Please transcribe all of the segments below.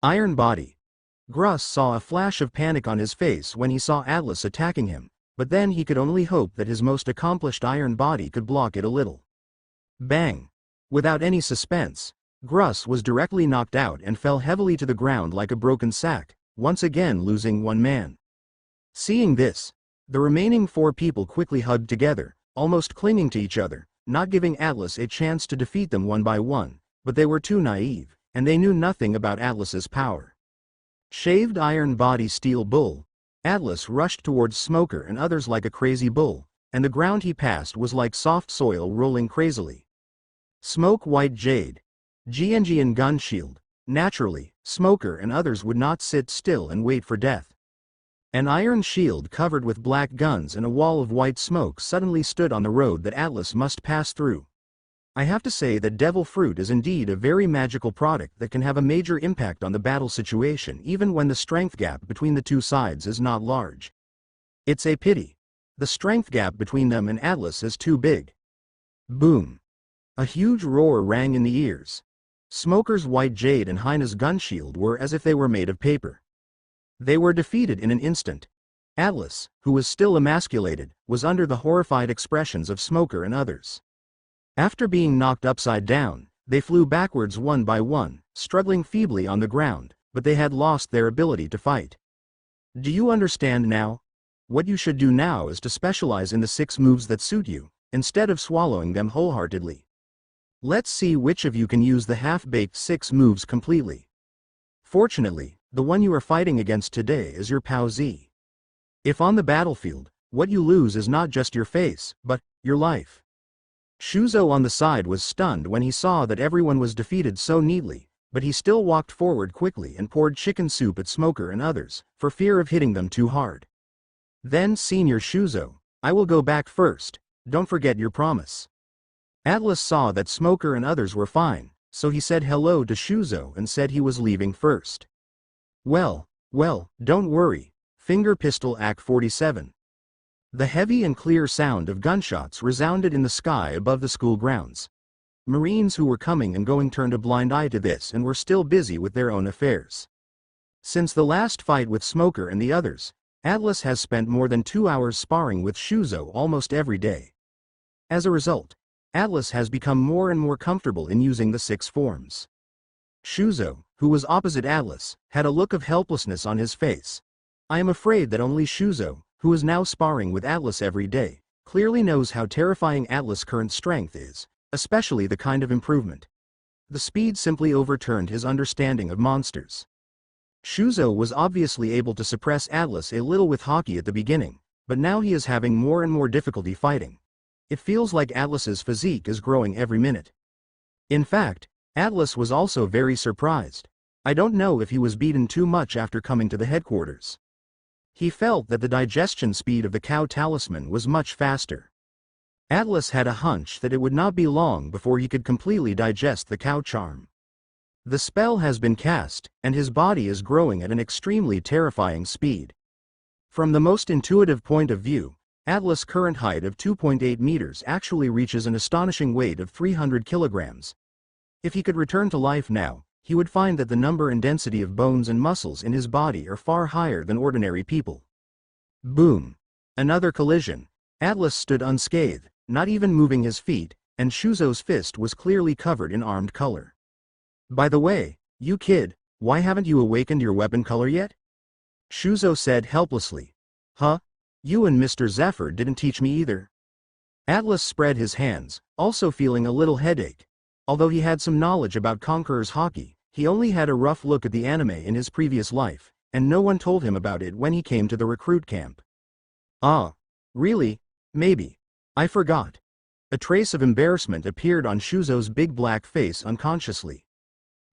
Iron Body. Gruss saw a flash of panic on his face when he saw Atlas attacking him, but then he could only hope that his most accomplished Iron Body could block it a little. Bang! Without any suspense, Gruss was directly knocked out and fell heavily to the ground like a broken sack, once again losing one man. Seeing this, the remaining 4 people quickly hugged together, almost clinging to each other, not giving Atlas a chance to defeat them one by one, but they were too naive, and they knew nothing about Atlas's power. Shaved Iron Body Steel Bull, Atlas rushed towards Smoker and others like a crazy bull, and the ground he passed was like soft soil rolling crazily. Smoke White Jade, GNG and Gun Shield. Naturally, Smoker and others would not sit still and wait for death. An iron shield covered with black guns and a wall of white smoke suddenly stood on the road that Atlas must pass through. I have to say that Devil Fruit is indeed a very magical product that can have a major impact on the battle situation even when the strength gap between the two sides is not large. It's a pity. The strength gap between them and Atlas is too big. Boom! A huge roar rang in the ears. Smoker's White Jade and Hyena's gun shield were as if they were made of paper. They were defeated in an instant. Atlas, who was still emasculated, was under the horrified expressions of Smoker and others. After being knocked upside down, they flew backwards one by one, struggling feebly on the ground, but they had lost their ability to fight. Do you understand now? What you should do now is to specialize in the 6 moves that suit you, instead of swallowing them wholeheartedly. Let's see which of you can use the half-baked 6 moves completely. Fortunately, the one you are fighting against today is your Pao Z. If on the battlefield, what you lose is not just your face, but your life. Shuzo on the side was stunned when he saw that everyone was defeated so neatly, but he still walked forward quickly and poured chicken soup at Smoker and others, for fear of hitting them too hard. Then Senior Shuzo, I will go back first, don't forget your promise. Atlas saw that Smoker and others were fine, so he said hello to Shuzo and said he was leaving first. Well, don't worry, Finger Pistol Act 47. The heavy and clear sound of gunshots resounded in the sky above the school grounds. Marines who were coming and going turned a blind eye to this and were still busy with their own affairs. Since the last fight with Smoker and the others, Atlas has spent more than 2 hours sparring with Shuzo almost every day. As a result, Atlas has become more and more comfortable in using the 6 forms. Shuzo, who was opposite Atlas, had a look of helplessness on his face. I am afraid that only Shuzo, who is now sparring with Atlas every day, clearly knows how terrifying Atlas' current strength is, especially the kind of improvement. The speed simply overturned his understanding of monsters. Shuzo was obviously able to suppress Atlas a little with Haki at the beginning, but now he is having more and more difficulty fighting. It feels like Atlas's physique is growing every minute. In fact, Atlas was also very surprised. I don't know if he was beaten too much after coming to the headquarters. He felt that the digestion speed of the cow talisman was much faster. Atlas had a hunch that it would not be long before he could completely digest the cow charm. The spell has been cast, and his body is growing at an extremely terrifying speed. From the most intuitive point of view, Atlas' current height of 2.8 meters actually reaches an astonishing weight of 300 kilograms. If he could return to life now, he would find that the number and density of bones and muscles in his body are far higher than ordinary people. Boom! Another collision. Atlas stood unscathed, not even moving his feet, and Shuzo's fist was clearly covered in armed color. By the way, you kid, why haven't you awakened your weapon color yet? Shuzo said helplessly. Huh? You and Mr. Zephyr didn't teach me either. Atlas spread his hands, also feeling a little headache. Although he had some knowledge about Conqueror's Haki, he only had a rough look at the anime in his previous life, and no one told him about it when he came to the recruit camp. Ah, really? Maybe. I forgot. A trace of embarrassment appeared on Shuzo's big black face unconsciously.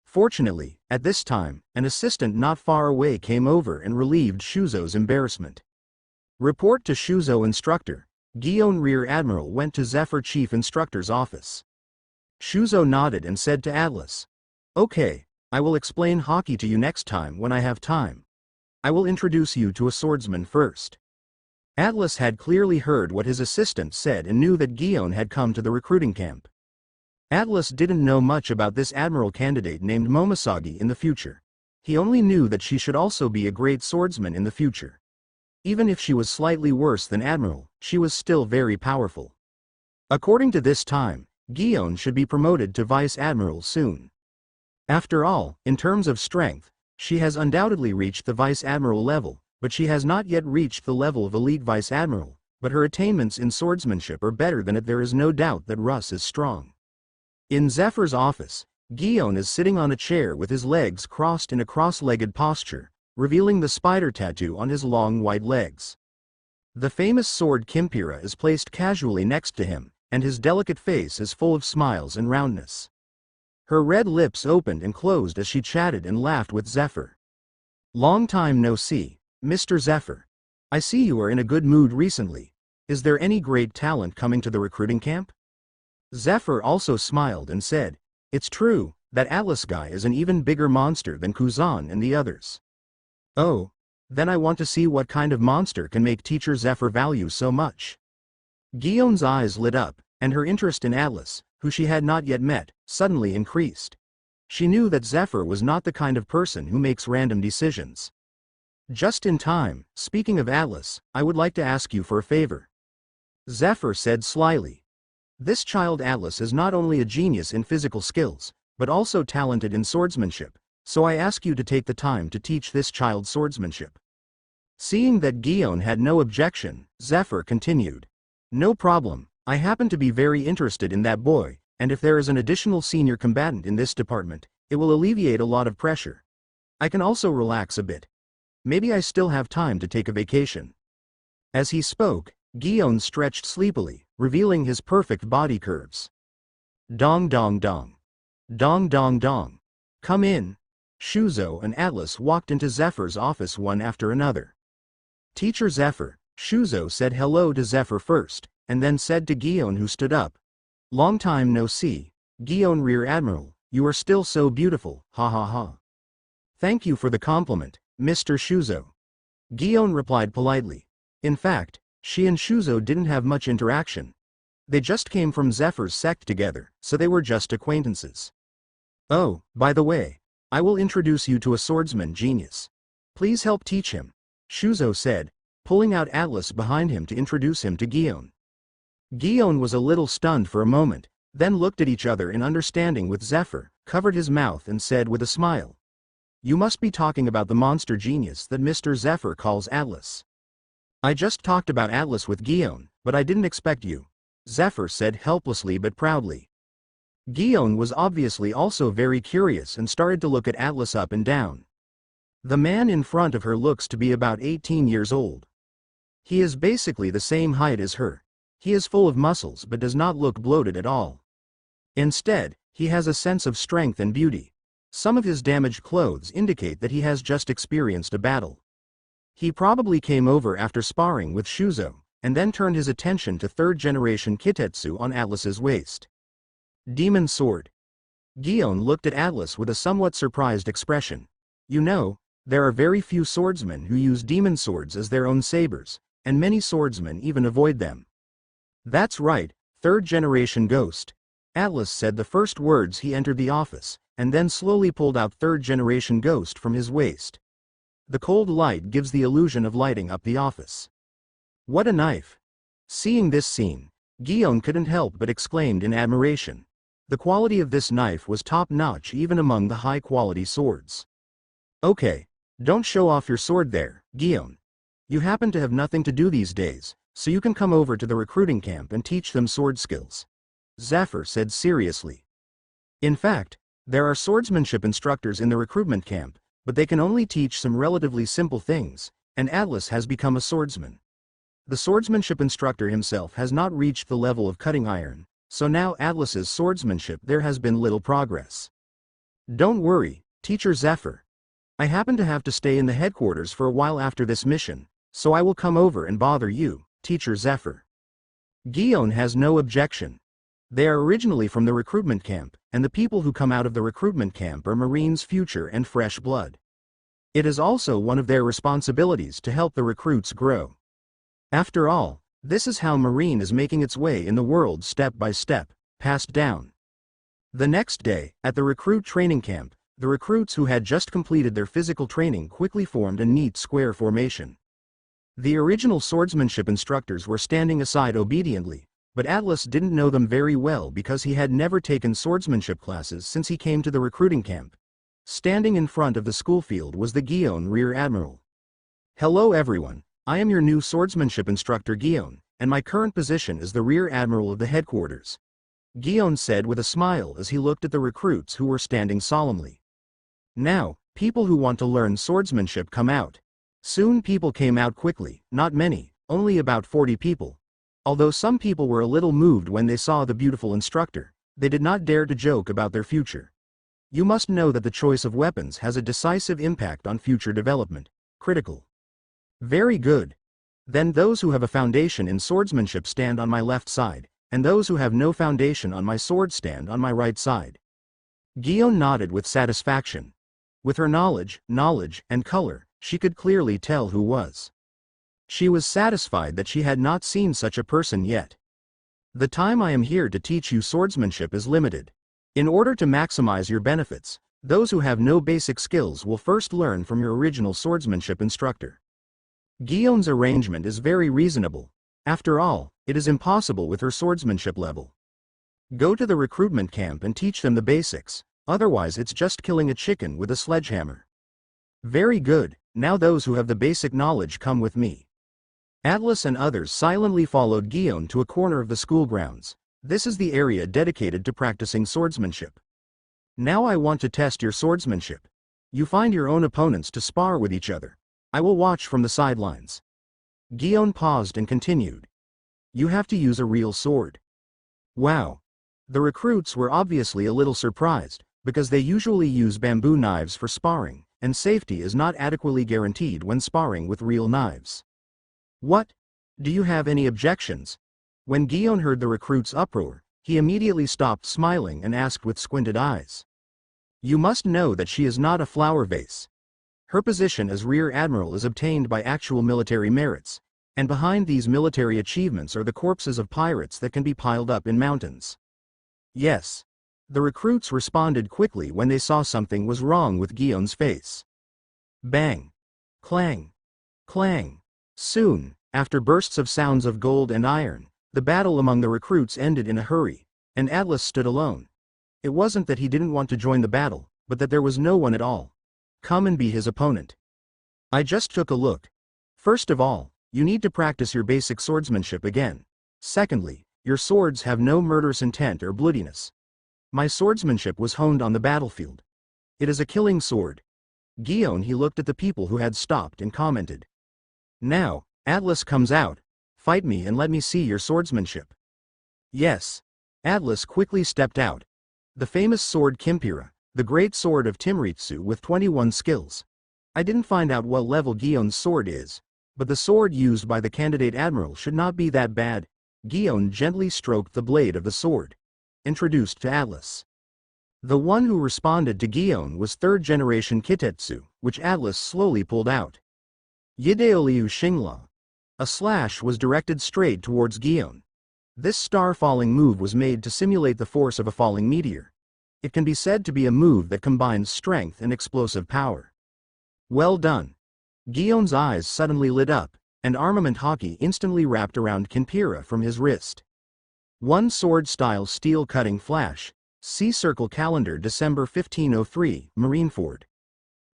Fortunately, at this time, an assistant not far away came over and relieved Shuzo's embarrassment. Report to Shuzo Instructor. Guion Rear Admiral went to Zephyr Chief Instructor's office. Shuzo nodded and said to Atlas, Okay, I will explain Haki to you next time when I have time. I will introduce you to a swordsman first. Atlas had clearly heard what his assistant said and knew that Guion had come to the recruiting camp. Atlas didn't know much about this admiral candidate named Momoshagi in the future. He only knew that she should also be a great swordsman in the future. Even if she was slightly worse than Admiral, she was still very powerful. According to this time, Guillaume should be promoted to Vice Admiral soon. After all, in terms of strength, she has undoubtedly reached the Vice Admiral level, but she has not yet reached the level of Elite Vice Admiral, but her attainments in swordsmanship are better than it. There is no doubt that Russ is strong. In Zephyr's office, Guillaume is sitting on a chair with his legs crossed in a cross-legged posture, revealing the spider tattoo on his long white legs. The famous sword Kimpira is placed casually next to him, and his delicate face is full of smiles and roundness. Her red lips opened and closed as she chatted and laughed with Zephyr. "Long time no see, Mr. Zephyr. I see you are in a good mood recently. Is there any great talent coming to the recruiting camp?" Zephyr also smiled and said, "It's true, that Atlas guy is an even bigger monster than Kuzan and the others." "Oh, then I want to see what kind of monster can make Teacher Zephyr value so much." Guillaume's eyes lit up, and her interest in Atlas, who she had not yet met, suddenly increased. She knew that Zephyr was not the kind of person who makes random decisions. "Just in time, speaking of Atlas, I would like to ask you for a favor," Zephyr said slyly. "This child Atlas is not only a genius in physical skills, but also talented in swordsmanship, so I ask you to take the time to teach this child swordsmanship." Seeing that Guillaume had no objection, Zephyr continued, "No problem, I happen to be very interested in that boy, and if there is an additional senior combatant in this department, it will alleviate a lot of pressure. I can also relax a bit. Maybe I still have time to take a vacation." As he spoke, Guillaume stretched sleepily, revealing his perfect body curves. Dong dong dong. Dong dong dong. "Come in." Shuzo and Atlas walked into Zephyr's office one after another. "Teacher Zephyr," Shuzo said hello to Zephyr first, and then said to Guillaume, who stood up, "Long time no see, Guillaume Rear Admiral, you are still so beautiful, ha ha ha." "Thank you for the compliment, Mr. Shuzo." Guillaume replied politely. In fact, she and Shuzo didn't have much interaction. They just came from Zephyr's sect together, so they were just acquaintances. "Oh, by the way, I will introduce you to a swordsman genius. Please help teach him," Shuzo said, pulling out Atlas behind him to introduce him to Guillaume. Guillaume was a little stunned for a moment, then looked at each other in understanding with Zephyr, covered his mouth and said with a smile, "You must be talking about the monster genius that Mr. Zephyr calls Atlas." "I just talked about Atlas with Guillaume, but I didn't expect you," Zephyr said helplessly but proudly. Guillaume was obviously also very curious and started to look at Atlas up and down. The man in front of her looks to be about 18 years old. He is basically the same height as her. He is full of muscles but does not look bloated at all. Instead, he has a sense of strength and beauty. Some of his damaged clothes indicate that he has just experienced a battle. He probably came over after sparring with Shuzo, and then turned his attention to third-generation Kitetsu on Atlas's waist. Demon sword. Guillaume looked at Atlas with a somewhat surprised expression. "You know, there are very few swordsmen who use demon swords as their own sabers, and many swordsmen even avoid them." "That's right, third-generation ghost," Atlas said the first words he entered the office, and then slowly pulled out third-generation ghost from his waist. The cold light gives the illusion of lighting up the office. "What a knife!" Seeing this scene, Guillaume couldn't help but exclaimed in admiration. The quality of this knife was top-notch even among the high-quality swords. "Okay, don't show off your sword there, Guillaume. You happen to have nothing to do these days, so you can come over to the recruiting camp and teach them sword skills," Zephyr said seriously. In fact, there are swordsmanship instructors in the recruitment camp, but they can only teach some relatively simple things, and Atlas has become a swordsman. The swordsmanship instructor himself has not reached the level of cutting iron, so now Atlas's swordsmanship there has been little progress. "Don't worry, Teacher Zephyr. I happen to have to stay in the headquarters for a while after this mission, so I will come over and bother you, Teacher Zephyr." Guillaume has no objection. They are originally from the recruitment camp, and the people who come out of the recruitment camp are Marine's future and fresh blood. It is also one of their responsibilities to help the recruits grow. After all, this is how Marine is making its way in the world step by step, passed down. The next day, at the recruit training camp, The recruits who had just completed their physical training quickly formed a neat square formation. The original swordsmanship instructors were standing aside obediently, but Atlas didn't know them very well because he had never taken swordsmanship classes since he came to the recruiting camp. Standing in front of the school field was the Guion Rear Admiral. "Hello everyone, I am your new swordsmanship instructor Guion, and my current position is the Rear Admiral of the headquarters," Guion said with a smile as he looked at the recruits who were standing solemnly. "Now, people who want to learn swordsmanship come out." Soon people came out quickly, not many, only about 40 people. Although some people were a little moved when they saw the beautiful instructor, they did not dare to joke about their future. You must know that the choice of weapons has a decisive impact on future development. Critical. Very good. Then those who have a foundation in swordsmanship stand on my left side, and those who have no foundation on my sword stand on my right side. Guion nodded with satisfaction. With her knowledge, and color, she could clearly tell who was. She was satisfied that she had not seen such a person yet. "The time I am here to teach you swordsmanship is limited. In order to maximize your benefits, those who have no basic skills will first learn from your original swordsmanship instructor." Guion's arrangement is very reasonable. After all, it is impossible with her swordsmanship level. Go to the recruitment camp and teach them the basics, otherwise it's just killing a chicken with a sledgehammer. Very good, now those who have the basic knowledge come with me. Atlas and others silently followed Guion to a corner of the school grounds. This is the area dedicated to practicing swordsmanship. Now I want to test your swordsmanship. You find your own opponents to spar with each other. I will watch from the sidelines. Guion paused and continued. You have to use a real sword. Wow. The recruits were obviously a little surprised, because they usually use bamboo knives for sparring, and safety is not adequately guaranteed when sparring with real knives. What? Do you have any objections? When Guion heard the recruits' uproar, he immediately stopped smiling and asked with squinted eyes. You must know that she is not a flower vase. Her position as Rear Admiral is obtained by actual military merits, and behind these military achievements are the corpses of pirates that can be piled up in mountains. Yes. The recruits responded quickly when they saw something was wrong with Guion's face. Bang! Clang! Clang! Soon, after bursts of sounds of gold and iron, the battle among the recruits ended in a hurry, and Atlas stood alone. It wasn't that he didn't want to join the battle, but that there was no one at all. Come and be his opponent. I just took a look. First of all, you need to practice your basic swordsmanship again. Secondly, your swords have no murderous intent or bloodiness. My swordsmanship was honed on the battlefield. It is a killing sword. Guion he looked at the people who had stopped and commented. Now, Atlas comes out. Fight me and let me see your swordsmanship. Yes. Atlas quickly stepped out. The famous sword Kimpira, the great sword of Timritsu with 21 skills. I didn't find out what level Guion's sword is, but the sword used by the candidate admiral should not be that bad. Guion gently stroked the blade of the sword. Introduced to Atlas. The one who responded to Guion was third-generation Kitetsu, which Atlas slowly pulled out. Yideoliu Shingla. A slash was directed straight towards Guion. This star-falling move was made to simulate the force of a falling meteor. It can be said to be a move that combines strength and explosive power. Well done. Guion's eyes suddenly lit up, and armament hockey instantly wrapped around Kimpira from his wrist. One sword-style steel-cutting flash. See Circle Calendar December 1503, Marineford.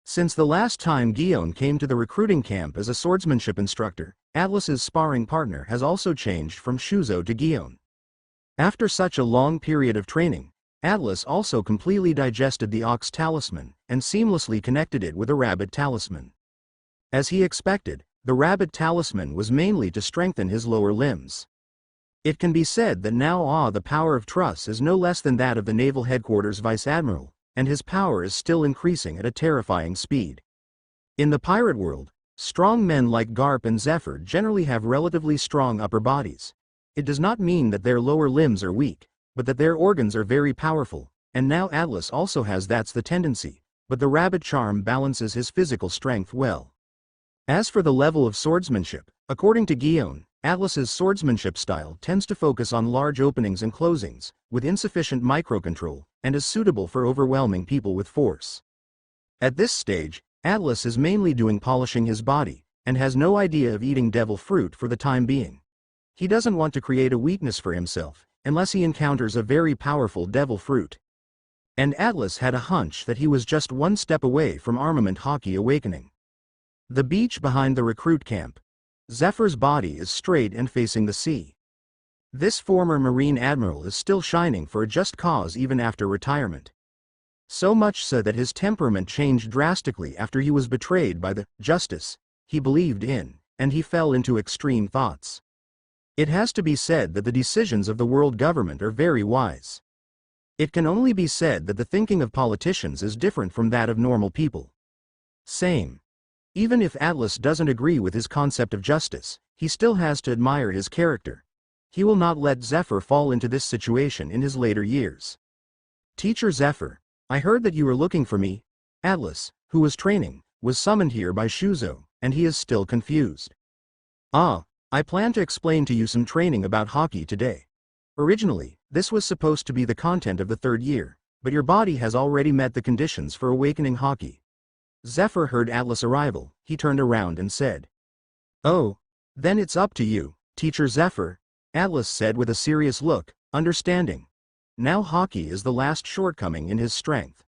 Since the last time Guion came to the recruiting camp as a swordsmanship instructor, Atlas's sparring partner has also changed from Shuzo to Guion. After such a long period of training, Atlas also completely digested the ox talisman and seamlessly connected it with a rabbit talisman. As he expected, the rabbit talisman was mainly to strengthen his lower limbs. It can be said that now the power of Truss is no less than that of the Naval Headquarters Vice Admiral, and his power is still increasing at a terrifying speed. In the pirate world, strong men like Garp and Zephyr generally have relatively strong upper bodies. It does not mean that their lower limbs are weak, but that their organs are very powerful, and now Atlas also has that's the tendency, but the rabbit charm balances his physical strength well. As for the level of swordsmanship, according to Guion, Atlas's swordsmanship style tends to focus on large openings and closings, with insufficient microcontrol, and is suitable for overwhelming people with force. At this stage, Atlas is mainly doing polishing his body, and has no idea of eating devil fruit for the time being. He doesn't want to create a weakness for himself, unless he encounters a very powerful devil fruit. And Atlas had a hunch that he was just one step away from armament Haki awakening. The beach behind the recruit camp. Zephyr's body is straight and facing the sea. This former Marine Admiral is still shining for a just cause even after retirement. So much so that his temperament changed drastically after he was betrayed by the justice he believed in, and he fell into extreme thoughts. It has to be said that the decisions of the world government are very wise. It can only be said that the thinking of politicians is different from that of normal people. Same. Even if Atlas doesn't agree with his concept of justice, he still has to admire his character. He will not let Zephyr fall into this situation in his later years. Teacher Zephyr, I heard that you were looking for me. Atlas, who was training, was summoned here by Shuzo, and he is still confused. Ah, I plan to explain to you some training about Haki today. Originally, this was supposed to be the content of the third year, but your body has already met the conditions for awakening Haki. Zephyr heard Atlas' arrival. He turned around and said, "Oh, then it's up to you, Teacher Zephyr," Atlas said with a serious look, understanding. Now Haki is the last shortcoming in his strength.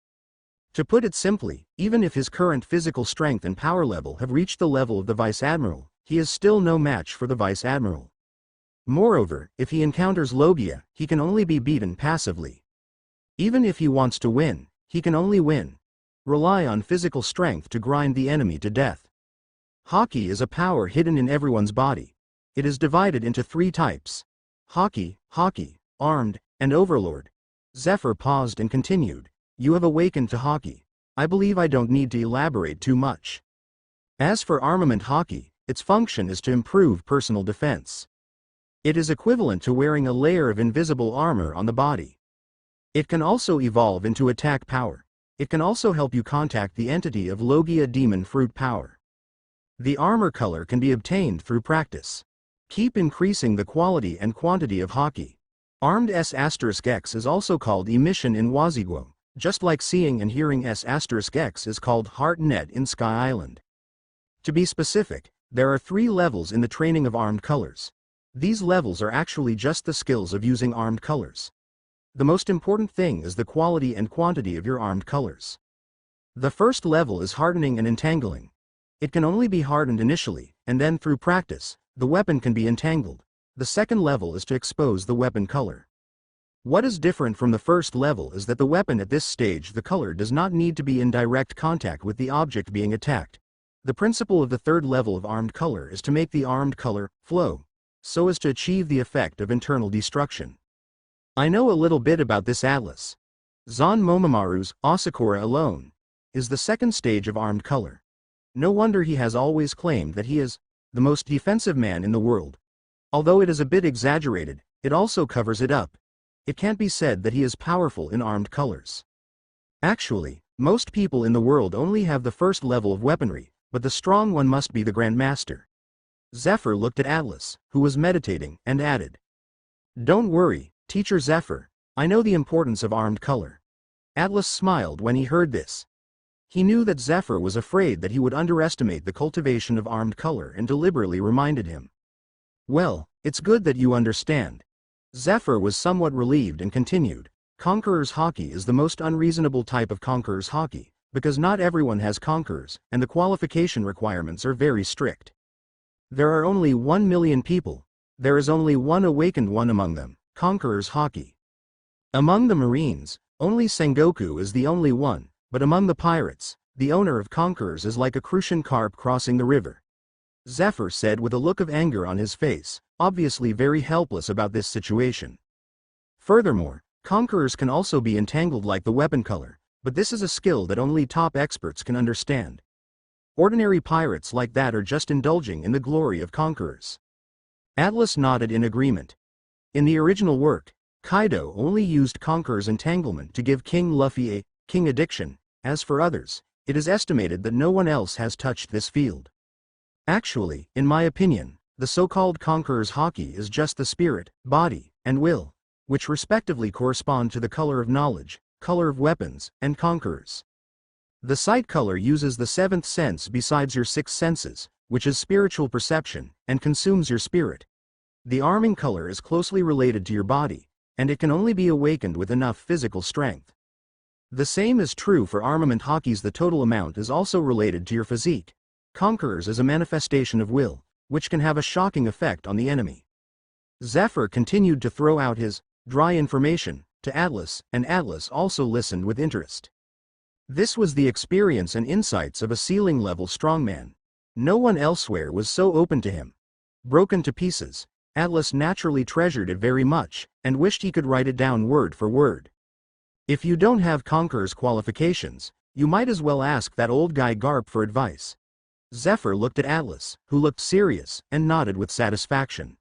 To put it simply, even if his current physical strength and power level have reached the level of the Vice Admiral, he is still no match for the Vice Admiral. Moreover, if he encounters Logia, he can only be beaten passively. Even if he wants to win, he can only rely on physical strength to grind the enemy to death. Haki is a power hidden in everyone's body. It is divided into three types: Haki, Armed, and Overlord. Zephyr paused and continued, "You have awakened to Haki. I believe I don't need to elaborate too much. As for armament Haki, its function is to improve personal defense. It is equivalent to wearing a layer of invisible armor on the body. It can also evolve into attack power. It can also help you contact the entity of Logia demon fruit power. The armor color can be obtained through practice. Keep increasing the quality and quantity of Haki. Armed S*X is also called emission in Waziguo, just like seeing and hearing S*X is called Heart Net in Sky Island. To be specific, there are 3 levels in the training of armed colors. These levels are actually just the skills of using armed colors. The most important thing is the quality and quantity of your armed colors. The first level is hardening and entangling. It can only be hardened initially, and then through practice, the weapon can be entangled. The second level is to expose the weapon color. What is different from the first level is that the weapon at this stage, the color does not need to be in direct contact with the object being attacked. The principle of the third level of armed color is to make the armed color flow, so as to achieve the effect of internal destruction. I know a little bit about this Atlas. Zon Momomaru's Asakura alone is the second stage of armed color. No wonder he has always claimed that he is the most defensive man in the world. Although it is a bit exaggerated, it also covers it up. It can't be said that he is powerful in armed colors. Actually, most people in the world only have the first level of weaponry, but the strong one must be the Grandmaster. Zephyr looked at Atlas, who was meditating, and added, "Don't worry, Teacher Zephyr, I know the importance of armed color." Atlas smiled when he heard this. He knew that Zephyr was afraid that he would underestimate the cultivation of armed color and deliberately reminded him. "Well, it's good that you understand." Zephyr was somewhat relieved and continued, "Conqueror's Haki is the most unreasonable type of Conqueror's Haki, because not everyone has Conquerors, and the qualification requirements are very strict. There are only 1 million people. There is only one awakened one among them, Conqueror's Haki. Among the Marines, only Sengoku is the only one, but among the pirates, the owner of Conquerors is like a crucian carp crossing the river." Zephyr said with a look of anger on his face, obviously very helpless about this situation. Furthermore, Conquerors can also be entangled like the weapon color, but this is a skill that only top experts can understand. Ordinary pirates like that are just indulging in the glory of Conquerors. Atlas nodded in agreement. In the original work, Kaido only used Conqueror's entanglement to give King Luffy a king addiction. As for others, it is estimated that no one else has touched this field. Actually, in my opinion, the so-called Conqueror's Haki is just the spirit, body, and will, which respectively correspond to the color of knowledge, color of weapons, and conquerors. The sight color uses the seventh sense besides your six senses, which is spiritual perception, and consumes your spirit. The arming color is closely related to your body, and it can only be awakened with enough physical strength. The same is true for armament hockeys. The total amount is also related to your physique. Conquerors is a manifestation of will, which can have a shocking effect on the enemy. Zephyr continued to throw out his dry information to Atlas, and Atlas also listened with interest. This was the experience and insights of a ceiling-level strongman. No one elsewhere was so open to him. Broken to pieces, Atlas naturally treasured it very much, and wished he could write it down word for word. If you don't have Conqueror's qualifications, you might as well ask that old guy Garp for advice. Zephyr looked at Atlas, who looked serious, and nodded with satisfaction.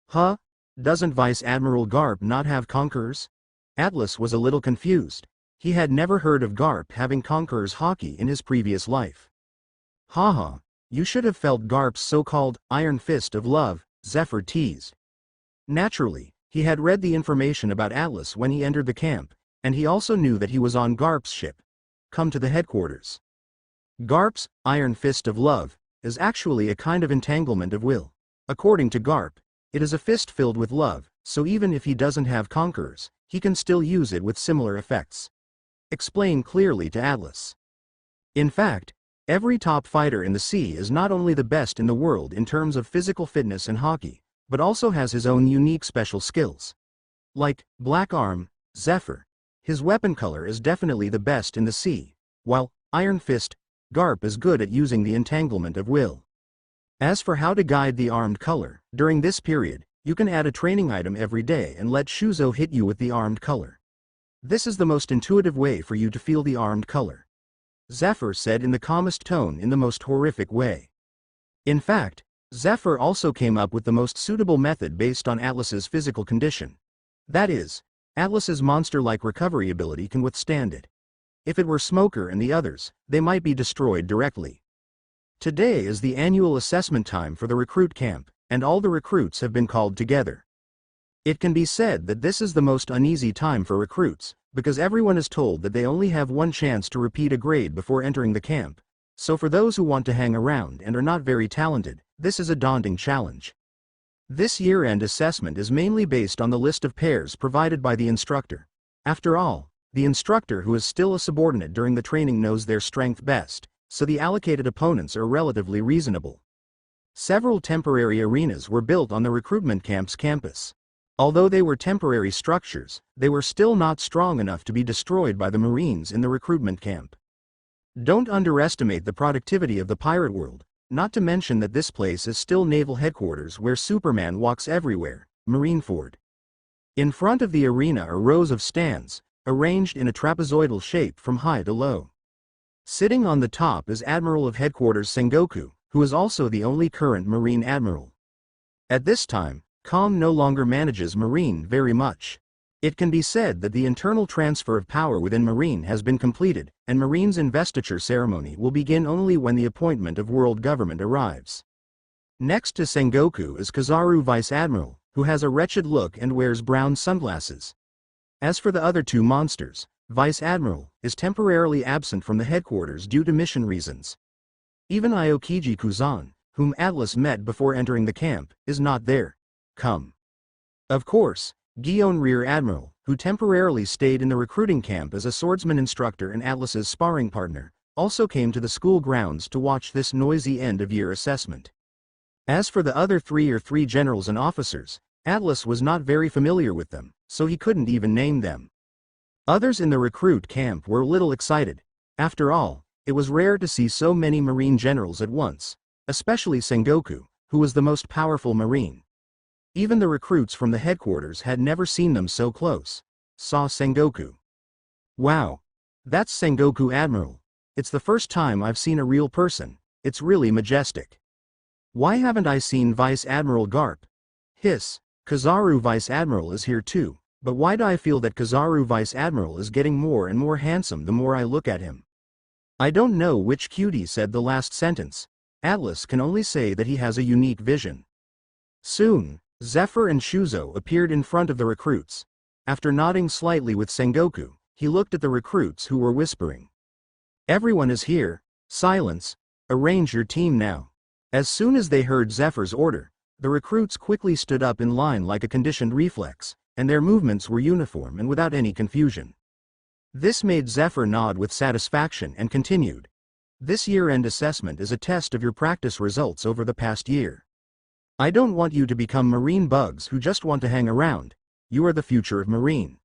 Huh? Doesn't Vice Admiral Garp not have Conquerors? Atlas was a little confused. He had never heard of Garp having Conqueror's hockey in his previous life. Haha, you should have felt Garp's so-called iron fist of love, Zephyr teased. Naturally, he had read the information about Atlas when he entered the camp, and he also knew that he was on Garp's ship. Come to the headquarters. Garp's iron fist of love is actually a kind of entanglement of will. According to Garp, it is a fist filled with love, so even if he doesn't have Conquerors, he can still use it with similar effects. Explain clearly to Atlas. In fact, every top fighter in the sea is not only the best in the world in terms of physical fitness and hockey, but also has his own unique special skills. Like Black Arm, Zephyr, his weapon color is definitely the best in the sea, while Iron Fist, Garp is good at using the entanglement of will. As for how to guide the armed color, during this period, you can add a training item every day and let Shuzo hit you with the armed color. This is the most intuitive way for you to feel the armed color. Zephyr said in the calmest tone in the most horrific way. In fact, Zephyr also came up with the most suitable method based on Atlas's physical condition. That is, Atlas's monster-like recovery ability can withstand it. If it were Smoker and the others, they might be destroyed directly. Today is the annual assessment time for the recruit camp, and all the recruits have been called together. It can be said that this is the most uneasy time for recruits, because everyone is told that they only have one chance to repeat a grade before entering the camp, so for those who want to hang around and are not very talented, this is a daunting challenge. This year-end assessment is mainly based on the list of pairs provided by the instructor. After all, the instructor who is still a subordinate during the training knows their strength best, so the allocated opponents are relatively reasonable. Several temporary arenas were built on the recruitment camp's campus. Although they were temporary structures, they were still not strong enough to be destroyed by the Marines in the recruitment camp. Don't underestimate the productivity of the pirate world, not to mention that this place is still naval headquarters where Superman walks everywhere, Marineford. In front of the arena are rows of stands, arranged in a trapezoidal shape from high to low. Sitting on the top is Admiral of Headquarters Sengoku, who is also the only current Marine Admiral. At this time, Calm no longer manages Marine very much. It can be said that the internal transfer of power within Marine has been completed, and Marine's investiture ceremony will begin only when the appointment of world government arrives. Next to Sengoku is Kizaru Vice Admiral, who has a wretched look and wears brown sunglasses. As for the other two monsters, Vice Admiral is temporarily absent from the headquarters due to mission reasons. Even Aokiji Kuzan, whom Atlas met before entering the camp, is not there. Come. Of course, Gion Rear Admiral, who temporarily stayed in the recruiting camp as a swordsman instructor and Atlas's sparring partner, also came to the school grounds to watch this noisy end-of-year assessment. As for the other three generals and officers, Atlas was not very familiar with them, so he couldn't even name them. Others in the recruit camp were a little excited. After all, it was rare to see so many Marine generals at once, especially Sengoku, who was the most powerful Marine. Even the recruits from the headquarters had never seen them so close. Saw Sengoku. Wow. That's Sengoku Admiral. It's the first time I've seen a real person. It's really majestic. Why haven't I seen Vice Admiral Garp? Hiss. Kizaru Vice Admiral is here too. But why do I feel that Kizaru Vice Admiral is getting more and more handsome the more I look at him? I don't know which cutie said the last sentence. Atlas can only say that he has a unique vision. Soon, Zephyr and Shuzo appeared in front of the recruits. After nodding slightly with Sengoku, he looked at the recruits who were whispering. Everyone is here. Silence. Arrange your team now. As soon as they heard Zephyr's order, the recruits quickly stood up in line like a conditioned reflex, and their movements were uniform and without any confusion. This made Zephyr nod with satisfaction and continued. This year-end assessment is a test of your practice results over the past year. I don't want you to become marine bugs who just want to hang around. You are the future of marine.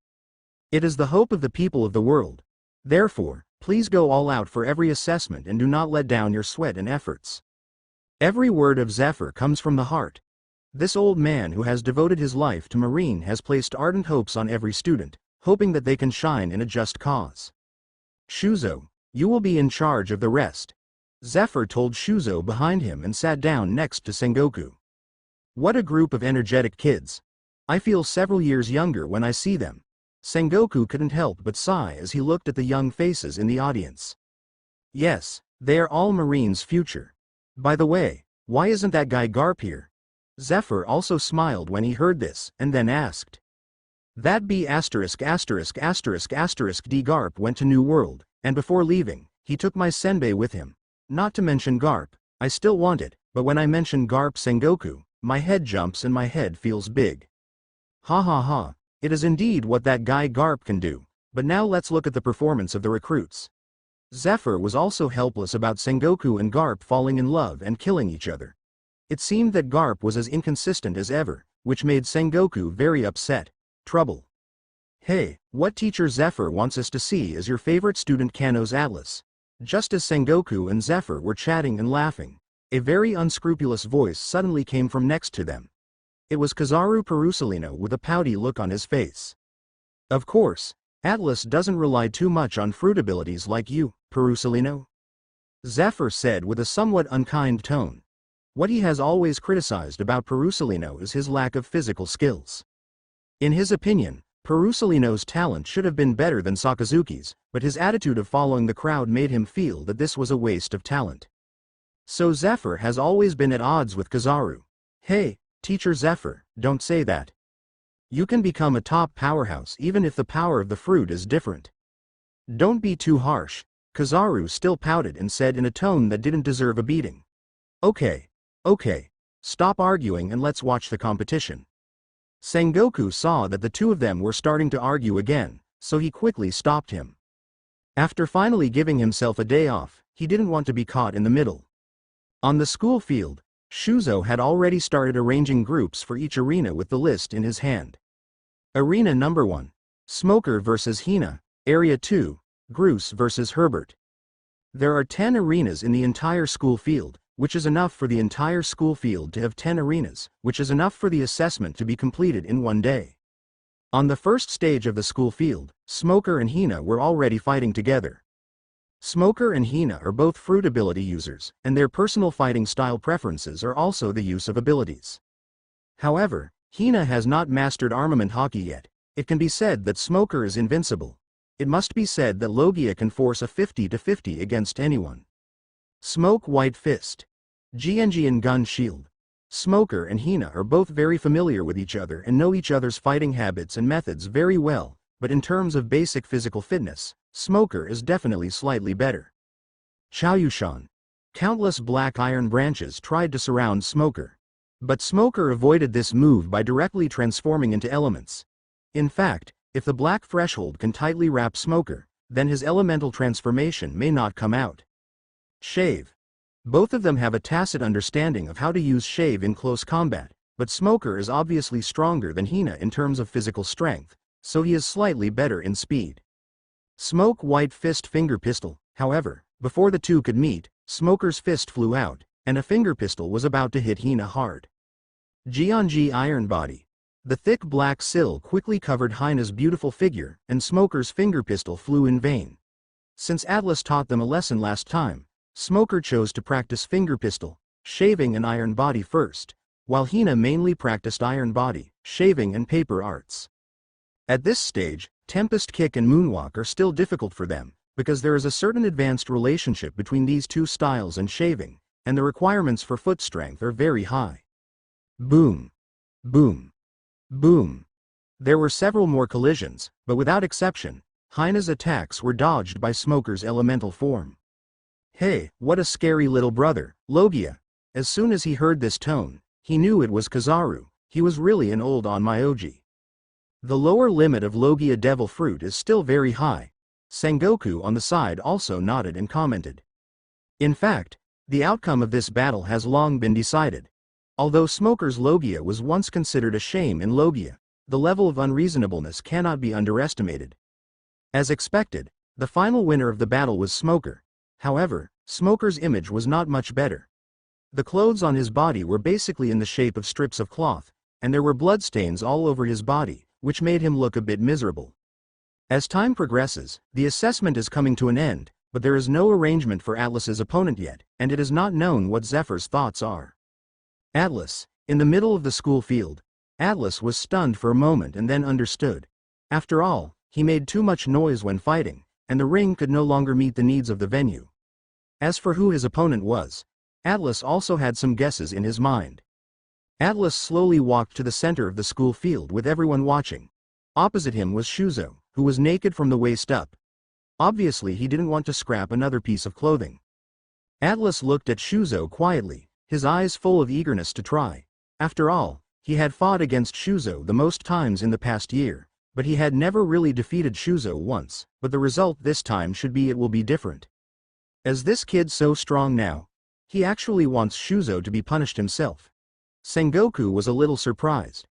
It is the hope of the people of the world. Therefore, please go all out for every assessment and do not let down your sweat and efforts. Every word of Zephyr comes from the heart. This old man who has devoted his life to marine has placed ardent hopes on every student, hoping that they can shine in a just cause. Shuzo, you will be in charge of the rest. Zephyr told Shuzo behind him and sat down next to Sengoku. What a group of energetic kids. I feel several years younger when I see them. Sengoku couldn't help but sigh as he looked at the young faces in the audience. Yes, they are all Marine's future. By the way, why isn't that guy Garp here? Zephyr also smiled when he heard this, and then asked. That B*********** D Garp went to New World, and before leaving, he took my senbei with him. Not to mention Garp, I still want it, but when I mention Garp Sengoku, my head jumps and my head feels big. Ha ha ha, it is indeed what that guy Garp can do, but now let's look at the performance of the recruits. Zephyr was also helpless about Sengoku and Garp falling in love and killing each other. It seemed that Garp was as inconsistent as ever, which made Sengoku very upset. Trouble. Hey, what teacher Zephyr wants us to see is your favorite student Kano's Atlas. Just as Sengoku and Zephyr were chatting and laughing, a very unscrupulous voice suddenly came from next to them. It was Kizaru Perusalino with a pouty look on his face. Of course, Atlas doesn't rely too much on fruit abilities like you, Perusalino. Zephyr said with a somewhat unkind tone. What he has always criticized about Perusalino is his lack of physical skills. In his opinion, Perusalino's talent should have been better than Sakazuki's, but his attitude of following the crowd made him feel that this was a waste of talent. So Zephyr has always been at odds with Kizaru. Hey, Teacher Zephyr, don't say that. You can become a top powerhouse even if the power of the fruit is different. Don't be too harsh. Kizaru still pouted and said in a tone that didn't deserve a beating. Okay. Stop arguing and let's watch the competition. Sengoku saw that the two of them were starting to argue again, so he quickly stopped him. After finally giving himself a day off, he didn't want to be caught in the middle. On the school field, Shuzo had already started arranging groups for each arena with the list in his hand. Arena number 1. Smoker vs. Hina, Area 2, Groose vs. Herbert. There are 10 arenas in the entire school field, which is enough for the entire school field to have 10 arenas, which is enough for the assessment to be completed in one day. On the first stage of the school field, Smoker and Hina were already fighting together. Smoker and Hina are both fruit ability users, and their personal fighting style preferences are also the use of abilities. However, Hina has not mastered armament hockey yet. It can be said that Smoker is invincible. It must be said that Logia can force a 50-50 against anyone. Smoke White Fist. GNG and Gun Shield. Smoker and Hina are both very familiar with each other and know each other's fighting habits and methods very well, but in terms of basic physical fitness, Smoker is definitely slightly better. Chaoyushan. Countless black iron branches tried to surround Smoker. But Smoker avoided this move by directly transforming into elements. In fact, if the black threshold can tightly wrap Smoker, then his elemental transformation may not come out. Shave. Both of them have a tacit understanding of how to use Shave in close combat, but Smoker is obviously stronger than Hina in terms of physical strength, so he is slightly better in speed. Smoke White Fist Finger Pistol. However, before the two could meet, Smoker's fist flew out, and a finger pistol was about to hit Hina hard. Gionji Iron Body. The thick black sill quickly covered Hina's beautiful figure, and Smoker's finger pistol flew in vain. Since Atlas taught them a lesson last time, Smoker chose to practice finger pistol, shaving and iron body first, while Hina mainly practiced iron body, shaving and paper arts. At this stage, Tempest Kick and Moonwalk are still difficult for them, because there is a certain advanced relationship between these two styles and shaving, and the requirements for foot strength are very high. Boom. Boom. Boom. There were several more collisions, but without exception, Hina's attacks were dodged by Smoker's elemental form. Hey, what a scary little brother, Logia. As soon as he heard this tone, he knew it was Kizaru. He was really an old Onmyoji. The lower limit of Logia Devil Fruit is still very high. Sengoku on the side also nodded and commented. In fact, the outcome of this battle has long been decided. Although Smoker's Logia was once considered a shame in Logia, the level of unreasonableness cannot be underestimated. As expected, the final winner of the battle was Smoker. However, Smoker's image was not much better. The clothes on his body were basically in the shape of strips of cloth, and there were bloodstains all over his body, which made him look a bit miserable. As time progresses, the assessment is coming to an end, but there is no arrangement for Atlas's opponent yet, and it is not known what Zephyr's thoughts are. Atlas, in the middle of the school field. Atlas was stunned for a moment and then understood. After all, he made too much noise when fighting, and the ring could no longer meet the needs of the venue. As for who his opponent was, Atlas also had some guesses in his mind. Atlas slowly walked to the center of the school field with everyone watching. Opposite him was Shuzo, who was naked from the waist up. Obviously he didn't want to scrap another piece of clothing. Atlas looked at Shuzo quietly, his eyes full of eagerness to try. After all, he had fought against Shuzo the most times in the past year, but he had never really defeated Shuzo once, but the result this time it will be different. Is this kid so strong now? He actually wants Shuzo to be punished himself. Sengoku was a little surprised.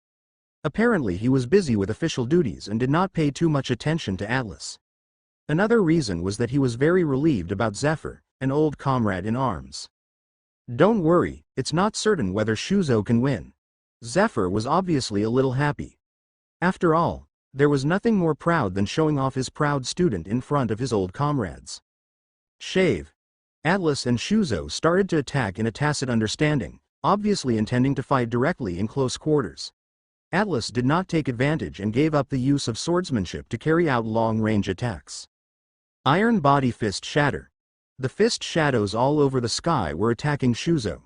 Apparently he was busy with official duties and did not pay too much attention to Atlas. Another reason was that he was very relieved about Zephyr, an old comrade in arms. Don't worry, it's not certain whether Shuzo can win. Zephyr was obviously a little happy. After all, there was nothing more proud than showing off his proud student in front of his old comrades. Shave. Atlas and Shuzo started to attack in a tacit understanding, obviously intending to fight directly in close quarters. Atlas did not take advantage and gave up the use of swordsmanship to carry out long-range attacks. Iron Body Fist Shatter. The fist shadows all over the sky were attacking Shuzo.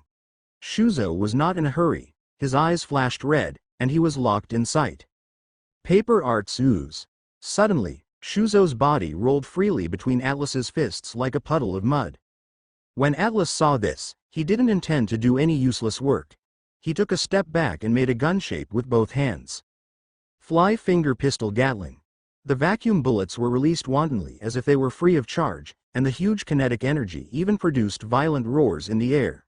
Shuzo was not in a hurry, his eyes flashed red, and he was locked in sight. Paper Arts Ooze. Suddenly, Shuzo's body rolled freely between Atlas's fists like a puddle of mud. When Atlas saw this, he didn't intend to do any useless work. He took a step back and made a gun shape with both hands. Fly Finger Pistol Gatling. The vacuum bullets were released wantonly as if they were free of charge, and the huge kinetic energy even produced violent roars in the air.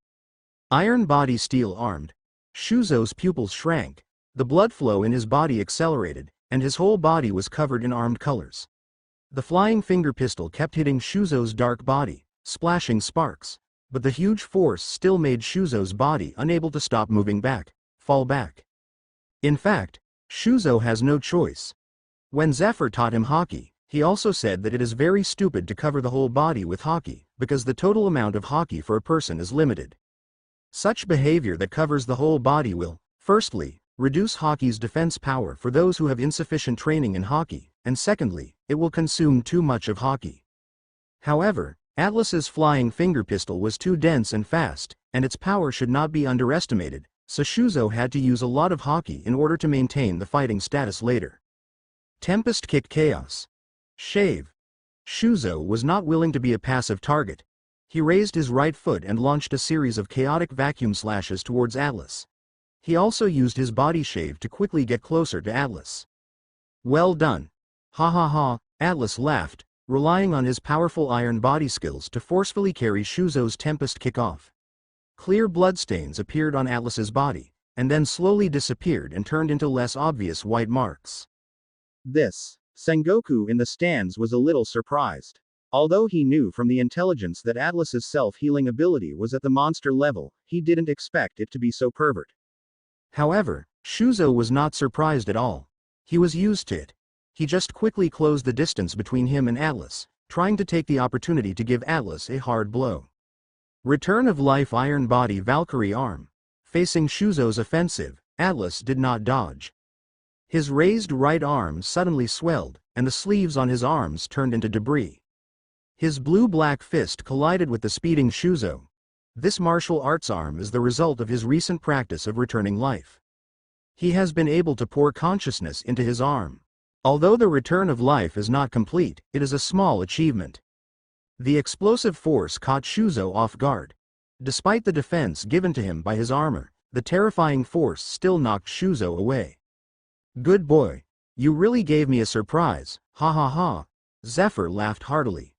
Iron Body Steel Armed. Shuzo's pupils shrank, the blood flow in his body accelerated, and his whole body was covered in armed colors. The flying finger pistol kept hitting Shuzo's dark body, splashing sparks, but the huge force still made Shuzo's body unable to stop moving back, fall back. In fact, Shuzo has no choice. When Zephyr taught him Haki, he also said that it is very stupid to cover the whole body with Haki, because the total amount of Haki for a person is limited. Such behavior that covers the whole body will, firstly, reduce Haki's defense power for those who have insufficient training in Haki, and secondly, it will consume too much of Haki. However, Atlas's flying finger pistol was too dense and fast, and its power should not be underestimated, so Shuzo had to use a lot of Haki in order to maintain the fighting status later. Tempest Kick Chaos. Shave. Shuzo was not willing to be a passive target. He raised his right foot and launched a series of chaotic vacuum slashes towards Atlas. He also used his body shave to quickly get closer to Atlas. Well done. Ha ha ha, Atlas laughed, relying on his powerful iron body skills to forcefully carry Shuzo's Tempest Kick off. Clear bloodstains appeared on Atlas's body, and then slowly disappeared and turned into less obvious white marks. Sengoku in the stands was a little surprised. Although he knew from the intelligence that Atlas's self-healing ability was at the monster level, he didn't expect it to be so pervert. However, Shuzo was not surprised at all. He was used to it. He just quickly closed the distance between him and Atlas, trying to take the opportunity to give Atlas a hard blow. Return of Life Iron Body Valkyrie Arm. Facing Shuzo's offensive, Atlas did not dodge. His raised right arm suddenly swelled, and the sleeves on his arms turned into debris. His blue-black fist collided with the speeding Shuzo. This martial arts arm is the result of his recent practice of returning life. He has been able to pour consciousness into his arm. Although the return of life is not complete, it is a small achievement. The explosive force caught Shuzo off guard. Despite the defense given to him by his armor, the terrifying force still knocked Shuzo away. Good boy. You really gave me a surprise, ha ha ha. Zephyr laughed heartily.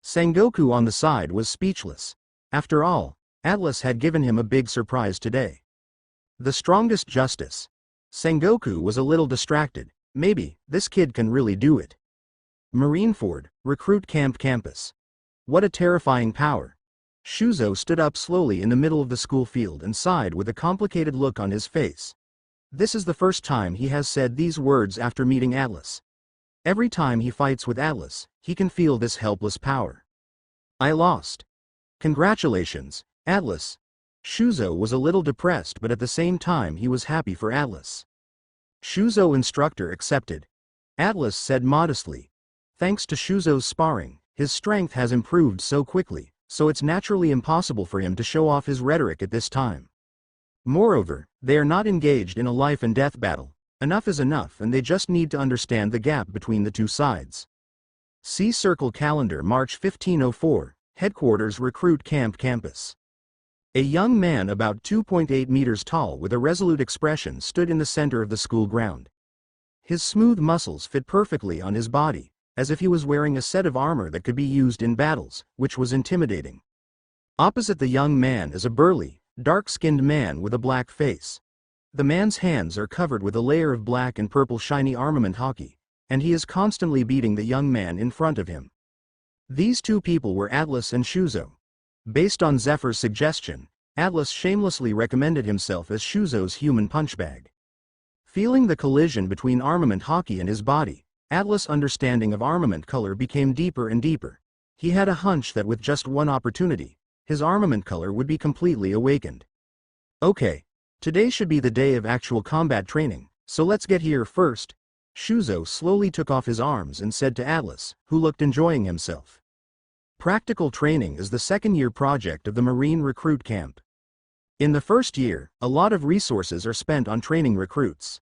Sengoku on the side was speechless. After all, Atlas had given him a big surprise today. The strongest justice. Sengoku was a little distracted. Maybe, this kid can really do it. Marineford, Recruit Camp Campus. What a terrifying power. Shuzo stood up slowly in the middle of the school field and sighed with a complicated look on his face. This is the first time he has said these words after meeting Atlas. Every time he fights with Atlas, he can feel this helpless power. I lost. Congratulations, Atlas. Shuzo was a little depressed, but at the same time he was happy for Atlas. Shuzo instructor accepted. Atlas said modestly. Thanks to Shuzo's sparring, his strength has improved so quickly, so it's naturally impossible for him to show off his rhetoric at this time. Moreover, they are not engaged in a life and death battle. Enough is enough, and they just need to understand the gap between the two sides. See Circle Calendar, March 1504, Headquarters Recruit Camp Campus. A young man about 2.8 meters tall with a resolute expression stood in the center of the school ground. His smooth muscles fit perfectly on his body, as if he was wearing a set of armor that could be used in battles, which was intimidating. Opposite the young man is a burly, dark-skinned man with a black face. The man's hands are covered with a layer of black and purple shiny armament hockey, and he is constantly beating the young man in front of him. These two people were Atlas and Shuzo. Based on Zephyr's suggestion, Atlas shamelessly recommended himself as Shuzo's human punchbag. Feeling the collision between armament hockey and his body, Atlas' understanding of armament color became deeper and deeper. He had a hunch that with just one opportunity, his armament color would be completely awakened. Okay, today should be the day of actual combat training, so let's get here first. Shuzo slowly took off his arms and said to Atlas, who looked enjoying himself. Practical training is the second-year project of the Marine Recruit Camp. In the first year, a lot of resources are spent on training recruits.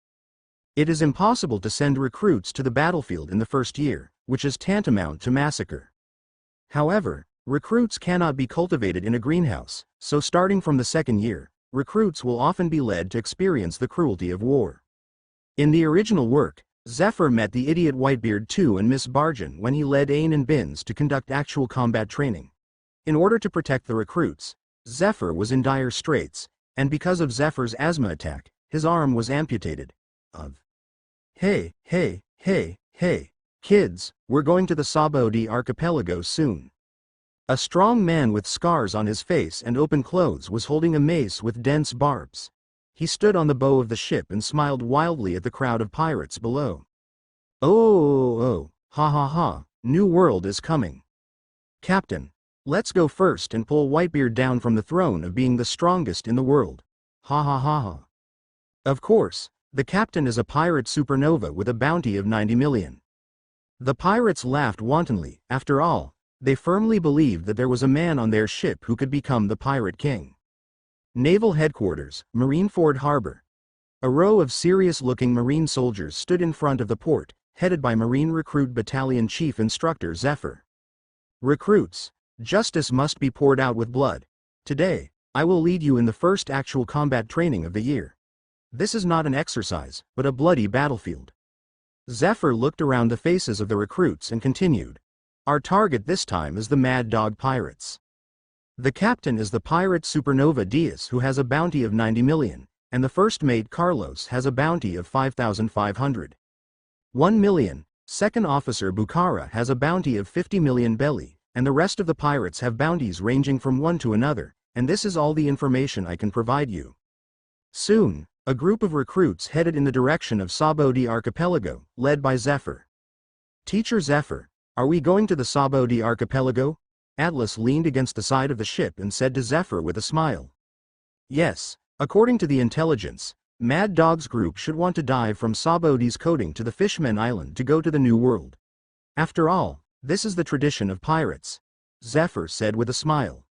It is impossible to send recruits to the battlefield in the first year, which is tantamount to massacre. However, recruits cannot be cultivated in a greenhouse, so starting from the second year, recruits will often be led to experience the cruelty of war. In the original work, Zephyr met the idiot Whitebeard II and Miss Bargain when he led Ain and Bins to conduct actual combat training. In order to protect the recruits, Zephyr was in dire straits, and because of Zephyr's asthma attack, his arm was amputated. Hey, kids, we're going to the Sabaody archipelago soon. A strong man with scars on his face and open clothes was holding a mace with dense barbs. He stood on the bow of the ship and smiled wildly at the crowd of pirates below. Oh, ha ha ha, new world is coming. Captain, let's go first and pull Whitebeard down from the throne of being the strongest in the world. Ha ha ha ha. Of course, the captain is a pirate supernova with a bounty of 90 million. The pirates laughed wantonly. After all, they firmly believed that there was a man on their ship who could become the pirate king. Naval Headquarters, Marineford Harbor. A row of serious-looking Marine soldiers stood in front of the port, headed by Marine Recruit Battalion Chief Instructor Zephyr. Recruits, justice must be poured out with blood. Today, I will lead you in the first actual combat training of the year. This is not an exercise, but a bloody battlefield. Zephyr looked around the faces of the recruits and continued. Our target this time is the Mad Dog Pirates. The captain is the pirate Supernova Diaz, who has a bounty of 90 million, and the first mate Carlos has a bounty of 5,500. 1 million. Second officer Bukhara has a bounty of 50 million belly, and the rest of the pirates have bounties ranging from one to another, and this is all the information I can provide you. Soon, a group of recruits headed in the direction of Sabaody Archipelago, led by Zephyr. Teacher Zephyr, are we going to the Sabaody Archipelago? Atlas leaned against the side of the ship and said to Zephyr with a smile. Yes, according to the intelligence, Mad Dog's group should want to dive from Sabaody's coating to the Fishmen Island to go to the New World. After all, this is the tradition of pirates, Zephyr said with a smile.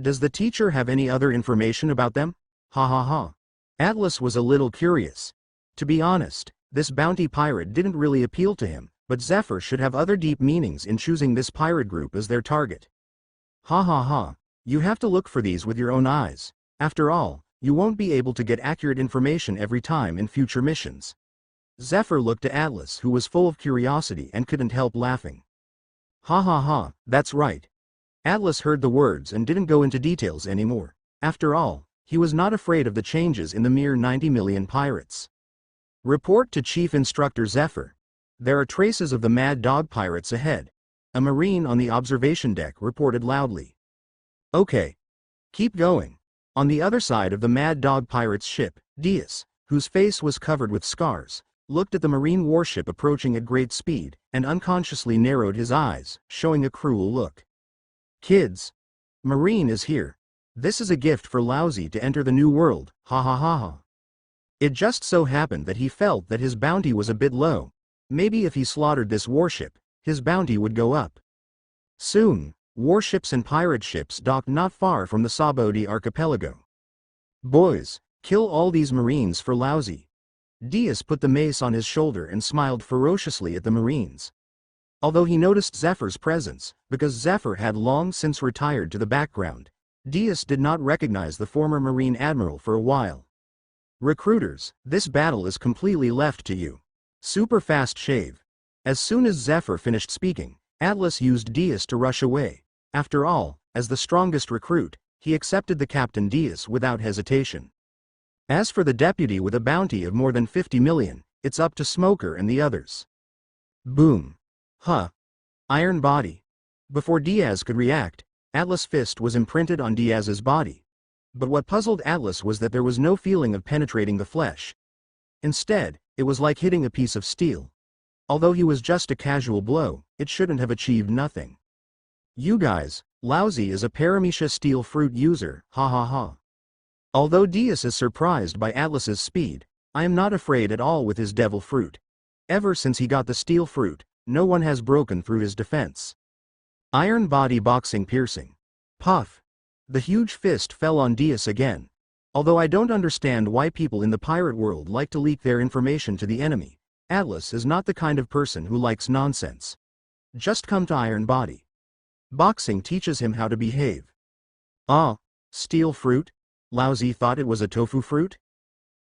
Does the teacher have any other information about them? Ha ha ha. Atlas was a little curious. To be honest, This bounty pirate didn't really appeal to him, but Zephyr should have other deep meanings in choosing this pirate group as their target. Ha ha ha. You have to look for these with your own eyes. After all, you won't be able to get accurate information every time in future missions. Zephyr looked to Atlas, who was full of curiosity and couldn't help laughing. Ha ha ha, that's right. Atlas heard the words and didn't go into details anymore. After all, he was not afraid of the changes in the mere 90 million pirates. Report to Chief Instructor Zephyr. There are traces of the Mad Dog pirates ahead. A Marine on the observation deck reported loudly. Okay. Keep going. On the other side of the Mad Dog pirate's ship, Diaz, whose face was covered with scars, looked at the Marine warship approaching at great speed, and unconsciously narrowed his eyes, showing a cruel look. Kids. Marine is here. This is a gift for Lousy to enter the new world, ha ha ha ha. It just so happened that he felt that his bounty was a bit low. Maybe if he slaughtered this warship, his bounty would go up. Soon, warships and pirate ships docked not far from the Sabodi archipelago. Boys, kill all these Marines for Lousy. Diaz put the mace on his shoulder and smiled ferociously at the Marines. Although he noticed Zephyr's presence, because Zephyr had long since retired to the background, Diaz did not recognize the former Marine Admiral for a while. Recruiters, this battle is completely left to you. Super fast shave. As soon as Zephyr finished speaking, Atlas used Diaz to rush away. After all, as the strongest recruit, he accepted the Captain Diaz without hesitation. As for the deputy with a bounty of more than 50 million, it's up to Smoker and the others. Boom. Huh. Iron body. Before Diaz could react, Atlas' fist was imprinted on Diaz's body. But what puzzled Atlas was that there was no feeling of penetrating the flesh. Instead, it was like hitting a piece of steel. Although he was just a casual blow, it shouldn't have achieved nothing. You guys, Lousy is a Paramecia steel fruit user, ha ha ha. Although Diaz is surprised by Atlas's speed, I am not afraid at all with his devil fruit. Ever since he got the steel fruit, no one has broken through his defense. Iron body boxing piercing. Puff. The huge fist fell on Diaz again. Although I don't understand why people in the pirate world like to leak their information to the enemy, Atlas is not the kind of person who likes nonsense. Just come to Iron body. Boxing teaches him how to behave. Ah, steel fruit? Lousy thought it was a tofu fruit?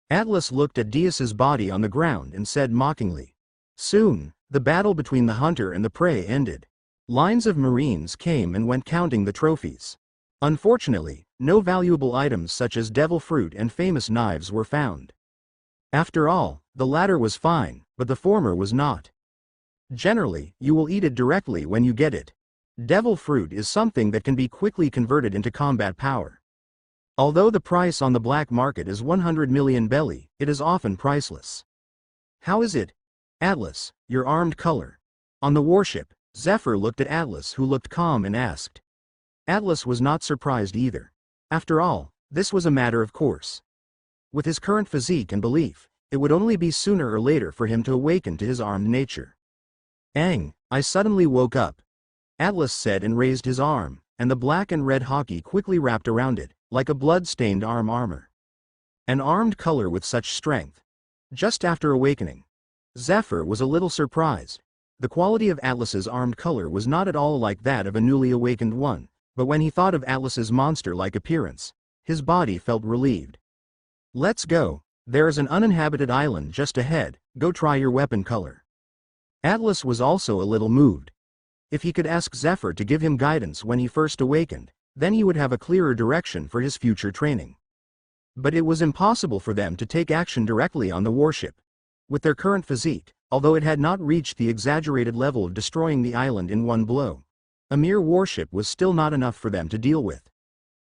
Atlas looked at Diaz's body on the ground and said mockingly. Soon, the battle between the hunter and the prey ended. Lines of Marines came and went counting the trophies. Unfortunately, no valuable items such as devil fruit and famous knives were found. After all, the latter was fine, but the former was not. Generally, you will eat it directly when you get it. Devil fruit is something that can be quickly converted into combat power. Although the price on the black market is 100 million belly, it is often priceless. How is it? Atlas, your armed color. On the warship, Zephyr looked at Atlas, who looked calm, and asked. Atlas was not surprised either. After all, this was a matter of course. With his current physique and belief, it would only be sooner or later for him to awaken to his armed nature. Aang, I suddenly woke up. Atlas said and raised his arm, and the black and red hockey quickly wrapped around it, like a blood-stained arm armor. An armed color with such strength. Just after awakening, Zephyr was a little surprised. The quality of Atlas's armed color was not at all like that of a newly awakened one, but when he thought of Atlas's monster-like appearance, his body felt relieved. Let's go. There is an uninhabited island just ahead, go try your weapon color. Atlas was also a little moved. If he could ask Zephyr to give him guidance when he first awakened, then he would have a clearer direction for his future training. But it was impossible for them to take action directly on the warship. With their current physique, although it had not reached the exaggerated level of destroying the island in one blow, a mere warship was still not enough for them to deal with.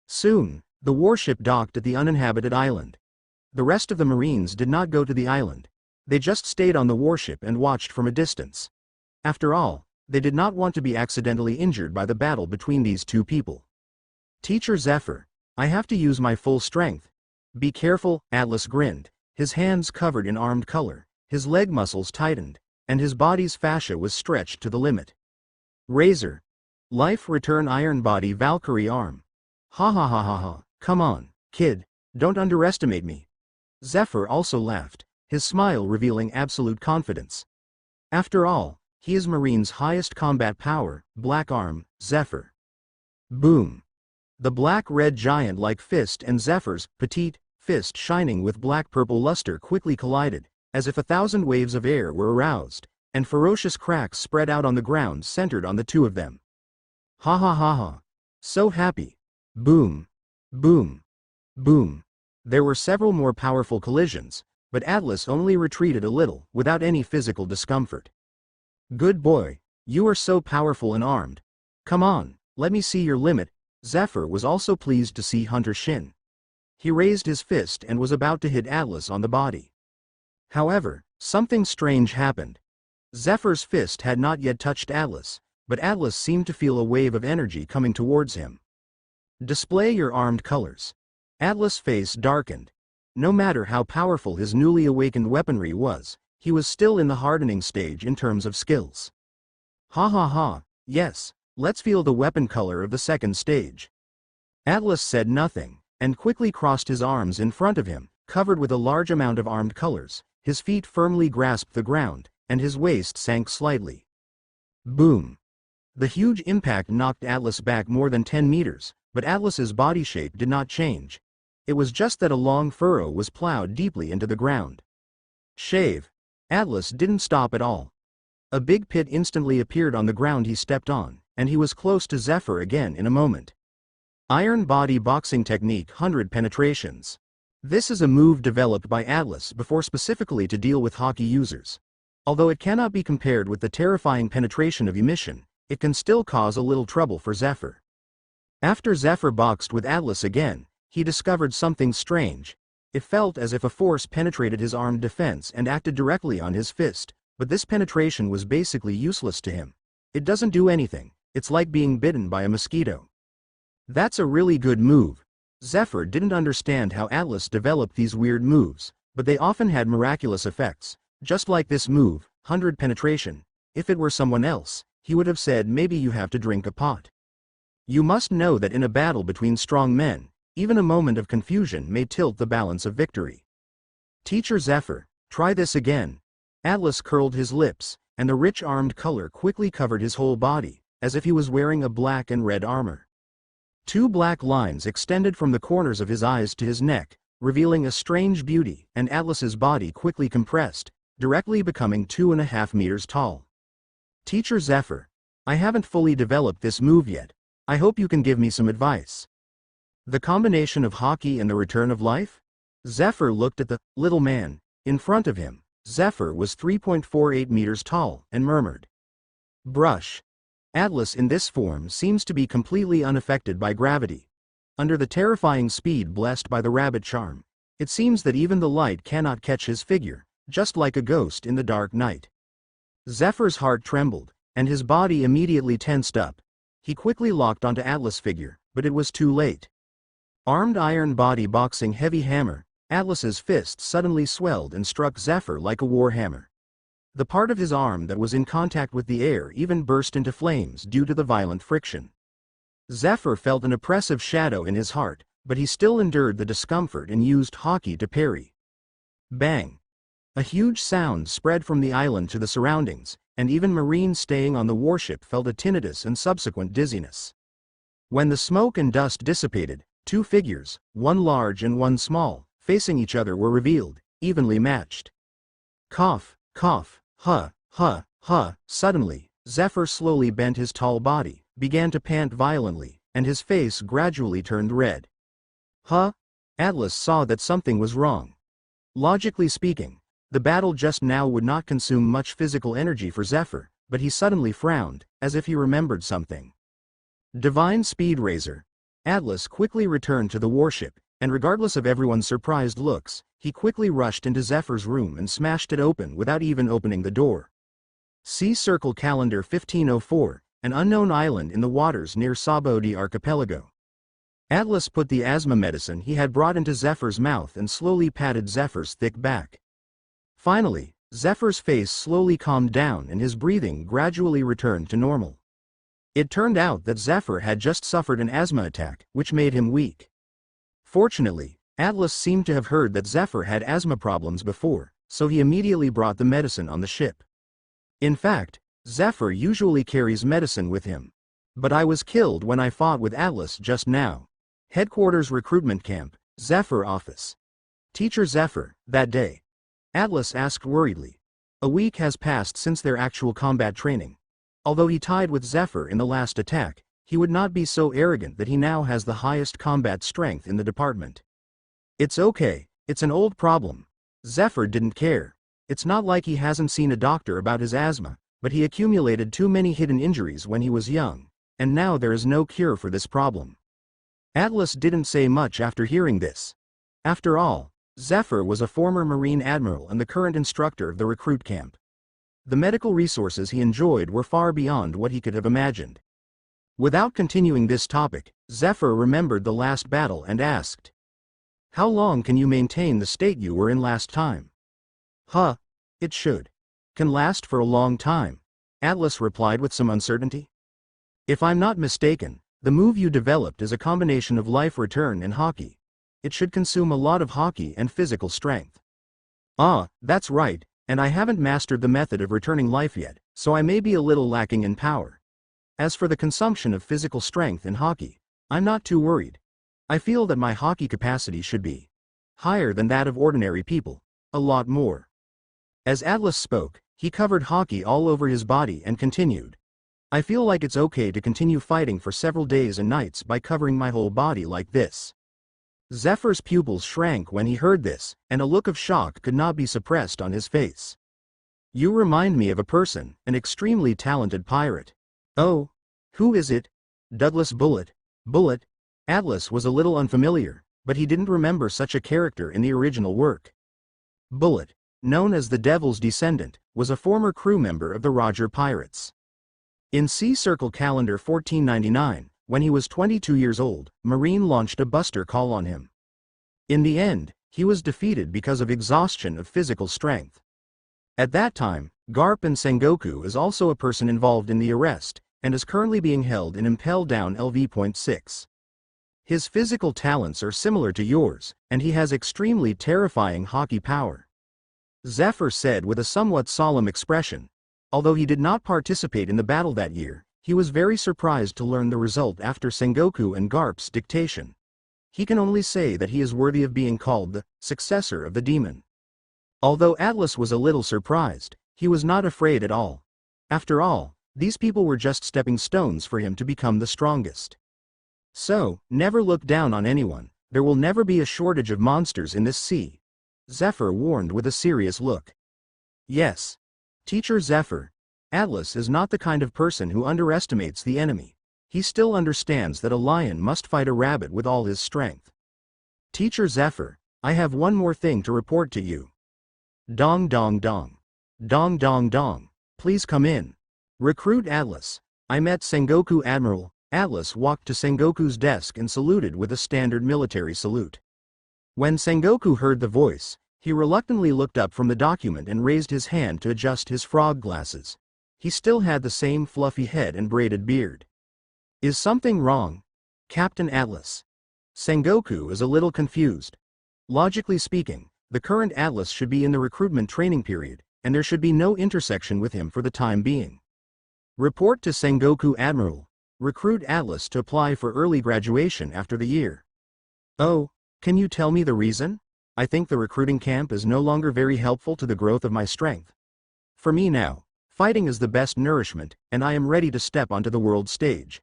Soon, the warship docked at the uninhabited island. The rest of the Marines did not go to the island. They just stayed on the warship and watched from a distance. After all, they did not want to be accidentally injured by the battle between these two people. Teacher Zephyr, I have to use my full strength. Be careful, Atlas grinned, his hands covered in armed color, his leg muscles tightened, and his body's fascia was stretched to the limit. Razor. Life return iron body Valkyrie arm. Ha ha ha ha ha, come on, kid, don't underestimate me. Zephyr also laughed. his smile revealing absolute confidence. After all, he is Marine's highest combat power, Black Arm, Zephyr. Boom! The black-red giant-like fist and Zephyr's petite fist shining with black-purple luster quickly collided, as if 1,000 waves of air were aroused, and ferocious cracks spread out on the ground centered on the two of them. Ha ha ha ha! So happy! Boom! Boom! Boom! There were several more powerful collisions, but Atlas only retreated a little, without any physical discomfort. Good boy, you are so powerful and armed. Come on, let me see your limit. Zephyr was also pleased to see Hunter Shin. He raised his fist and was about to hit Atlas on the body. However, something strange happened. Zephyr's fist had not yet touched Atlas, but Atlas seemed to feel a wave of energy coming towards him. Display your armed colors. Atlas' face darkened. No matter how powerful his newly awakened weaponry was, he was still in the hardening stage in terms of skills. Ha ha ha, yes, let's feel the weapon color of the second stage. Atlas said nothing, and quickly crossed his arms in front of him, covered with a large amount of armed colors. His feet firmly grasped the ground, and his waist sank slightly. Boom! The huge impact knocked Atlas back more than 10 meters, but Atlas's body shape did not change. It was just that a long furrow was plowed deeply into the ground. Shave! Atlas didn't stop at all. A big pit instantly appeared on the ground he stepped on, and he was close to Zephyr again in a moment. Iron Body Boxing Technique 100 Penetrations. This is a move developed by Atlas before specifically to deal with Haki users. Although it cannot be compared with the terrifying penetration of emission, it can still cause a little trouble for Zephyr. After Zephyr boxed with Atlas again, he discovered something strange. It felt as if a force penetrated his armed defense and acted directly on his fist, but this penetration was basically useless to him. It doesn't do anything, it's like being bitten by a mosquito. That's a really good move. Zephyr didn't understand how Atlas developed these weird moves, but they often had miraculous effects, just like this move, 100 penetration. If it were someone else, he would have said maybe you have to drink a pot. You must know that in a battle between strong men, even a moment of confusion may tilt the balance of victory. Teacher Zephyr, try this again. Atlas curled his lips, and the rich armed color quickly covered his whole body, as if he was wearing a black and red armor. 2 black lines extended from the corners of his eyes to his neck, revealing a strange beauty, and Atlas's body quickly compressed, directly becoming 2.5 meters tall. Teacher Zephyr, I haven't fully developed this move yet. I hope you can give me some advice. The combination of Haki and the return of life? Zephyr looked at the little man in front of him. Zephyr was 3.48 meters tall, and murmured. Brush. Atlas in this form seems to be completely unaffected by gravity. Under the terrifying speed blessed by the rabbit charm, it seems that even the light cannot catch his figure, just like a ghost in the dark night. Zephyr's heart trembled, and his body immediately tensed up. He quickly locked onto Atlas' figure, but it was too late. Armed Iron Body Boxing Heavy Hammer, Atlas's fist suddenly swelled and struck Zephyr like a war hammer. The part of his arm that was in contact with the air even burst into flames due to the violent friction. Zephyr felt an oppressive shadow in his heart, but he still endured the discomfort and used Haki to parry. Bang! A huge sound spread from the island to the surroundings, and even Marines staying on the warship felt a tinnitus and subsequent dizziness. When the smoke and dust dissipated, 2 figures, one large and one small, facing each other were revealed, evenly matched. Cough, cough, huh, huh, huh. Suddenly, Zephyr slowly bent his tall body, began to pant violently, and his face gradually turned red. Huh? Atlas saw that something was wrong. Logically speaking, the battle just now would not consume much physical energy for Zephyr, but he suddenly frowned, as if he remembered something. Divine Speed Razor. Atlas quickly returned to the warship, and regardless of everyone's surprised looks, he quickly rushed into Zephyr's room and smashed it open without even opening the door. See Circle Calendar 1504, an unknown island in the waters near Sabodi Archipelago. Atlas put the asthma medicine he had brought into Zephyr's mouth and slowly patted Zephyr's thick back. Finally, Zephyr's face slowly calmed down and his breathing gradually returned to normal. It turned out that Zephyr had just suffered an asthma attack, which made him weak. Fortunately, Atlas seemed to have heard that Zephyr had asthma problems before, so he immediately brought the medicine on the ship. In fact, Zephyr usually carries medicine with him. But I was killed when I fought with Atlas just now. Headquarters recruitment camp, Zephyr office. Teacher Zephyr, that day. Atlas asked worriedly. A week has passed since their actual combat training. Although he tied with Zephyr in the last attack, he would not be so arrogant that he now has the highest combat strength in the department. It's okay, it's an old problem. Zephyr didn't care. It's not like he hasn't seen a doctor about his asthma, but he accumulated too many hidden injuries when he was young, and now there is no cure for this problem. Atlas didn't say much after hearing this. After all, Zephyr was a former Marine admiral and the current instructor of the recruit camp. The medical resources he enjoyed were far beyond what he could have imagined. Without continuing this topic, Zephyr remembered the last battle and asked, "How long can you maintain the state you were in last time?" "Huh. It should. Can last for a long time," Atlas replied with some uncertainty. "If I'm not mistaken, the move you developed is a combination of life return and hockey. It should consume a lot of hockey and physical strength." "Ah, that's right, and I haven't mastered the method of returning life yet, so I may be a little lacking in power. As for the consumption of physical strength in hockey, I'm not too worried. I feel that my hockey capacity should be higher than that of ordinary people, a lot more." As Atlas spoke, he covered hockey all over his body and continued, "I feel like it's okay to continue fighting for several days and nights by covering my whole body like this." Zephyr's pupils shrank when he heard this, and a look of shock could not be suppressed on his face. "You remind me of a person, an extremely talented pirate." "Oh? Who is it?" "Douglas Bullet." "Bullet?" Atlas was a little unfamiliar, but he didn't remember such a character in the original work. Bullet, known as the Devil's Descendant, was a former crew member of the Roger Pirates. In Sea Circle Calendar 1499, when he was 22 years old, Marine launched a buster call on him. In the end, he was defeated because of exhaustion of physical strength. At that time, Garp and Sengoku is also a person involved in the arrest, and is currently being held in Impel Down LV.6. His physical talents are similar to yours, and he has extremely terrifying hockey power. Zephyr said with a somewhat solemn expression. Although he did not participate in the battle that year, he was very surprised to learn the result after Sengoku and Garp's dictation. He can only say that he is worthy of being called the successor of the demon. Although Atlas was a little surprised, he was not afraid at all. After all, these people were just stepping stones for him to become the strongest. So, never look down on anyone. There will never be a shortage of monsters in this sea. Zephyr warned with a serious look. Yes. Teacher Zephyr, Atlas is not the kind of person who underestimates the enemy. He still understands that a lion must fight a rabbit with all his strength. Teacher Zephyr, I have one more thing to report to you. Dong dong dong. Dong dong dong. Please come in. Recruit Atlas. I met Sengoku Admiral. Atlas walked to Sengoku's desk and saluted with a standard military salute. When Sengoku heard the voice, he reluctantly looked up from the document and raised his hand to adjust his frog glasses. He still had the same fluffy head and braided beard. Is something wrong? Captain Atlas. Sengoku is a little confused. Logically speaking, the current Atlas should be in the recruitment training period, and there should be no intersection with him for the time being. Report to Sengoku Admiral. Recruit Atlas to apply for early graduation after the year. Oh, can you tell me the reason? I think the recruiting camp is no longer very helpful to the growth of my strength. For me now, fighting is the best nourishment, and I am ready to step onto the world stage.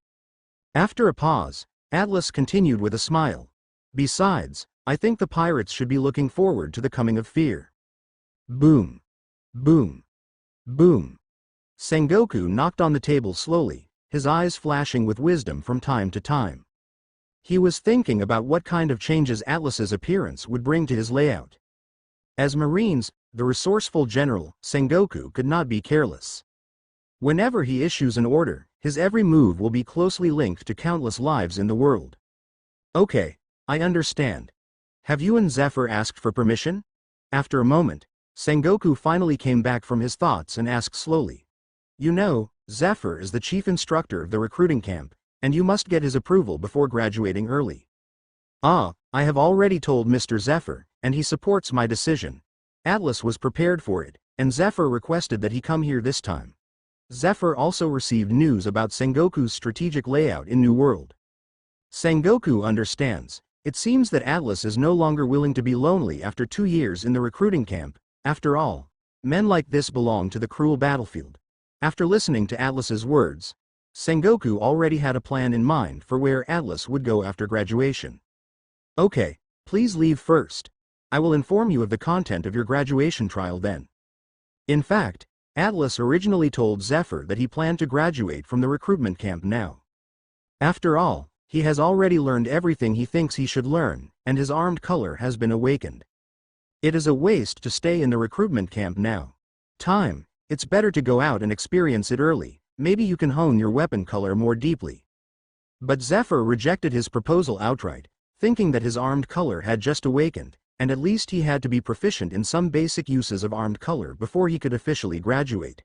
After a pause, Atlas continued with a smile. Besides, I think the pirates should be looking forward to the coming of fear. Boom. Boom. Boom. Sengoku knocked on the table slowly, his eyes flashing with wisdom from time to time. He was thinking about what kind of changes Atlas's appearance would bring to his layout. As Marines, the resourceful general, Sengoku could not be careless. Whenever he issues an order, his every move will be closely linked to countless lives in the world. Okay, I understand. Have you and Zephyr asked for permission? After a moment, Sengoku finally came back from his thoughts and asked slowly. You know, Zephyr is the chief instructor of the recruiting camp, and you must get his approval before graduating early. Ah, I have already told Mr. Zephyr, and he supports my decision. Atlas was prepared for it, and Zephyr requested that he come here this time. Zephyr also received news about Sengoku's strategic layout in New World. Sengoku understands. It seems that Atlas is no longer willing to be lonely after 2 years in the recruiting camp. After all, men like this belong to the cruel battlefield. After listening to Atlas's words, Sengoku already had a plan in mind for where Atlas would go after graduation. Okay, please leave first. I will inform you of the content of your graduation trial then. In fact, Atlas originally told Zephyr that he planned to graduate from the recruitment camp now. After all, he has already learned everything he thinks he should learn, and his armed color has been awakened. It is a waste to stay in the recruitment camp now. It's better to go out and experience it early, maybe you can hone your weapon color more deeply. But Zephyr rejected his proposal outright, thinking that his armed color had just awakened, and at least he had to be proficient in some basic uses of armed color before he could officially graduate.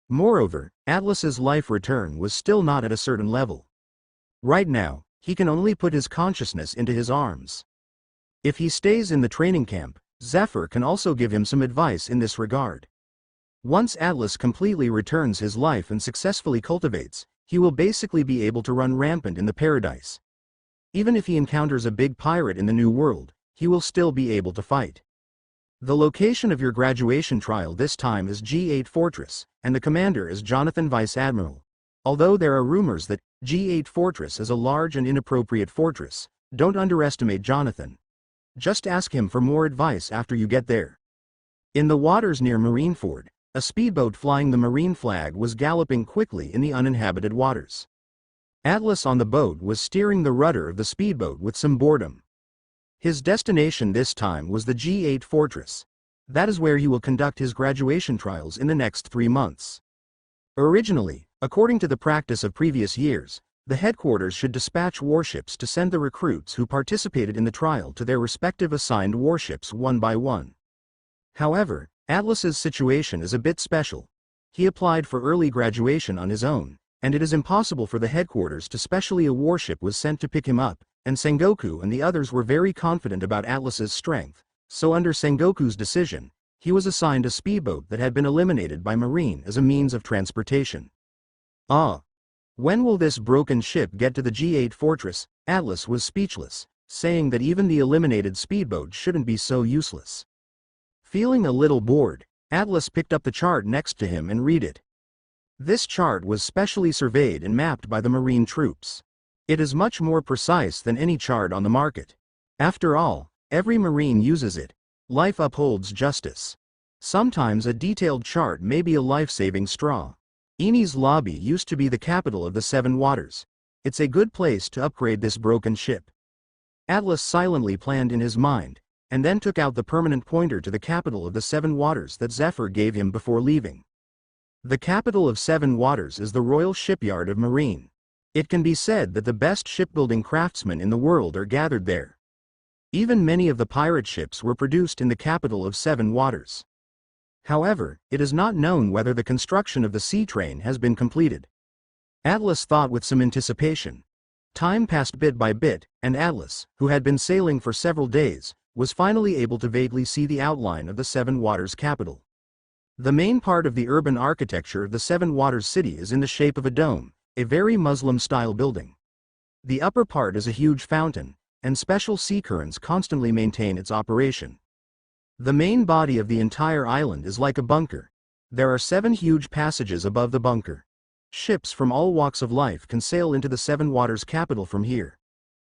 Moreover, Atlas's life return was still not at a certain level. Right now, he can only put his consciousness into his arms. If he stays in the training camp, Zephyr can also give him some advice in this regard. Once Atlas completely returns his life and successfully cultivates, he will basically be able to run rampant in the paradise. Even if he encounters a big pirate in the New World, he will still be able to fight. The location of your graduation trial this time is G8 Fortress, and the commander is Jonathan Vice Admiral. Although there are rumors that G8 Fortress is a large and inappropriate fortress, don't underestimate Jonathan. Just ask him for more advice after you get there. In the waters near Marineford, a speedboat flying the marine flag was galloping quickly in the uninhabited waters. Atlas on the boat was steering the rudder of the speedboat with some boredom. His destination this time was the G8 Fortress. That is where he will conduct his graduation trials in the next 3 months. Originally, according to the practice of previous years, the headquarters should dispatch warships to send the recruits who participated in the trial to their respective assigned warships one by one. However, Atlas's situation is a bit special. He applied for early graduation on his own, and it is impossible for the headquarters to specially a warship was sent to pick him up, and Sengoku and the others were very confident about Atlas's strength, so under Sengoku's decision, he was assigned a speedboat that had been eliminated by Marine as a means of transportation. When will this broken ship get to the G8 Fortress? Atlas was speechless, saying that even the eliminated speedboat shouldn't be so useless. Feeling a little bored, Atlas picked up the chart next to him and read it. This chart was specially surveyed and mapped by the Marine troops. It is much more precise than any chart on the market. After all, every Marine uses it. Life upholds justice. Sometimes a detailed chart may be a life-saving straw. Enies Lobby used to be the capital of the Seven Waters. It's a good place to upgrade this broken ship. Atlas silently planned in his mind, and then took out the permanent pointer to the capital of the Seven Waters that Zephyr gave him before leaving. The capital of Seven Waters is the Royal Shipyard of Marine. It can be said that the best shipbuilding craftsmen in the world are gathered there. Even many of the pirate ships were produced in the capital of Seven Waters. However, it is not known whether the construction of the sea train has been completed. Atlas thought with some anticipation. Time passed bit by bit, and Atlas, who had been sailing for several days, was finally able to vaguely see the outline of the Seven Waters capital. The main part of the urban architecture of the Seven Waters city is in the shape of a dome, a very Muslim-style building. The upper part is a huge fountain, and special sea currents constantly maintain its operation. The main body of the entire island is like a bunker. There are 7 huge passages above the bunker. Ships from all walks of life can sail into the Seven Waters capital from here.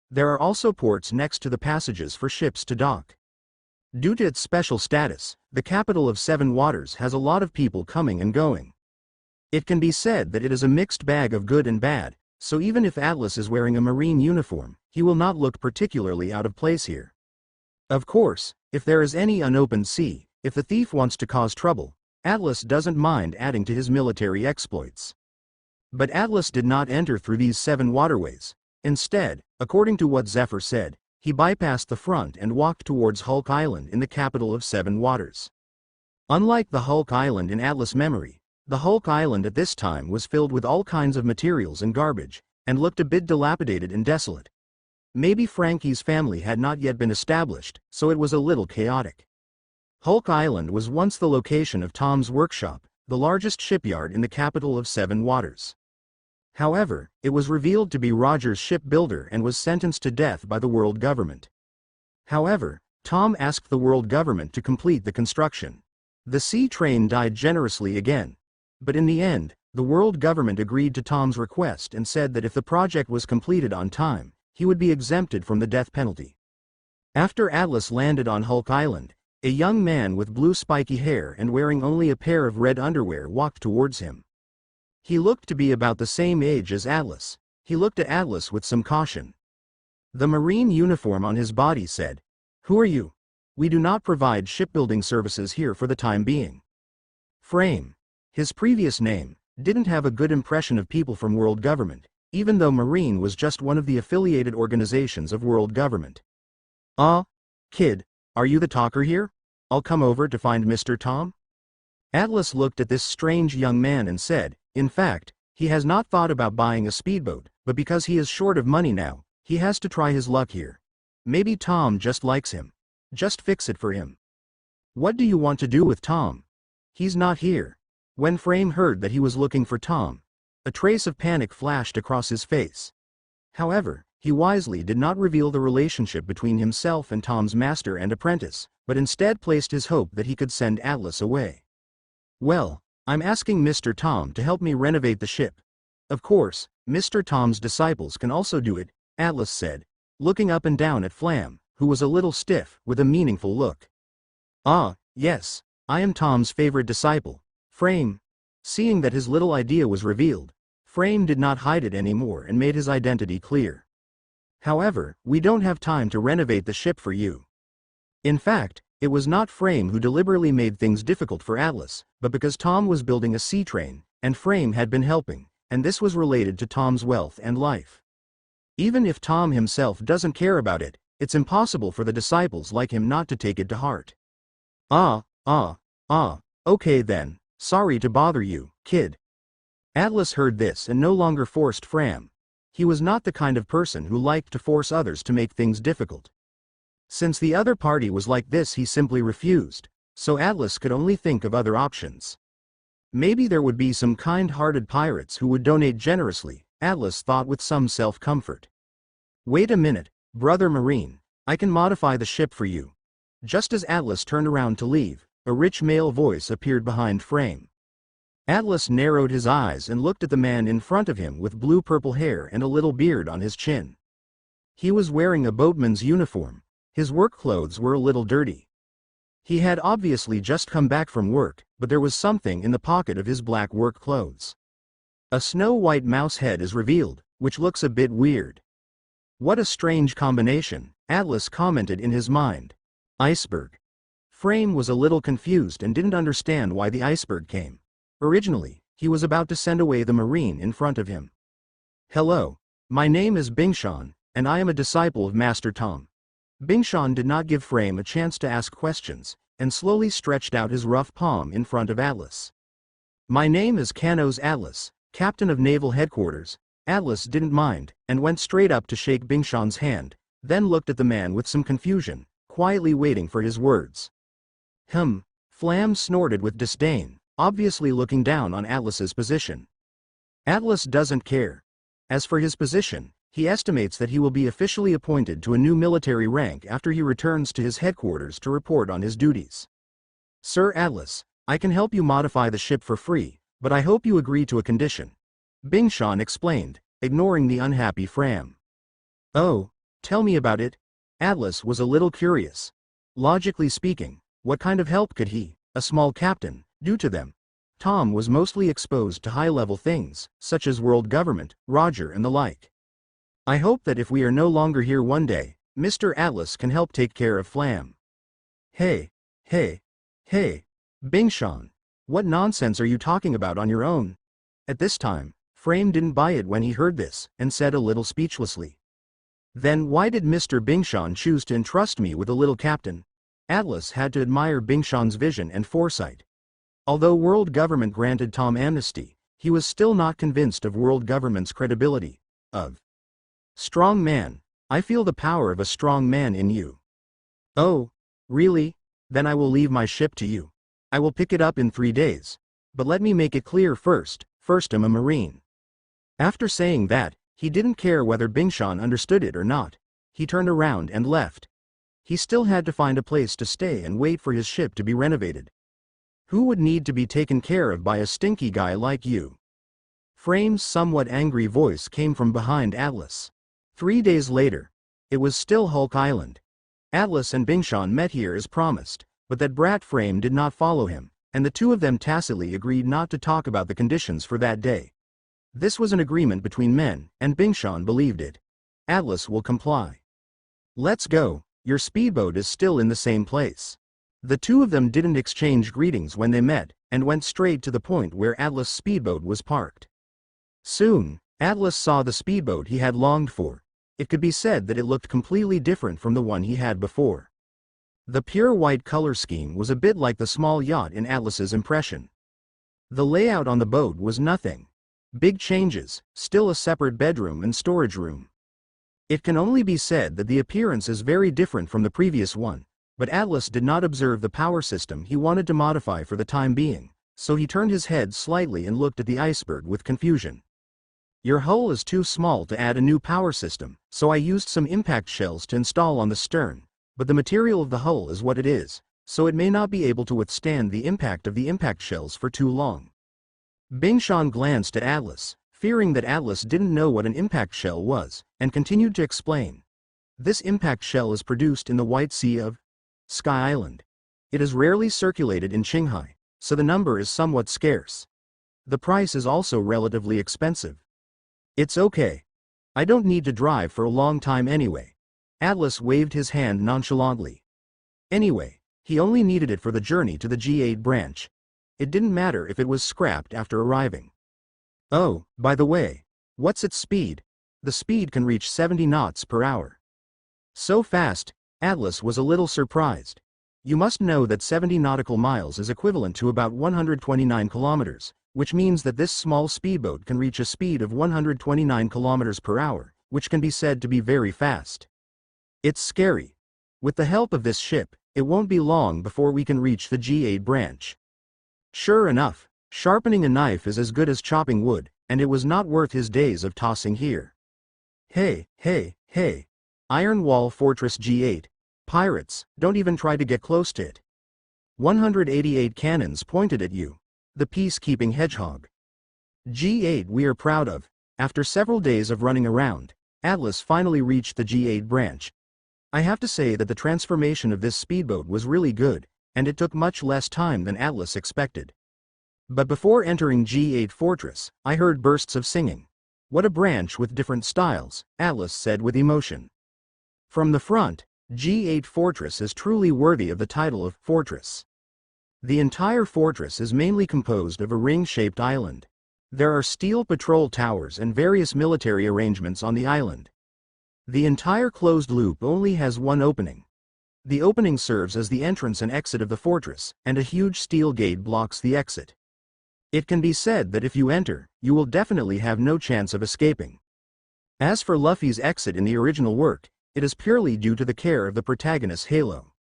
There are also ports next to the passages for ships to dock. Due to its special status, the capital of Seven Waters has a lot of people coming and going. It can be said that it is a mixed bag of good and bad, so even if Atlas is wearing a marine uniform, he will not look particularly out of place here. Of course, if there is any unopened sea, if the thief wants to cause trouble, Atlas doesn't mind adding to his military exploits. But Atlas did not enter through these 7 waterways. Instead, according to what Zephyr said, he bypassed the front and walked towards Hulk Island in the capital of Seven Waters. Unlike the Hulk Island in Atlas' memory, the Hulk Island at this time was filled with all kinds of materials and garbage, and looked a bit dilapidated and desolate. Maybe Frankie's family had not yet been established, so it was a little chaotic. Hulk Island was once the location of Tom's workshop, the largest shipyard in the capital of Seven Waters. However, it was revealed to be Roger's shipbuilder and was sentenced to death by the world government. However, Tom asked the world government to complete the construction. The sea train died generously again. But in the end, the world government agreed to Tom's request and said that if the project was completed on time, he would be exempted from the death penalty. After Atlas landed on Hulk Island, a young man with blue spiky hair and wearing only a pair of red underwear walked towards him. He looked to be about the same age as Atlas. He looked at Atlas with some caution. The marine uniform on his body said, "Who are you? We do not provide shipbuilding services here for the time being." Frame, his previous name, didn't have a good impression of people from world government, even though Marine was just one of the affiliated organizations of world government. Kid, are you the talker here? I'll come over to find Mr. Tom?" Atlas looked at this strange young man and said, in fact, he has not thought about buying a speedboat, but because he is short of money now, he has to try his luck here. Maybe Tom just likes him. Just fix it for him. What do you want to do with Tom? He's not here. When Frame heard that he was looking for Tom, a trace of panic flashed across his face. However, he wisely did not reveal the relationship between himself and Tom's master and apprentice, but instead placed his hope that he could send Atlas away. "Well, I'm asking Mr. Tom to help me renovate the ship." "Of course, Mr. Tom's disciples can also do it," Atlas said, looking up and down at Flam, who was a little stiff, with a meaningful look. Yes, I am Tom's favorite disciple, Frame." Seeing that his little idea was revealed, Frame did not hide it anymore and made his identity clear. "However, we don't have time to renovate the ship for you." In fact, it was not Frame who deliberately made things difficult for Atlas, but because Tom was building a sea train, and Frame had been helping, and this was related to Tom's wealth and life. Even if Tom himself doesn't care about it, it's impossible for the disciples like him not to take it to heart. Okay then, sorry to bother you, kid." Atlas heard this and no longer forced Fram. He was not the kind of person who liked to force others to make things difficult. Since the other party was like this, he simply refused, so Atlas could only think of other options. Maybe there would be some kind-hearted pirates who would donate generously, Atlas thought with some self-comfort. "Wait a minute, Brother Marine, I can modify the ship for you." Just as Atlas turned around to leave, a rich male voice appeared behind Frame. Atlas narrowed his eyes and looked at the man in front of him with blue-purple hair and a little beard on his chin. He was wearing a boatman's uniform. His work clothes were a little dirty. He had obviously just come back from work, but there was something in the pocket of his black work clothes. A snow-white mouse head is revealed, which looks a bit weird. "What a strange combination," Atlas commented in his mind. "Iceberg." Frame was a little confused and didn't understand why the iceberg came. Originally, he was about to send away the Marine in front of him. "Hello, my name is Bingshan, and I am a disciple of Master Tom." Bingshan did not give Frame a chance to ask questions, and slowly stretched out his rough palm in front of Atlas. "My name is Kanos Atlas, Captain of Naval Headquarters." Atlas didn't mind, and went straight up to shake Bingshan's hand, then looked at the man with some confusion, quietly waiting for his words. Flam snorted with disdain, obviously looking down on Atlas's position. Atlas doesn't care. As for his position, he estimates that he will be officially appointed to a new military rank after he returns to his headquarters to report on his duties. "Sir Atlas, I can help you modify the ship for free, but I hope you agree to a condition," Bingshan explained, ignoring the unhappy Fram. "Oh, tell me about it." Atlas was a little curious. Logically speaking, what kind of help could he, a small captain, do to them? Tom was mostly exposed to high-level things, such as world government, Roger and the like. "I hope that if we are no longer here one day, Mr. Atlas can help take care of Flam." Hey, Bingshan, what nonsense are you talking about on your own?" At this time, Frame didn't buy it when he heard this, and said a little speechlessly, "Then why did Mr. Bingshan choose to entrust me with a little captain?" Atlas had to admire Bingshan's vision and foresight. Although world government granted Tom amnesty, he was still not convinced of world government's credibility. "Strong man, I feel the power of a strong man in you." "Oh, really? Then I will leave my ship to you. I will pick it up in 3 days. But let me make it clear first I'm a Marine. After saying that, he didn't care whether Bingshan understood it or not. He turned around and left. He still had to find a place to stay and wait for his ship to be renovated. Who would need to be taken care of by a stinky guy like you? Frame's somewhat angry voice came from behind Atlas. 3 days later. It was still Hulk Island. Atlas and Bingshan met here as promised, but that brat Frame did not follow him, and the two of them tacitly agreed not to talk about the conditions for that day. This was an agreement between men, and Bingshan believed it. Atlas will comply. Let's go, your speedboat is still in the same place. The two of them didn't exchange greetings when they met, and went straight to the point where Atlas' speedboat was parked. Soon, Atlas saw the speedboat he had longed for. It could be said that it looked completely different from the one he had before. The pure white color scheme was a bit like the small yacht in Atlas's impression. The layout on the boat was nothing. Big changes, still a separate bedroom and storage room. It can only be said that the appearance is very different from the previous one, but Atlas did not observe the power system he wanted to modify for the time being, so he turned his head slightly and looked at the iceberg with confusion. Your hull is too small to add a new power system, so I used some impact shells to install on the stern, but the material of the hull is what it is, so it may not be able to withstand the impact of the impact shells for too long. Bingshan glanced at Atlas, fearing that Atlas didn't know what an impact shell was, and continued to explain. This impact shell is produced in the White Sea of Sky Island. It is rarely circulated in Qinghai, so the number is somewhat scarce. The price is also relatively expensive. It's okay. I don't need to drive for a long time anyway. Atlas waved his hand nonchalantly. Anyway, he only needed it for the journey to the G8 branch. It didn't matter if it was scrapped after arriving. Oh, by the way, what's its speed? The speed can reach 70 knots per hour. So fast, Atlas was a little surprised. You must know that 70 nautical miles is equivalent to about 129 kilometers, which means that this small speedboat can reach a speed of 129 kilometers per hour, which can be said to be very fast. It's scary. With the help of this ship, it won't be long before we can reach the G8 branch. Sure enough, sharpening a knife is as good as chopping wood, and it was not worth his days of tossing here. Hey, Iron Wall Fortress G8. Pirates, don't even try to get close to it. 188 cannons pointed at you. The peacekeeping hedgehog. G8 we are proud of. After several days of running around, Atlas finally reached the G8 branch. I have to say that the transformation of this speedboat was really good, and it took much less time than Atlas expected. But before entering G8 Fortress, I heard bursts of singing. What a branch with different styles, Atlas said with emotion. From the front, G8 Fortress is truly worthy of the title of Fortress. The entire fortress is mainly composed of a ring-shaped island. There are steel patrol towers and various military arrangements on the island. The entire closed loop only has one opening. The opening serves as the entrance and exit of the fortress, and a huge steel gate blocks the exit. It can be said that if you enter, you will definitely have no chance of escaping. As for Luffy's exit in the original work, it is purely due to the care of the protagonist's halo.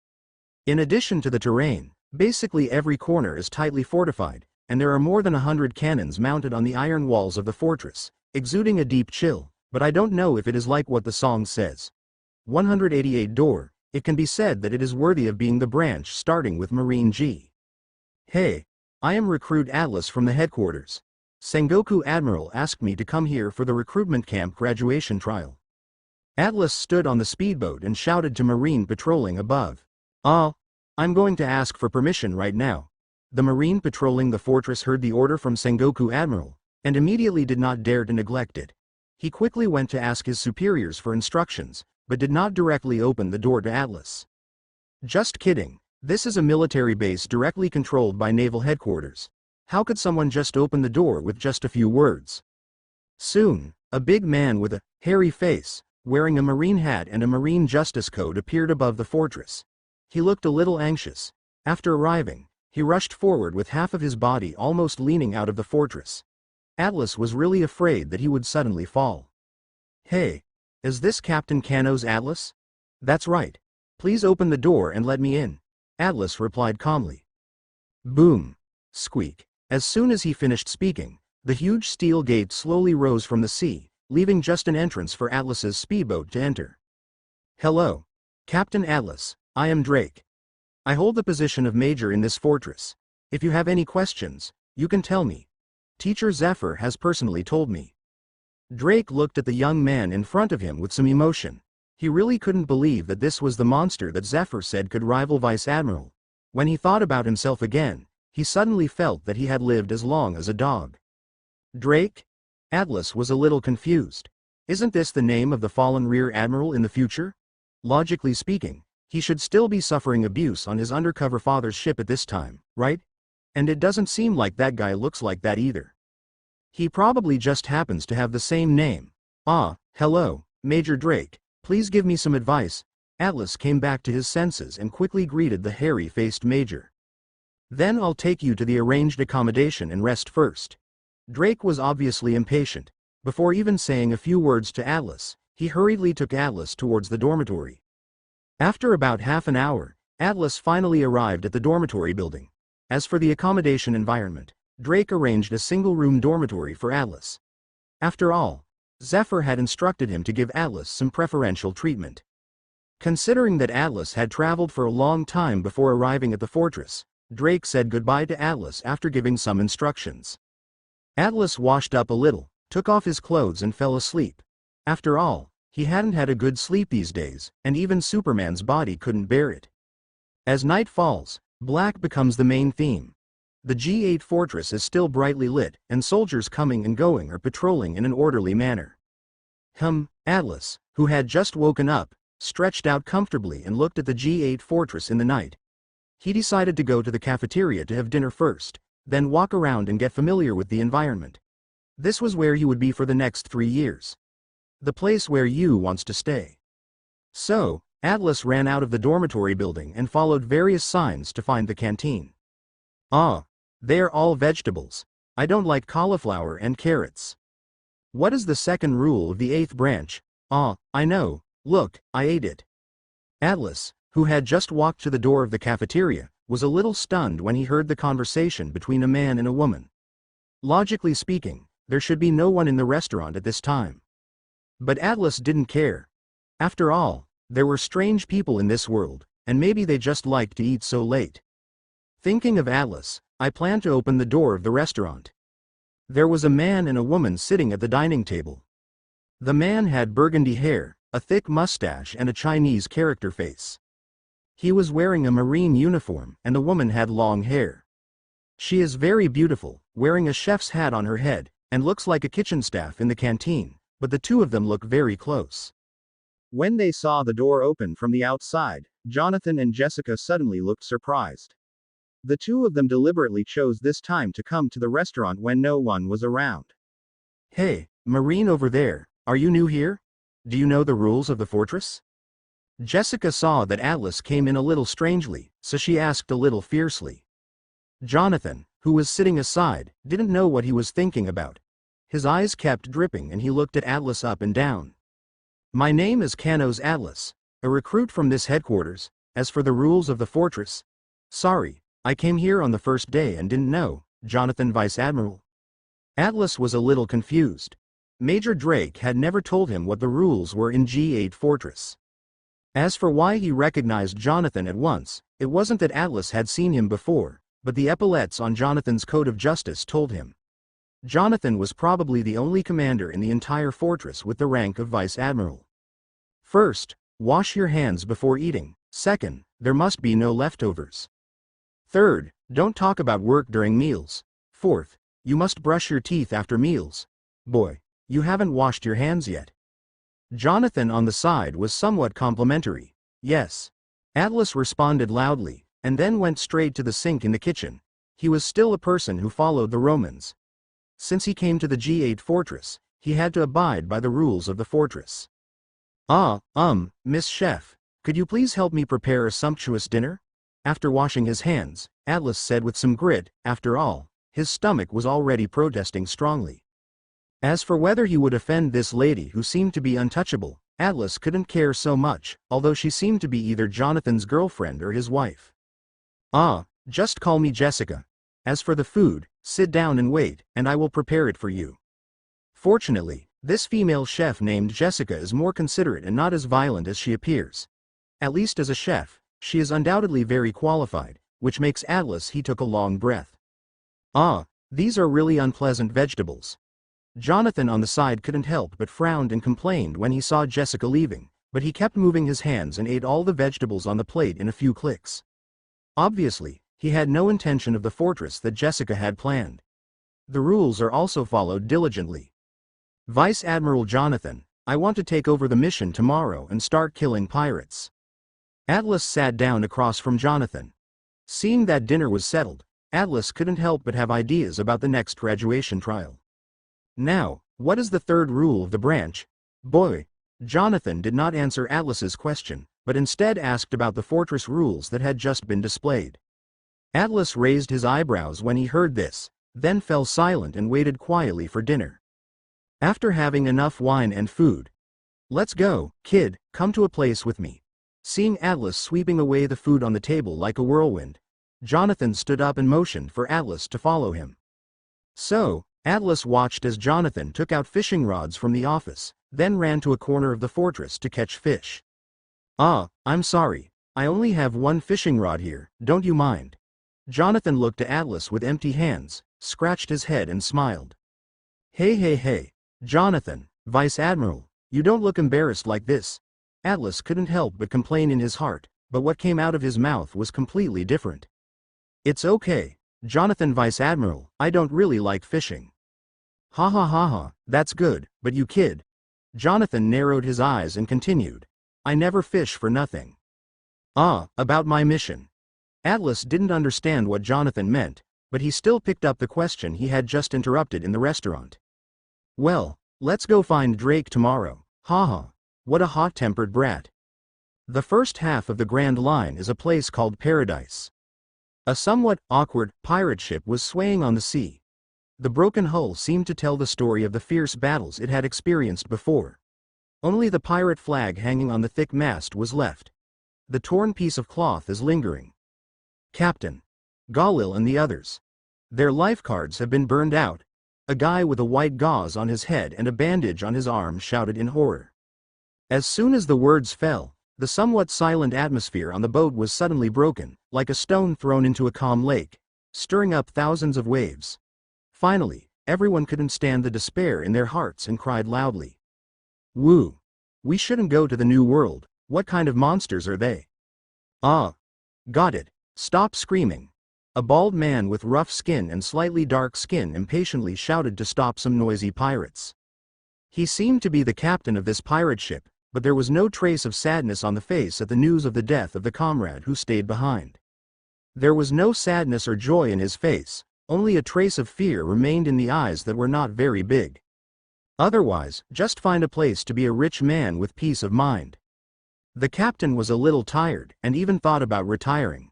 In addition to the terrain, basically every corner is tightly fortified, and there are more than 100 cannons mounted on the iron walls of the fortress, exuding a deep chill, but I don't know if it is like what the song says. 188 door, it can be said that it is worthy of being the branch starting with Marine G. Hey, I am Recruit Atlas from the headquarters. Sengoku Admiral asked me to come here for the recruitment camp graduation trial. Atlas stood on the speedboat and shouted to Marine patrolling above. I'm going to ask for permission right now. The Marine patrolling the fortress heard the order from Sengoku Admiral, and immediately did not dare to neglect it. He quickly went to ask his superiors for instructions, but did not directly open the door to Atlas. Just kidding, this is a military base directly controlled by naval headquarters. How could someone just open the door with just a few words? Soon, a big man with a hairy face, wearing a marine hat and a marine justice coat appeared above the fortress. He looked a little anxious. After arriving, he rushed forward with half of his body almost leaning out of the fortress. Atlas was really afraid that he would suddenly fall. Hey, is this Captain Kano's Atlas? That's right. Please open the door and let me in. Atlas replied calmly. Boom! Squeak. As soon as he finished speaking, the huge steel gate slowly rose from the sea, leaving just an entrance for Atlas's speedboat to enter. Hello. Captain Atlas, I am Drake. I hold the position of major in this fortress. If you have any questions, you can tell me. Teacher Zephyr has personally told me. Drake looked at the young man in front of him with some emotion. He really couldn't believe that this was the monster that Zephyr said could rival Vice Admiral. When he thought about himself again, he suddenly felt that he had lived as long as a dog. Drake? Atlas was a little confused. Isn't this the name of the fallen Rear Admiral in the future? Logically speaking, he should still be suffering abuse on his undercover father's ship at this time, right? And it doesn't seem like that guy looks like that either. He probably just happens to have the same name. Ah, hello, Major Drake, please give me some advice. Atlas came back to his senses and quickly greeted the hairy-faced Major. Then I'll take you to the arranged accommodation and rest first. Drake was obviously impatient. Before even saying a few words to Atlas, he hurriedly took Atlas towards the dormitory. After about half an hour, Atlas finally arrived at the dormitory building. As for the accommodation environment, Drake arranged a single-room dormitory for Atlas. After all, Zephyr had instructed him to give Atlas some preferential treatment. Considering that Atlas had traveled for a long time before arriving at the fortress, Drake said goodbye to Atlas after giving some instructions. Atlas washed up a little, took off his clothes and fell asleep. After all, he hadn't had a good sleep these days, and even Superman's body couldn't bear it. As night falls, black becomes the main theme. The G8 fortress is still brightly lit, and soldiers coming and going are patrolling in an orderly manner. Atlas, who had just woken up, stretched out comfortably and looked at the G8 fortress in the night. He decided to go to the cafeteria to have dinner first, then walk around and get familiar with the environment. This was where he would be for the next 3 years. The place where you wants to stay. So, Atlas ran out of the dormitory building and followed various signs to find the canteen. Ah, they're all vegetables. I don't like cauliflower and carrots. What is the second rule of the 8th branch? Ah, I know, look, I ate it. Atlas, who had just walked to the door of the cafeteria, was a little stunned when he heard the conversation between a man and a woman. Logically speaking, there should be no one in the restaurant at this time. But Atlas didn't care. After all, there were strange people in this world, and maybe they just liked to eat so late. Thinking of Atlas, I planned to open the door of the restaurant. There was a man and a woman sitting at the dining table. The man had burgundy hair, a thick mustache and a Chinese character face. He was wearing a Marine uniform and the woman had long hair. She is very beautiful, wearing a chef's hat on her head, and looks like a kitchen staff in the canteen, but the two of them look very close. When they saw the door open from the outside, Jonathan and Jessica suddenly looked surprised. The two of them deliberately chose this time to come to the restaurant when no one was around. Hey, Marine over there, are you new here? Do you know the rules of the fortress? Jessica saw that Atlas came in a little strangely, so she asked a little fiercely. Jonathan, who was sitting aside, didn't know what he was thinking about. His eyes kept dripping and he looked at Atlas up and down. My name is Kanos Atlas, a recruit from this headquarters. As for the rules of the fortress, sorry, I came here on the first day and didn't know, Jonathan Vice Admiral. Atlas was a little confused. Major Drake had never told him what the rules were in G8 Fortress. As for why he recognized Jonathan at once, it wasn't that Atlas had seen him before, but the epaulets on Jonathan's Code of Justice told him. Jonathan was probably the only commander in the entire fortress with the rank of Vice Admiral. First, wash your hands before eating. Second, there must be no leftovers. Third, don't talk about work during meals. Fourth, you must brush your teeth after meals. Boy, you haven't washed your hands yet. Jonathan on the side was somewhat complimentary. Yes. Atlas responded loudly, and then went straight to the sink in the kitchen. He was still a person who followed the Romans. Since he came to the G8 fortress, he had to abide by the rules of the fortress. Miss Chef, could you please help me prepare a sumptuous dinner? After washing his hands, Atlas said with some grit. After all, his stomach was already protesting strongly. As for whether he would offend this lady who seemed to be untouchable, Atlas couldn't care so much, although she seemed to be either Jonathan's girlfriend or his wife. Just call me Jessica. As for the food, sit down and wait, and I will prepare it for you. Fortunately, this female chef named Jessica is more considerate and not as violent as she appears. At least as a chef, she is undoubtedly very qualified, which makes Atlas he took a long breath. These are really unpleasant vegetables. Jonathan on the side couldn't help but frowned and complained when he saw Jessica leaving, but he kept moving his hands and ate all the vegetables on the plate in a few clicks. Obviously, he had no intention of the fortress that Jessica had planned. The rules are also followed diligently. Vice Admiral Jonathan, I want to take over the mission tomorrow and start killing pirates. Atlas sat down across from Jonathan. Seeing that dinner was settled, Atlas couldn't help but have ideas about the next graduation trial. Now, what is the third rule of the branch? Boy. Jonathan did not answer Atlas's question, but instead asked about the fortress rules that had just been displayed. Atlas raised his eyebrows when he heard this, then fell silent and waited quietly for dinner. After having enough wine and food, let's go, kid, come to a place with me. Seeing Atlas sweeping away the food on the table like a whirlwind, Jonathan stood up and motioned for Atlas to follow him. So, Atlas watched as Jonathan took out fishing rods from the office, then ran to a corner of the fortress to catch fish. I'm sorry, I only have one fishing rod here, don't you mind? Jonathan looked to Atlas with empty hands, scratched his head and smiled. Hey, Jonathan, Vice Admiral, you don't look embarrassed like this. Atlas couldn't help but complain in his heart, but what came out of his mouth was completely different. It's okay, Jonathan Vice Admiral, I don't really like fishing. Ha, that's good, but you kid. Jonathan narrowed his eyes and continued. I never fish for nothing. About my mission. Atlas didn't understand what Jonathan meant, but he still picked up the question he had just interrupted in the restaurant. Well, let's go find Drake tomorrow, what a hot-tempered brat. The first half of the Grand Line is a place called Paradise. A somewhat awkward pirate ship was swaying on the sea. The broken hull seemed to tell the story of the fierce battles it had experienced before. Only the pirate flag hanging on the thick mast was left. The torn piece of cloth is lingering. Captain Galil and the others. Their lifeguards have been burned out. A guy with a white gauze on his head and a bandage on his arm shouted in horror. As soon as the words fell, the somewhat silent atmosphere on the boat was suddenly broken, like a stone thrown into a calm lake, stirring up thousands of waves. Finally, everyone couldn't stand the despair in their hearts and cried loudly. Woo! We shouldn't go to the New World, what kind of monsters are they? Got it, stop screaming. A bald man with rough skin and slightly dark skin impatiently shouted to stop some noisy pirates. He seemed to be the captain of this pirate ship, but there was no trace of sadness on the face at the news of the death of the comrade who stayed behind. There was no sadness or joy in his face, only a trace of fear remained in the eyes that were not very big. Otherwise, just find a place to be a rich man with peace of mind. The captain was a little tired and even thought about retiring.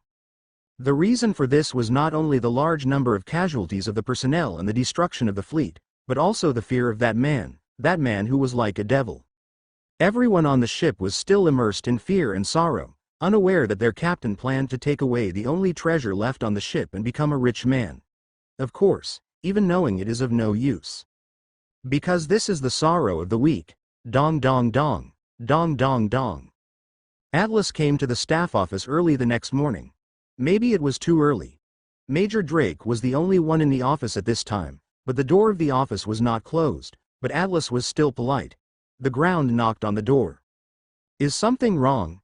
The reason for this was not only the large number of casualties of the personnel and the destruction of the fleet, but also the fear of that man who was like a devil. Everyone on the ship was still immersed in fear and sorrow, unaware that their captain planned to take away the only treasure left on the ship and become a rich man. Of course, even knowing it is of no use. Because this is the sorrow of the weak. Dong dong dong. Dong dong dong. Atlas came to the staff office early the next morning. Maybe it was too early. Major Drake was the only one in the office at this time, but the door of the office was not closed, but Atlas was still polite. The ground knocked on the door. Is something wrong?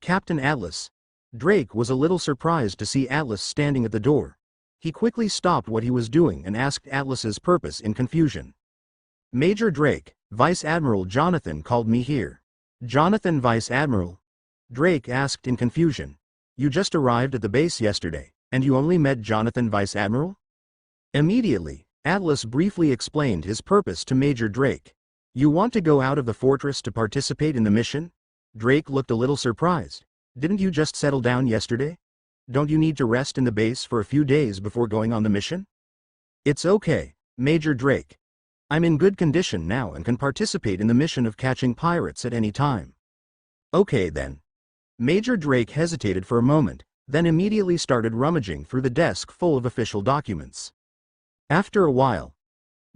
Captain Atlas. Drake was a little surprised to see Atlas standing at the door. He quickly stopped what he was doing and asked Atlas's purpose in confusion. Major Drake, Vice Admiral Jonathan called me here. Jonathan Vice Admiral? Drake asked in confusion. You just arrived at the base yesterday, and you only met Jonathan Vice Admiral? Immediately, Atlas briefly explained his purpose to Major Drake. You want to go out of the fortress to participate in the mission? Drake looked a little surprised. Didn't you just settle down yesterday? Don't you need to rest in the base for a few days before going on the mission? It's okay, Major Drake. I'm in good condition now and can participate in the mission of catching pirates at any time. Okay then. Major Drake hesitated for a moment, then immediately started rummaging through the desk full of official documents. After a while,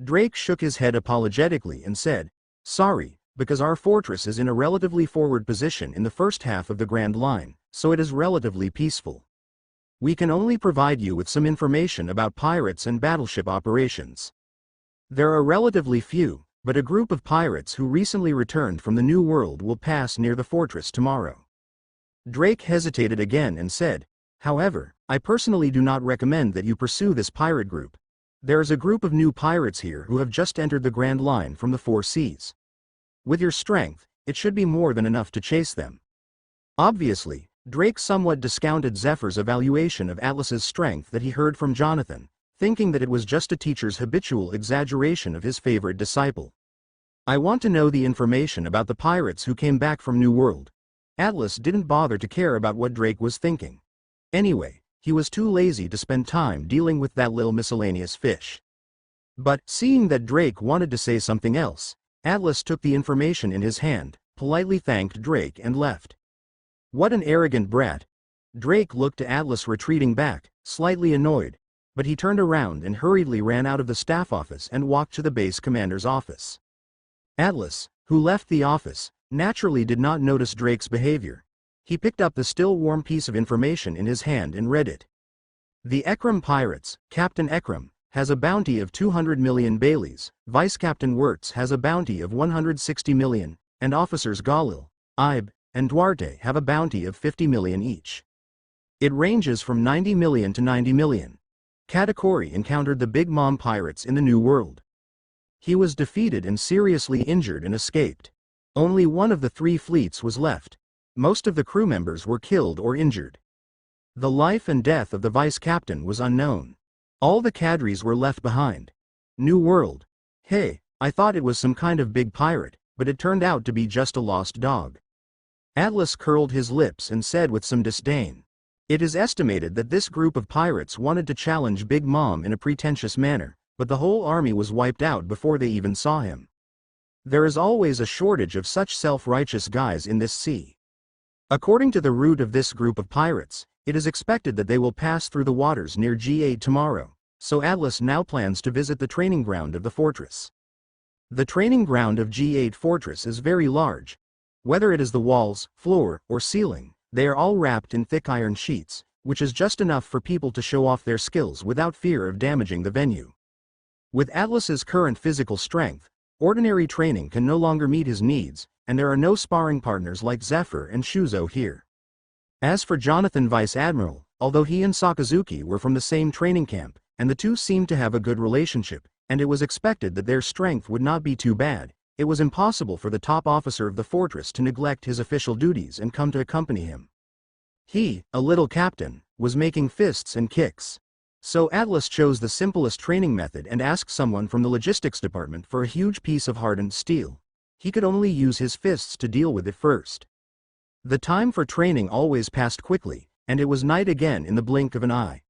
Drake shook his head apologetically and said, "Sorry, because our fortress is in a relatively forward position in the first half of the Grand Line, so it is relatively peaceful. We can only provide you with some information about pirates and battleship operations. There are relatively few, but a group of pirates who recently returned from the New World will pass near the fortress tomorrow." Drake hesitated again and said, "However, I personally do not recommend that you pursue this pirate group. There is a group of new pirates here who have just entered the Grand Line from the Four Seas. With your strength, it should be more than enough to chase them." Obviously, Drake somewhat discounted Zephyr's evaluation of Atlas's strength that he heard from Jonathan, thinking that it was just a teacher's habitual exaggeration of his favorite disciple. "I want to know the information about the pirates who came back from New World." Atlas didn't bother to care about what Drake was thinking. Anyway, he was too lazy to spend time dealing with that little miscellaneous fish. But, seeing that Drake wanted to say something else, Atlas took the information in his hand, politely thanked Drake and left. What an arrogant brat. Drake looked to Atlas retreating back, slightly annoyed, but he turned around and hurriedly ran out of the staff office and walked to the base commander's office. Atlas, who left the office, naturally did not notice Drake's behavior. He picked up the still warm piece of information in his hand and read it. "The Ekram Pirates, Captain Ekram, has a bounty of 200 million Baileys, Vice Captain Wirtz has a bounty of 160 million, and officers Galil, Ibe, and Duarte have a bounty of 50 million each. It ranges from 90 million to 90 million. Katakuri encountered the Big Mom pirates in the New World. He was defeated and seriously injured and escaped. Only one of the 3 fleets was left. Most of the crew members were killed or injured. The life and death of the vice captain was unknown. All the cadres were left behind. New World. Hey, I thought it was some kind of big pirate, but it turned out to be just a lost dog." Atlas curled his lips and said with some disdain, "It is estimated that this group of pirates wanted to challenge Big Mom in a pretentious manner, but the whole army was wiped out before they even saw him. There is always a shortage of such self-righteous guys in this sea. According to the route of this group of pirates, it is expected that they will pass through the waters near G8 tomorrow, so Atlas now plans to visit the training ground of the fortress. The training ground of G8 Fortress is very large. Whether it is the walls, floor, or ceiling, they are all wrapped in thick iron sheets, which is just enough for people to show off their skills without fear of damaging the venue. With Atlas's current physical strength, ordinary training can no longer meet his needs, and there are no sparring partners like Zephyr and Shuzo here. As for Jonathan Vice Admiral, although he and Sakazuki were from the same training camp, and the two seemed to have a good relationship, and it was expected that their strength would not be too bad, it was impossible for the top officer of the fortress to neglect his official duties and come to accompany him. He, a little captain, was making fists and kicks. So Atlas chose the simplest training method and asked someone from the logistics department for a huge piece of hardened steel. He could only use his fists to deal with it first. The time for training always passed quickly, and it was night again in the blink of an eye.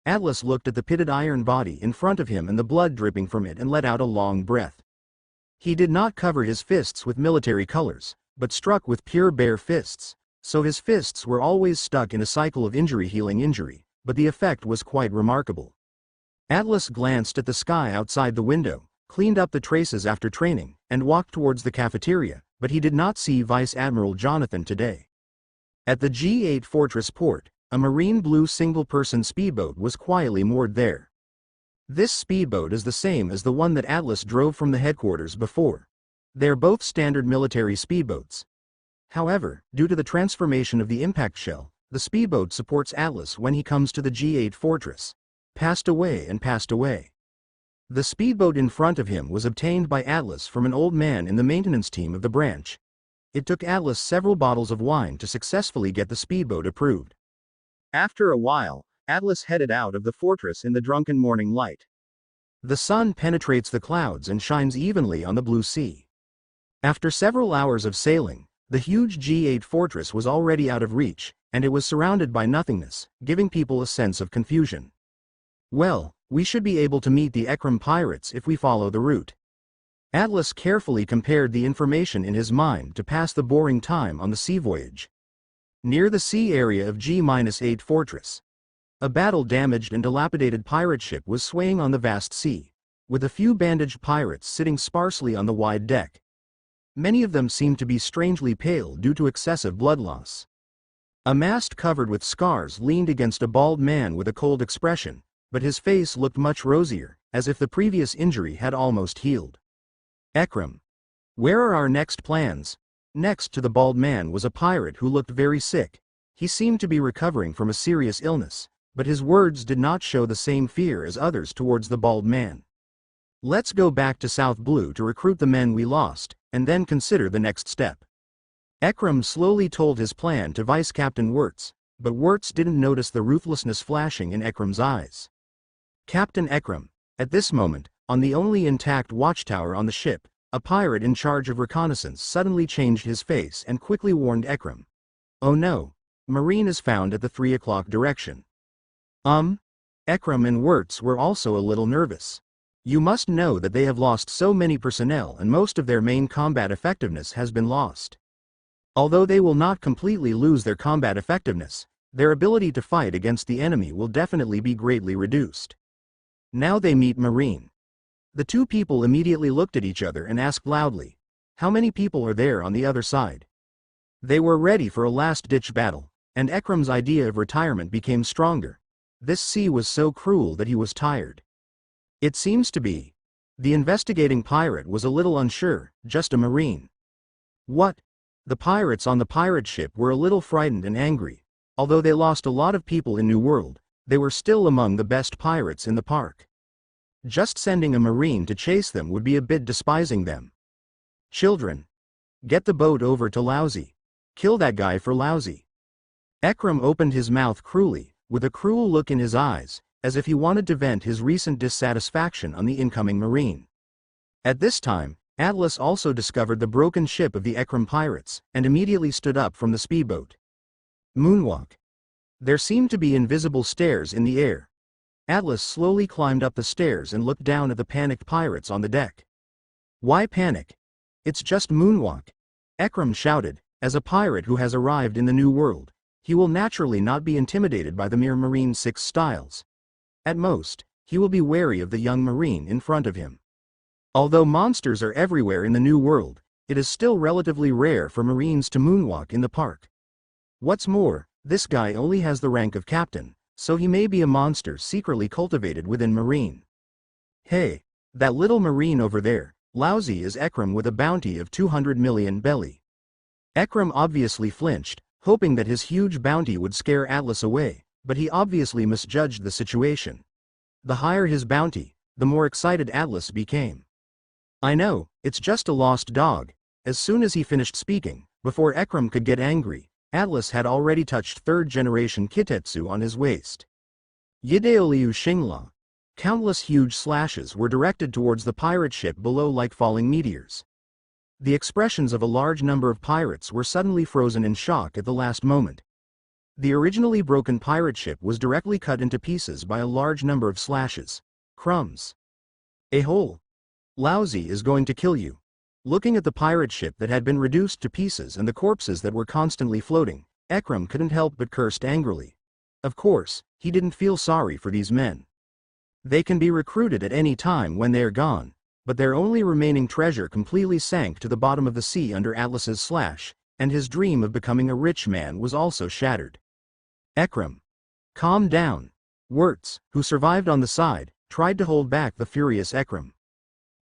Atlas looked at the pitted iron body in front of him and the blood dripping from it and let out a long breath. He did not cover his fists with military colors, but struck with pure bare fists, so his fists were always stuck in a cycle of injury healing injury, but the effect was quite remarkable. Atlas glanced at the sky outside the window, cleaned up the traces after training, and walked towards the cafeteria, but he did not see Vice Admiral Jonathan today. At the G8 Fortress port, a marine blue single-person speedboat was quietly moored there. This speedboat is the same as the one that Atlas drove from the headquarters before. They're both standard military speedboats. However, due to the transformation of the impact shell, the speedboat supports Atlas when he comes to the G8 Fortress. Passed away. The speedboat in front of him was obtained by Atlas from an old man in the maintenance team of the branch. It took Atlas several bottles of wine to successfully get the speedboat approved. After a while, Atlas headed out of the fortress in the drunken morning light. The sun penetrates the clouds and shines evenly on the blue sea. After several hours of sailing, the huge G8 Fortress was already out of reach, and it was surrounded by nothingness, giving people a sense of confusion. Well, we should be able to meet the Ekram pirates if we follow the route. Atlas carefully compared the information in his mind to pass the boring time on the sea voyage. Near the sea area of G-8 Fortress, a battle-damaged and dilapidated pirate ship was swaying on the vast sea, with a few bandaged pirates sitting sparsely on the wide deck. Many of them seemed to be strangely pale due to excessive blood loss. A mast covered with scars leaned against a bald man with a cold expression, but his face looked much rosier, as if the previous injury had almost healed. Ekram. Where are our next plans? Next to the bald man was a pirate who looked very sick. He seemed to be recovering from a serious illness, but his words did not show the same fear as others towards the bald man. Let's go back to South Blue to recruit the men we lost, and then consider the next step. Ekram slowly told his plan to Vice Captain Wirtz, but Wirtz didn't notice the ruthlessness flashing in Ekram's eyes. Captain Ekram. At this moment, on the only intact watchtower on the ship, a pirate in charge of reconnaissance suddenly changed his face and quickly warned Ekram. Oh no, Marine is found at the 3 o'clock direction. Ekram and Wirtz were also a little nervous. You must know that they have lost so many personnel and most of their main combat effectiveness has been lost. Although they will not completely lose their combat effectiveness, their ability to fight against the enemy will definitely be greatly reduced. Now they meet Marine. The two people immediately looked at each other and asked loudly, how many people are there on the other side? They were ready for a last-ditch battle, and Ekram's idea of retirement became stronger. This sea was so cruel that he was tired. It seems to be. The investigating pirate was a little unsure, just a Marine. What? The pirates on the pirate ship were a little frightened and angry. Although they lost a lot of people in New World, they were still among the best pirates in the park. Just sending a Marine to chase them would be a bit despising them. Children. Get the boat over to Lousy. Kill that guy for Lousy. Ekram opened his mouth cruelly, with a cruel look in his eyes, as if he wanted to vent his recent dissatisfaction on the incoming Marine. At this time, Atlas also discovered the broken ship of the Ekram pirates, and immediately stood up from the speedboat. Moonwalk. There seemed to be invisible stairs in the air. Atlas slowly climbed up the stairs and looked down at the panicked pirates on the deck. Why panic? It's just moonwalk. Ekram shouted. As a pirate who has arrived in the New World, he will naturally not be intimidated by the mere Marine 6 styles. At most, he will be wary of the young Marine in front of him. Although monsters are everywhere in the New World, it is still relatively rare for Marines to moonwalk in the park. What's more, this guy only has the rank of captain, so he may be a monster secretly cultivated within Marine. Hey, that little Marine over there, Lousy is Ekram with a bounty of 200 million belly. Ekram obviously flinched, hoping that his huge bounty would scare Atlas away, but he obviously misjudged the situation. The higher his bounty, the more excited Atlas became. I know, it's just a lost dog. As soon as he finished speaking, before Ekram could get angry, Atlas had already touched 3rd-generation Kitetsu on his waist. Yideoliu Xingla. Countless huge slashes were directed towards the pirate ship below like falling meteors. The expressions of a large number of pirates were suddenly frozen in shock at the last moment. The originally broken pirate ship was directly cut into pieces by a large number of slashes. Crumbs. A hole. Lousy is going to kill you. Looking at the pirate ship that had been reduced to pieces and the corpses that were constantly floating, Ekram couldn't help but curse angrily. Of course, he didn't feel sorry for these men. They can be recruited at any time when they are gone, but their only remaining treasure completely sank to the bottom of the sea under Atlas's slash, and his dream of becoming a rich man was also shattered. Ekram. Calm down. Wirtz, who survived on the side, tried to hold back the furious Ekram.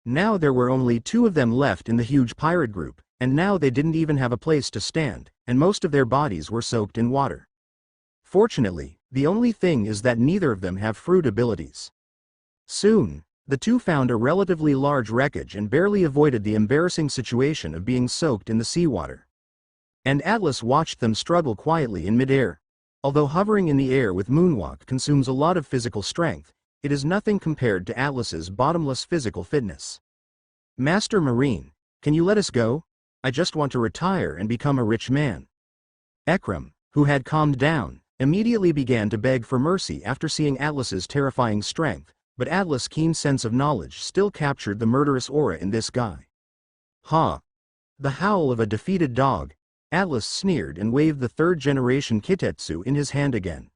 Now there were only 2 of them left in the huge pirate group, and now they didn't even have a place to stand, and most of their bodies were soaked in water. Fortunately, the only thing is that neither of them have fruit abilities. Soon, the 2 found a relatively large wreckage and barely avoided the embarrassing situation of being soaked in the seawater. And Atlas watched them struggle quietly in midair. Although hovering in the air with moonwalk consumes a lot of physical strength, it is nothing compared to Atlas's bottomless physical fitness. Master Marine, can you let us go? I just want to retire and become a rich man. Ekram, who had calmed down, immediately began to beg for mercy after seeing Atlas's terrifying strength, but Atlas' keen sense of knowledge still captured the murderous aura in this guy. Ha! The howl of a defeated dog. Atlas sneered and waved the third-generation Kitetsu in his hand again.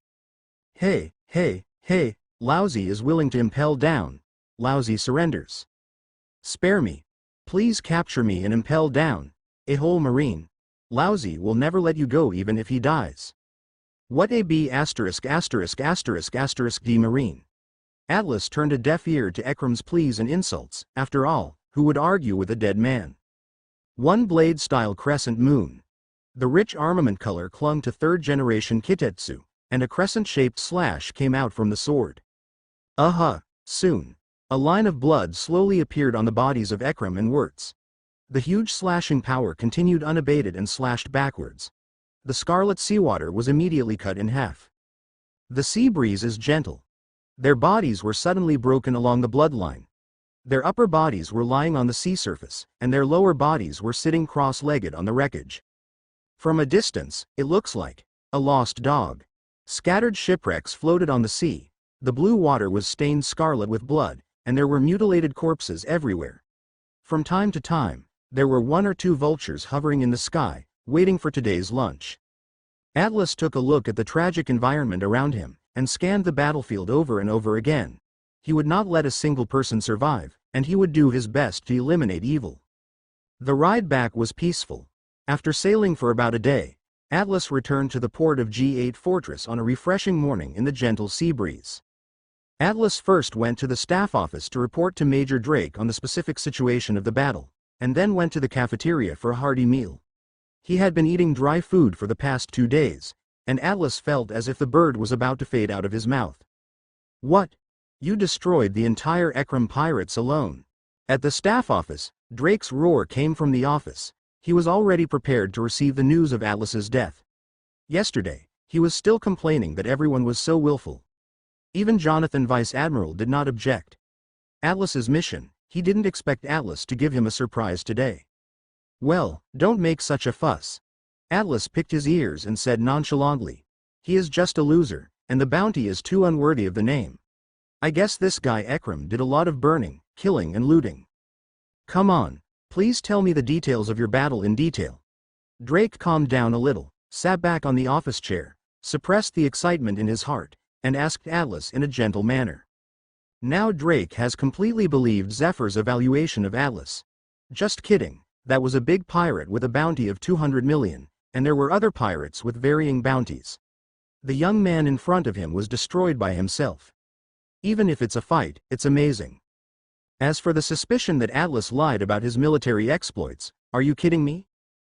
Hey, hey, hey, Lousy is willing to impel down. Lousy surrenders. Spare me. Please capture me and impel down. A whole marine. Lousy will never let you go even if he dies. What a B************ D marine. Atlas turned a deaf ear to Ekram's pleas and insults. After all, who would argue with a dead man? One blade-style crescent moon. The rich armament color clung to third-generation Kitetsu, and a crescent-shaped slash came out from the sword. Soon. A line of blood slowly appeared on the bodies of Ekram and Wirtz. The huge slashing power continued unabated and slashed backwards. The scarlet seawater was immediately cut in half. The sea breeze is gentle. Their bodies were suddenly broken along the bloodline. Their upper bodies were lying on the sea surface, and their lower bodies were sitting cross-legged on the wreckage. From a distance, it looks like a lost dog. Scattered shipwrecks floated on the sea. The blue water was stained scarlet with blood, and there were mutilated corpses everywhere. From time to time, there were 1 or 2 vultures hovering in the sky, waiting for today's lunch. Atlas took a look at the tragic environment around him, and scanned the battlefield over and over again. He would not let a single person survive, and he would do his best to eliminate evil. The ride back was peaceful. After sailing for about a day, Atlas returned to the port of G8 Fortress on a refreshing morning in the gentle sea breeze. Atlas first went to the staff office to report to Major Drake on the specific situation of the battle, and then went to the cafeteria for a hearty meal. He had been eating dry food for the past 2 days, and Atlas felt as if the bird was about to fade out of his mouth. What? You destroyed the entire Ekram pirates alone. At the staff office, Drake's roar came from the office. He was already prepared to receive the news of Atlas's death. Yesterday, he was still complaining that everyone was so willful. Even Jonathan Vice Admiral did not object. Atlas's mission, he didn't expect Atlas to give him a surprise today. Well, don't make such a fuss. Atlas picked his ears and said nonchalantly. He is just a loser, and the bounty is too unworthy of the name. I guess this guy Ekram did a lot of burning, killing and looting. Come on, please tell me the details of your battle in detail. Drake calmed down a little, sat back on the office chair, suppressed the excitement in his heart, and asked Atlas in a gentle manner. Now Drake has completely believed Zephyr's evaluation of Atlas. Just kidding, that was a big pirate with a bounty of 200 million, and there were other pirates with varying bounties. The young man in front of him was destroyed by himself. Even if it's a fight, it's amazing. As for the suspicion that Atlas lied about his military exploits, are you kidding me?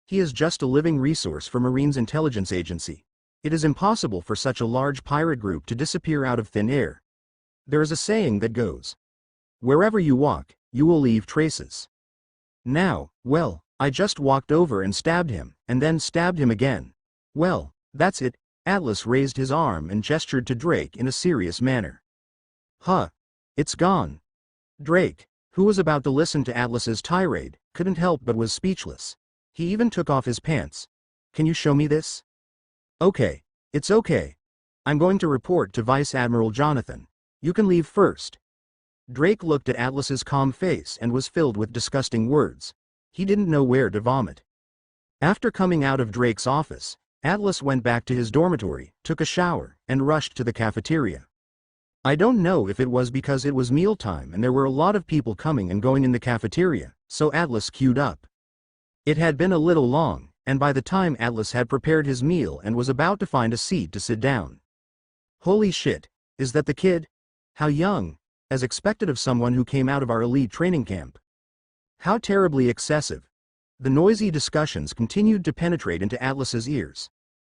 He is just a living resource for Marine's intelligence agency. It is impossible for such a large pirate group to disappear out of thin air. There is a saying that goes, wherever you walk, you will leave traces. Now, well, I just walked over and stabbed him, and then stabbed him again. Well, that's it. Atlas raised his arm and gestured to Drake in a serious manner. It's gone. Drake, who was about to listen to Atlas's tirade, couldn't help but was speechless. He even took off his pants. Can you show me this? Okay, it's okay. I'm going to report to Vice Admiral Jonathan. You can leave first. Drake looked at Atlas's calm face and was filled with disgusting words. He didn't know where to vomit. After coming out of Drake's office, Atlas went back to his dormitory, took a shower, and rushed to the cafeteria. I don't know if it was because it was mealtime and there were a lot of people coming and going in the cafeteria, so Atlas queued up. It had been a little long, and by the time Atlas had prepared his meal and was about to find a seat to sit down. Holy shit, is that the kid? How young, as expected of someone who came out of our elite training camp. How terribly excessive. The noisy discussions continued to penetrate into Atlas's ears.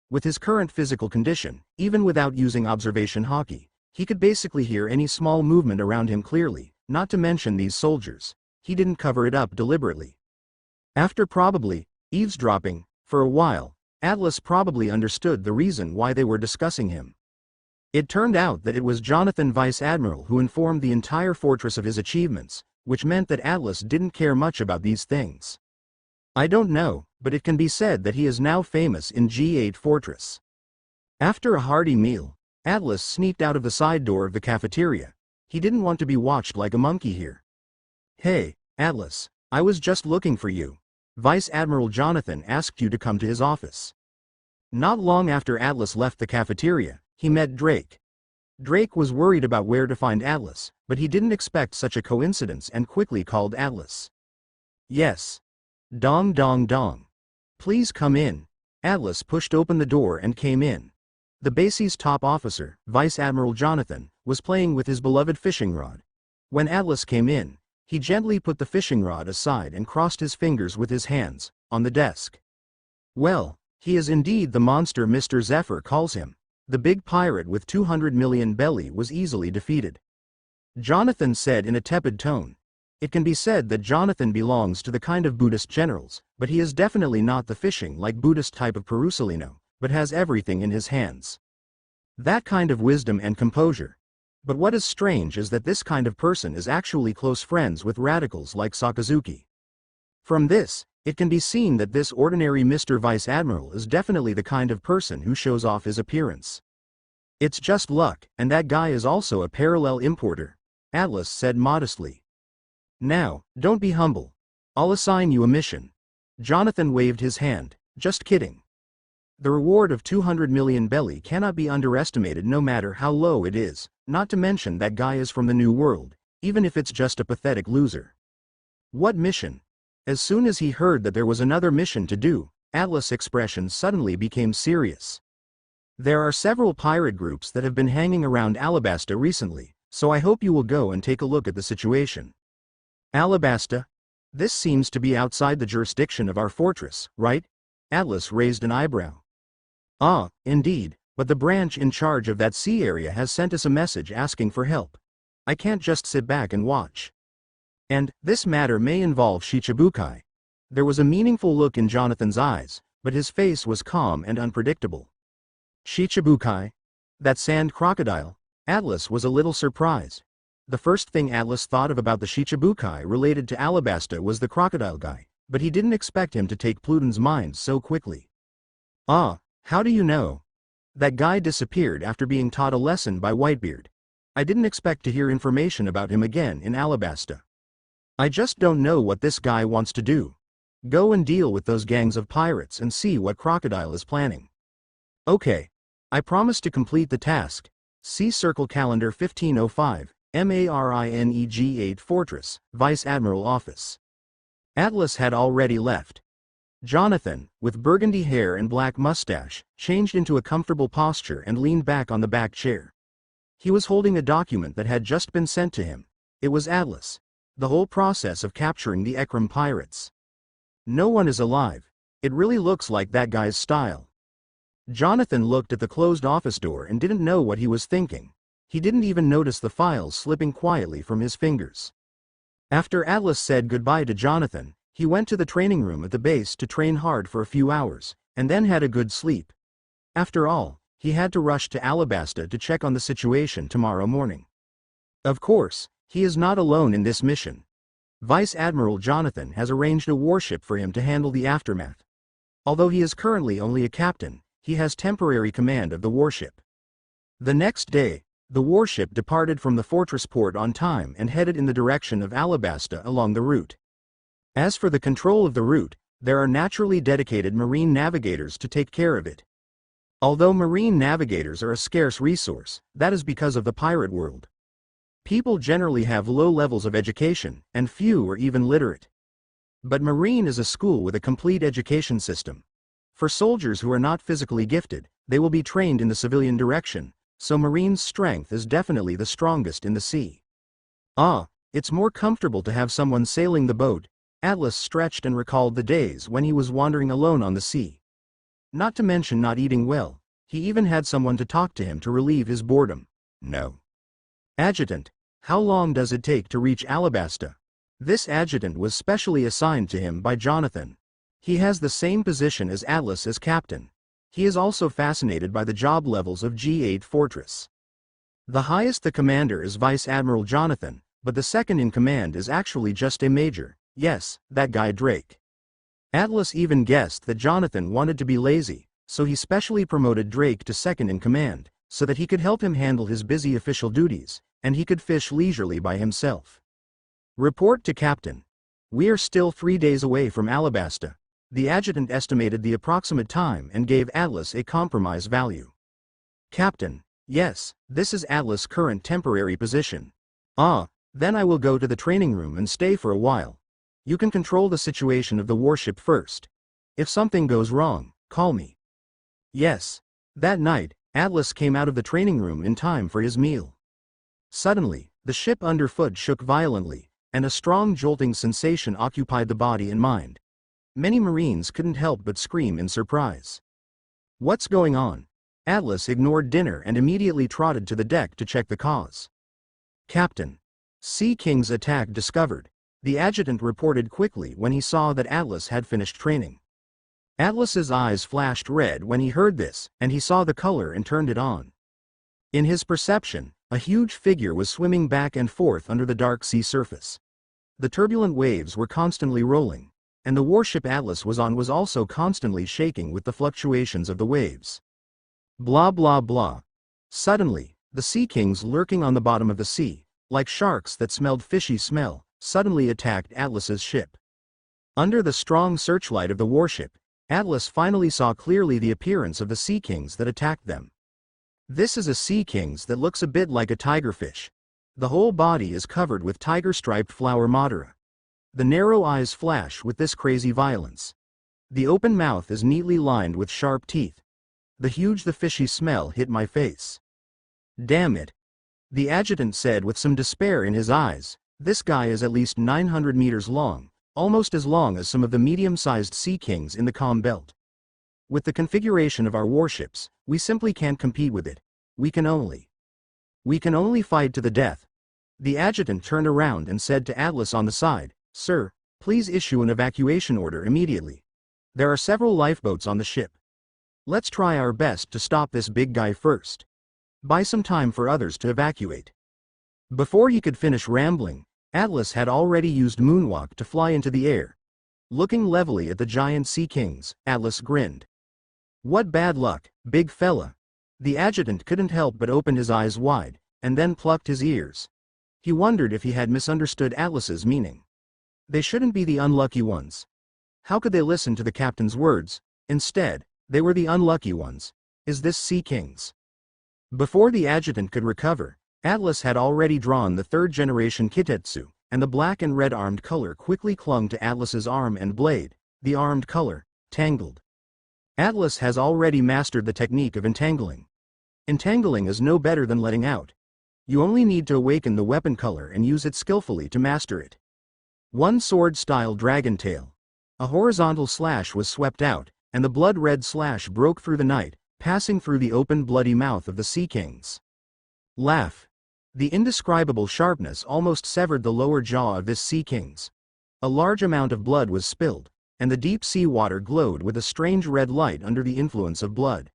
With his current physical condition, even without using observation hockey, he could basically hear any small movement around him clearly, not to mention these soldiers. He didn't cover it up deliberately. After probably eavesdropping for a while, Atlas probably understood the reason why they were discussing him. It turned out that it was Jonathan Vice Admiral who informed the entire fortress of his achievements, which meant that Atlas didn't care much about these things. I don't know, but it can be said that he is now famous in G8 Fortress. After a hearty meal, Atlas sneaked out of the side door of the cafeteria. He didn't want to be watched like a monkey here. Hey, Atlas, I was just looking for you. Vice Admiral Jonathan asked you to come to his office. Not long after Atlas left the cafeteria, he met Drake. Drake was worried about where to find Atlas, but he didn't expect such a coincidence and quickly called Atlas. Yes. Dong dong dong. Please come in. Atlas pushed open the door and came in. The base's top officer, Vice Admiral Jonathan, was playing with his beloved fishing rod. When Atlas came in, he gently put the fishing rod aside and crossed his fingers with his hands, on the desk. Well, he is indeed the monster Mr. Zephyr calls him. The big pirate with 200 million belly was easily defeated. Jonathan said in a tepid tone. It can be said that Jonathan belongs to the kind of Buddhist generals, but he is definitely not the fishing-like Buddhist type of Perusalino, but has everything in his hands. That kind of wisdom and composure. But what is strange is that this kind of person is actually close friends with radicals like Sakazuki. From this, it can be seen that this ordinary Mr. Vice Admiral is definitely the kind of person who shows off his appearance. It's just luck, and that guy is also a parallel importer, Atlas said modestly. Now, don't be humble. I'll assign you a mission. Jonathan waved his hand. Just kidding. The reward of 200 million belly cannot be underestimated no matter how low it is, not to mention that guy is from the New World, even if it's just a pathetic loser. What mission? As soon as he heard that there was another mission to do, Atlas' expression suddenly became serious. There are several pirate groups that have been hanging around Alabasta recently, so I hope you will go and take a look at the situation. Alabasta? This seems to be outside the jurisdiction of our fortress, right? Atlas raised an eyebrow. Ah, indeed, but the branch in charge of that sea area has sent us a message asking for help. I can't just sit back and watch. And, this matter may involve Shichibukai. There was a meaningful look in Jonathan's eyes, but his face was calm and unpredictable. Shichibukai? That sand crocodile? Atlas was a little surprised. The first thing Atlas thought of about the Shichibukai related to Alabasta was the crocodile guy, but he didn't expect him to take Pluton's mind so quickly. Ah, how do you know? That guy disappeared after being taught a lesson by Whitebeard. I didn't expect to hear information about him again in Alabasta. I just don't know what this guy wants to do. Go and deal with those gangs of pirates and see what Crocodile is planning. Okay. I promise to complete the task. See Circle Calendar 1505, MARINEG 8 Fortress, Vice Admiral Office. Atlas had already left. Jonathan, with burgundy hair and black mustache, changed into a comfortable posture and leaned back on the back chair. He was holding a document that had just been sent to him. It was Atlas. The whole process of capturing the Ekram pirates. No one is alive. It really looks like that guy's style. Jonathan looked at the closed office door and didn't know what he was thinking. He didn't even notice the files slipping quietly from his fingers. After Atlas said goodbye to Jonathan, he went to the training room at the base to train hard for a few hours, and then had a good sleep. After all, he had to rush to Alabasta to check on the situation tomorrow morning. Of course, he is not alone in this mission. Vice Admiral Jonathan has arranged a warship for him to handle the aftermath. Although he is currently only a captain, he has temporary command of the warship. The next day, the warship departed from the fortress port on time and headed in the direction of Alabasta along the route. As for the control of the route, there are naturally dedicated marine navigators to take care of it. Although marine navigators are a scarce resource, that is because of the pirate world. People generally have low levels of education, and few are even literate. But Marine is a school with a complete education system. For soldiers who are not physically gifted, they will be trained in the civilian direction, so Marine's strength is definitely the strongest in the sea. Ah, it's more comfortable to have someone sailing the boat. Atlas stretched and recalled the days when he was wandering alone on the sea. Not to mention not eating well, he even had someone to talk to him to relieve his boredom. No. Adjutant, how long does it take to reach Alabasta? This adjutant was specially assigned to him by Jonathan. He has the same position as Atlas as captain. He is also fascinated by the job levels of G8 Fortress. The highest the commander is Vice Admiral Jonathan, but the second in command is actually just a major. Yes, that guy Drake. Atlas even guessed that Jonathan wanted to be lazy, so he specially promoted Drake to second in command, so that he could help him handle his busy official duties, and he could fish leisurely by himself. Report to Captain. We are still 3 days away from Alabasta. The adjutant estimated the approximate time and gave Atlas a compromise value. Captain, yes, this is Atlas' current temporary position. Ah, then I will go to the training room and stay for a while. You can control the situation of the warship first. If something goes wrong, call me. Yes. That night, Atlas came out of the training room in time for his meal. Suddenly, the ship underfoot shook violently, and a strong jolting sensation occupied the body and mind. Many Marines couldn't help but scream in surprise. What's going on? Atlas ignored dinner and immediately trotted to the deck to check the cause. Captain. Sea King's attack discovered, the adjutant reported quickly when he saw that Atlas had finished training. Atlas's eyes flashed red when he heard this, and he saw the color and turned it on. In his perception, a huge figure was swimming back and forth under the dark sea surface. The turbulent waves were constantly rolling, and the warship Atlas was on was also constantly shaking with the fluctuations of the waves. Blah blah blah. Suddenly, the Sea Kings lurking on the bottom of the sea, like sharks that smelled fishy smell, suddenly attacked Atlas's ship. Under the strong searchlight of the warship, Atlas finally saw clearly the appearance of the Sea Kings that attacked them. This is a Sea Kings that looks a bit like a tigerfish. The whole body is covered with tiger-striped flower Madara. The narrow eyes flash with this crazy violence. The open mouth is neatly lined with sharp teeth. The fishy smell hit my face. Damn it. The adjutant said with some despair in his eyes, this guy is at least 900 meters long, almost as long as some of the medium-sized Sea Kings in the Calm Belt. With the configuration of our warships, we simply can't compete with it. We can only fight to the death. The adjutant turned around and said to Atlas on the side, Sir, please issue an evacuation order immediately. There are several lifeboats on the ship. Let's try our best to stop this big guy first. Buy some time for others to evacuate. Before he could finish rambling, Atlas had already used moonwalk to fly into the air. Looking levelly at the giant Sea Kings, Atlas grinned. What bad luck, big fella. The adjutant couldn't help but open his eyes wide, and then plucked his ears. He wondered if he had misunderstood Atlas's meaning. They shouldn't be the unlucky ones. How could they listen to the captain's words? Instead, they were the unlucky ones. Is this Sea Kings? Before the adjutant could recover, Atlas had already drawn the third-generation Kitetsu, and the black and red armed color quickly clung to Atlas's arm and blade. The armed color, tangled. Atlas has already mastered the technique of entangling. Entangling is no better than letting out. You only need to awaken the weapon color and use it skillfully to master it. One sword-style dragon tail. A horizontal slash was swept out, and the blood-red slash broke through the night, passing through the open bloody mouth of the Sea Kings. Laugh. The indescribable sharpness almost severed the lower jaw of this Sea Kings. A large amount of blood was spilled, and the deep sea water glowed with a strange red light under the influence of blood.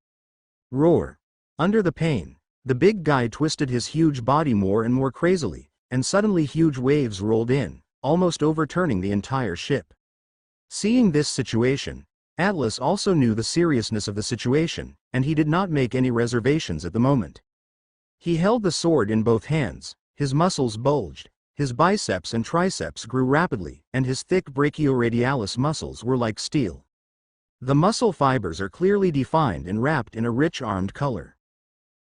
Roar. Under the pain, the big guy twisted his huge body more and more crazily, and suddenly huge waves rolled in, almost overturning the entire ship. Seeing this situation, Atlas also knew the seriousness of the situation, and he did not make any reservations at the moment. He held the sword in both hands, his muscles bulged, his biceps and triceps grew rapidly, and his thick brachioradialis muscles were like steel. The muscle fibers are clearly defined and wrapped in a rich armed color.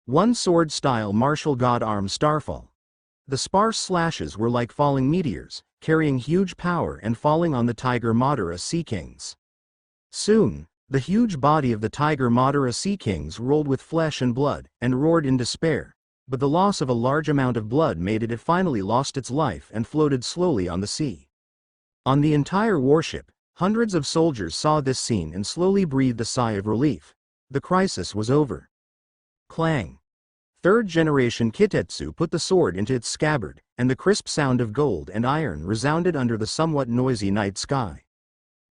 One sword-style martial god arm starfall. The sparse slashes were like falling meteors, carrying huge power and falling on the Tiger Madara Sea Kings. Soon, the huge body of the Tiger Madara Sea Kings rolled with flesh and blood, and roared in despair, but the loss of a large amount of blood made it finally lost its life and floated slowly on the sea. On the entire warship, hundreds of soldiers saw this scene and slowly breathed a sigh of relief. The crisis was over. Clang. Third-generation Kitetsu put the sword into its scabbard, and the crisp sound of gold and iron resounded under the somewhat noisy night sky.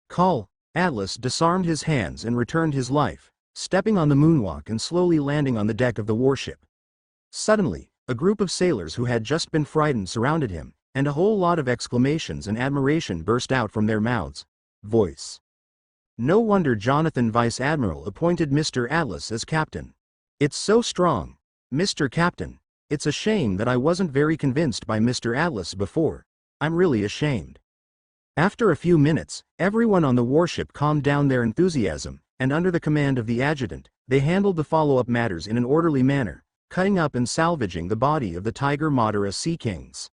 Call. Atlas disarmed his hands and returned his life, stepping on the moonwalk and slowly landing on the deck of the warship. Suddenly, a group of sailors who had just been frightened surrounded him, and a whole lot of exclamations and admiration burst out from their mouths. Voice. No wonder Jonathan Vice Admiral appointed Mr. Atlas as captain. It's so strong. Mr. Captain, it's a shame that I wasn't very convinced by Mr. Atlas before. I'm really ashamed. After a few minutes, everyone on the warship calmed down their enthusiasm, and under the command of the adjutant, they handled the follow-up matters in an orderly manner, cutting up and salvaging the body of the tiger Madara sea kings.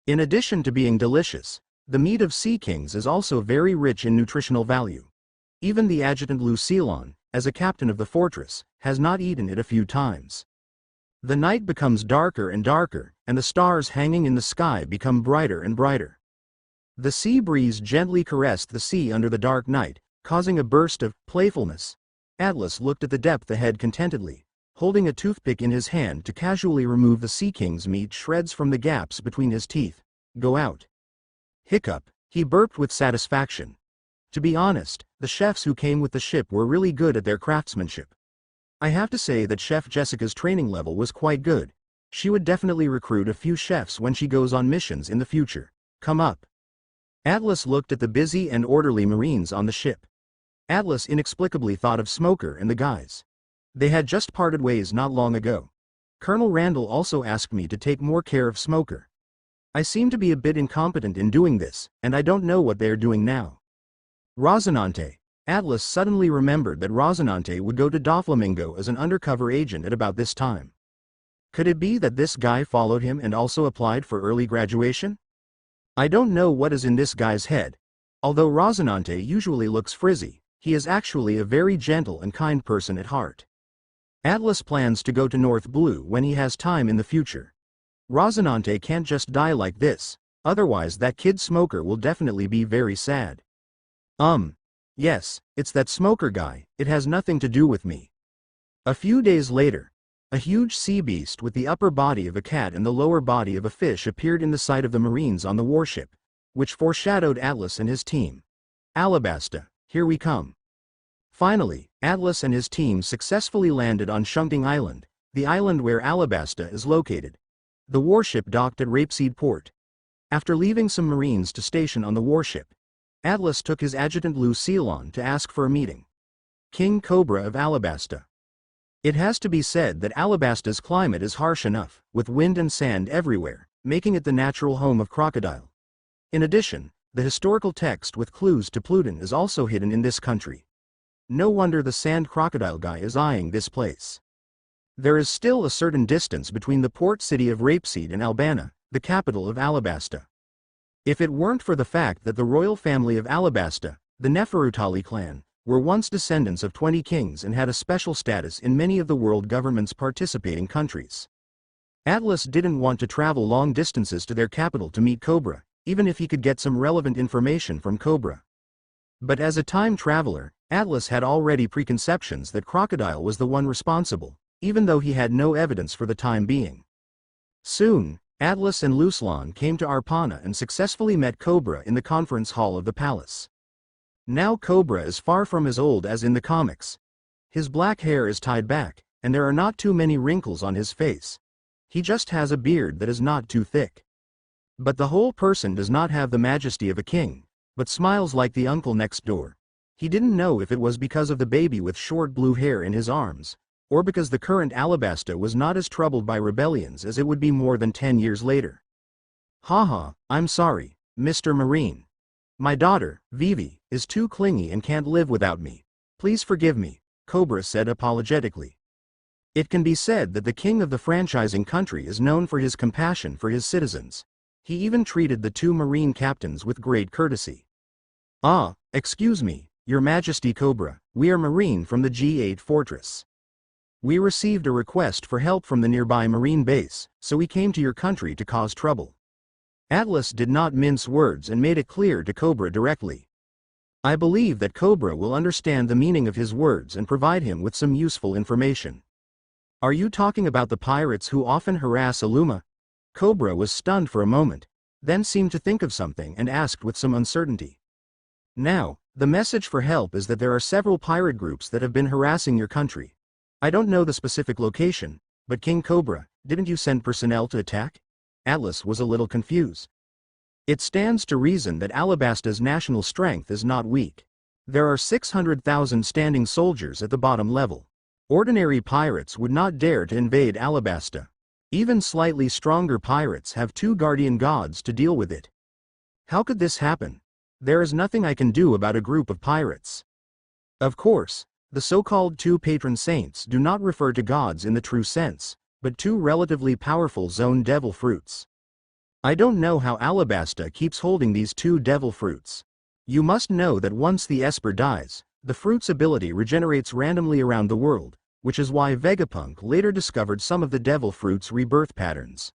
In addition to being delicious, the meat of sea kings is also very rich in nutritional value. Even the adjutant Lucilon, as a captain of the fortress, has not eaten it a few times. The night becomes darker and darker, and the stars hanging in the sky become brighter and brighter. The sea breeze gently caressed the sea under the dark night, causing a burst of playfulness. Atlas looked at the depth ahead contentedly, holding a toothpick in his hand to casually remove the sea king's meat shreds from the gaps between his teeth. Go out. Hiccup, he burped with satisfaction. To be honest, the chefs who came with the ship were really good at their craftsmanship. I have to say that Chef Jessica's training level was quite good. She would definitely recruit a few chefs when she goes on missions in the future. Come up. Atlas looked at the busy and orderly Marines on the ship. Atlas inexplicably thought of Smoker and the guys. They had just parted ways not long ago. Colonel Randall also asked me to take more care of Smoker. I seem to be a bit incompetent in doing this, and I don't know what they are doing now. Rozinante. Atlas suddenly remembered that Rozinante would go to Doflamingo as an undercover agent at about this time. Could it be that this guy followed him and also applied for early graduation? I don't know what is in this guy's head. Although Rozinante usually looks frizzy, he is actually a very gentle and kind person at heart. Atlas plans to go to North Blue when he has time in the future. Rozinante can't just die like this, otherwise that kid Smoker will definitely be very sad. Yes, it's that Smoker guy, it has nothing to do with me. A few days later, a huge sea beast with the upper body of a cat and the lower body of a fish appeared in the sight of the Marines on the warship, which foreshadowed Atlas and his team. Alabasta, here we come. Finally, Atlas and his team successfully landed on Shunting Island, the island where Alabasta is located. The warship docked at Rapeseed Port. After leaving some Marines to station on the warship, Atlas took his adjutant Lucilon to ask for a meeting. King Cobra of Alabasta. It has to be said that Alabasta's climate is harsh enough, with wind and sand everywhere, making it the natural home of crocodile. In addition, the historical text with clues to Pluton is also hidden in this country. No wonder the sand crocodile guy is eyeing this place. There is still a certain distance between the port city of Rapeseed and Albana, the capital of Alabasta. If it weren't for the fact that the royal family of Alabasta, the Neferutali clan, were once descendants of 20 kings and had a special status in many of the world government's participating countries. Atlas didn't want to travel long distances to their capital to meet Cobra, even if he could get some relevant information from Cobra. But as a time traveler, Atlas had already preconceptions that Crocodile was the one responsible, even though he had no evidence for the time being. Soon, Atlas and Lucilon came to Arpana and successfully met Cobra in the conference hall of the palace. Now Cobra is far from as old as in the comics. His black hair is tied back, and there are not too many wrinkles on his face. He just has a beard that is not too thick. But the whole person does not have the majesty of a king, but smiles like the uncle next door. He didn't know if it was because of the baby with short blue hair in his arms, or because the current Alabasta was not as troubled by rebellions as it would be more than 10 years later. Haha, I'm sorry, Mr. Marine. My daughter, Vivi, is too clingy and can't live without me. Please forgive me, Cobra said apologetically. It can be said that the king of the franchising country is known for his compassion for his citizens. He even treated the 2 Marine captains with great courtesy. Ah, excuse me, Your Majesty Cobra, we are Marine from the G8 Fortress. We received a request for help from the nearby Marine base, so we came to your country to cause trouble. Atlas did not mince words and made it clear to Cobra directly. I believe that Cobra will understand the meaning of his words and provide him with some useful information. Are you talking about the pirates who often harass Aluma? Cobra was stunned for a moment, then seemed to think of something and asked with some uncertainty. Now, the message for help is that there are several pirate groups that have been harassing your country. I don't know the specific location, but King Cobra, didn't you send personnel to attack? Atlas was a little confused. It stands to reason that Alabasta's national strength is not weak. There are 600,000 standing soldiers at the bottom level. Ordinary pirates would not dare to invade Alabasta. Even slightly stronger pirates have 2 guardian gods to deal with it. How could this happen? There is nothing I can do about a group of pirates. Of course, the so-called two patron saints do not refer to gods in the true sense, but two relatively powerful zone devil fruits. I don't know how Alabasta keeps holding these two devil fruits. You must know that once the Esper dies, the fruit's ability regenerates randomly around the world, which is why Vegapunk later discovered some of the devil fruit's rebirth patterns.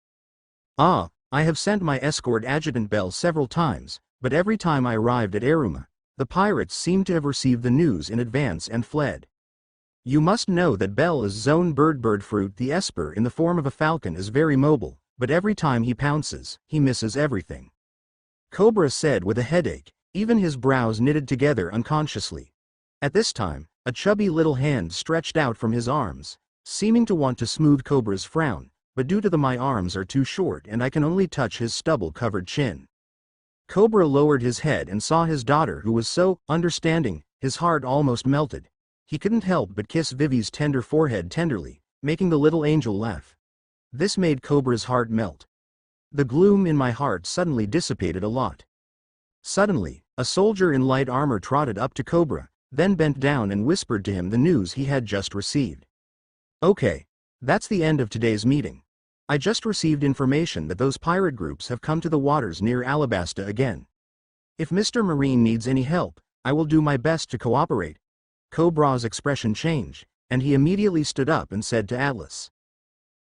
I have sent my escort Adjutant Bell several times, but every time I arrived at Eruma, the pirates seemed to have received the news in advance and fled. You must know that Bell is zone bird fruit. The Esper in the form of a falcon is very mobile, but every time he pounces, he misses everything. Cobra said with a headache, even his brows knitted together unconsciously. At this time, a chubby little hand stretched out from his arms, seeming to want to smooth Cobra's frown, but due to my arms are too short and I can only touch his stubble-covered chin. Cobra lowered his head and saw his daughter, who was so understanding. His heart almost melted. He couldn't help but kiss Vivi's tender forehead tenderly, making the little angel laugh. This made Cobra's heart melt. The gloom in my heart suddenly dissipated a lot. Suddenly, a soldier in light armor trotted up to Cobra, then bent down and whispered to him the news he had just received. Okay, that's the end of today's meeting. I just received information that those pirate groups have come to the waters near Alabasta again. If Mr. Marine needs any help, I will do my best to cooperate. Cobra's expression changed, and he immediately stood up and said to Atlas.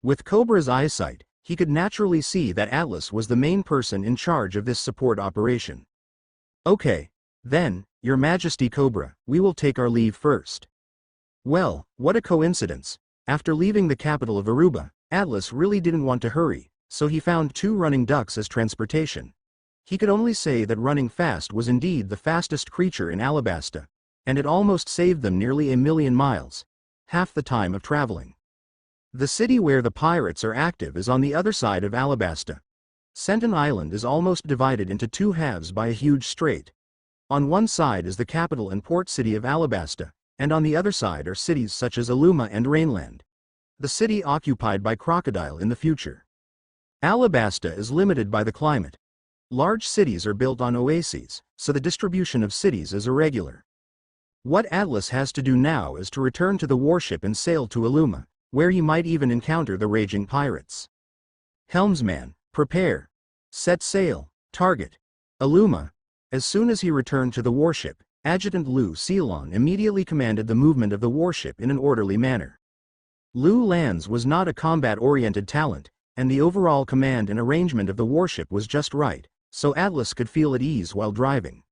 With Cobra's eyesight, he could naturally see that Atlas was the main person in charge of this support operation. Okay, then, Your Majesty Cobra, we will take our leave first. Well, what a coincidence. After leaving the capital of Aruba, Atlas really didn't want to hurry, so he found 2 running ducks as transportation. He could only say that running fast was indeed the fastest creature in Alabasta, and it almost saved them nearly 1,000,000 miles, half the time of traveling. The city where the pirates are active is on the other side of Alabasta. Senton Island is almost divided into 2 halves by a huge strait. On one side is the capital and port city of Alabasta, and on the other side are cities such as Aluma and Rainland. The city occupied by Crocodile in the future. Alabasta is limited by the climate. Large cities are built on oases, so the distribution of cities is irregular. What Atlas has to do now is to return to the warship and sail to Aluma, where he might even encounter the raging pirates. Helmsman, prepare. Set sail. Target. Aluma. As soon as he returned to the warship, Adjutant Lu Ceylon immediately commanded the movement of the warship in an orderly manner. Lu Lanz was not a combat-oriented talent, and the overall command and arrangement of the warship was just right, so Atlas could feel at ease while driving.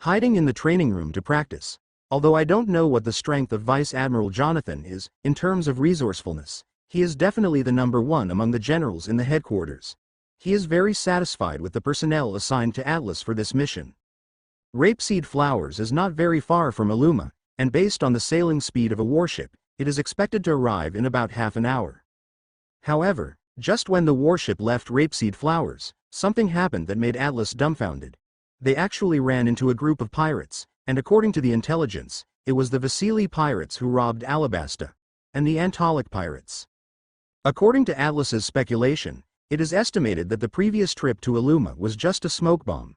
Hiding in the training room to practice. Although I don't know what the strength of Vice Admiral Jonathan is, in terms of resourcefulness, he is definitely the number 1 among the generals in the headquarters. He is very satisfied with the personnel assigned to Atlas for this mission. Rapeseed Flowers is not very far from Aluma, and based on the sailing speed of a warship, it is expected to arrive in about half an hour. However, just when the warship left Rapeseed Flowers, something happened that made Atlas dumbfounded. They actually ran into a group of pirates, and according to the intelligence, it was the Vasili pirates who robbed Alabasta, and the Antolic pirates. According to Atlas's speculation, it is estimated that the previous trip to Aluma was just a smoke bomb.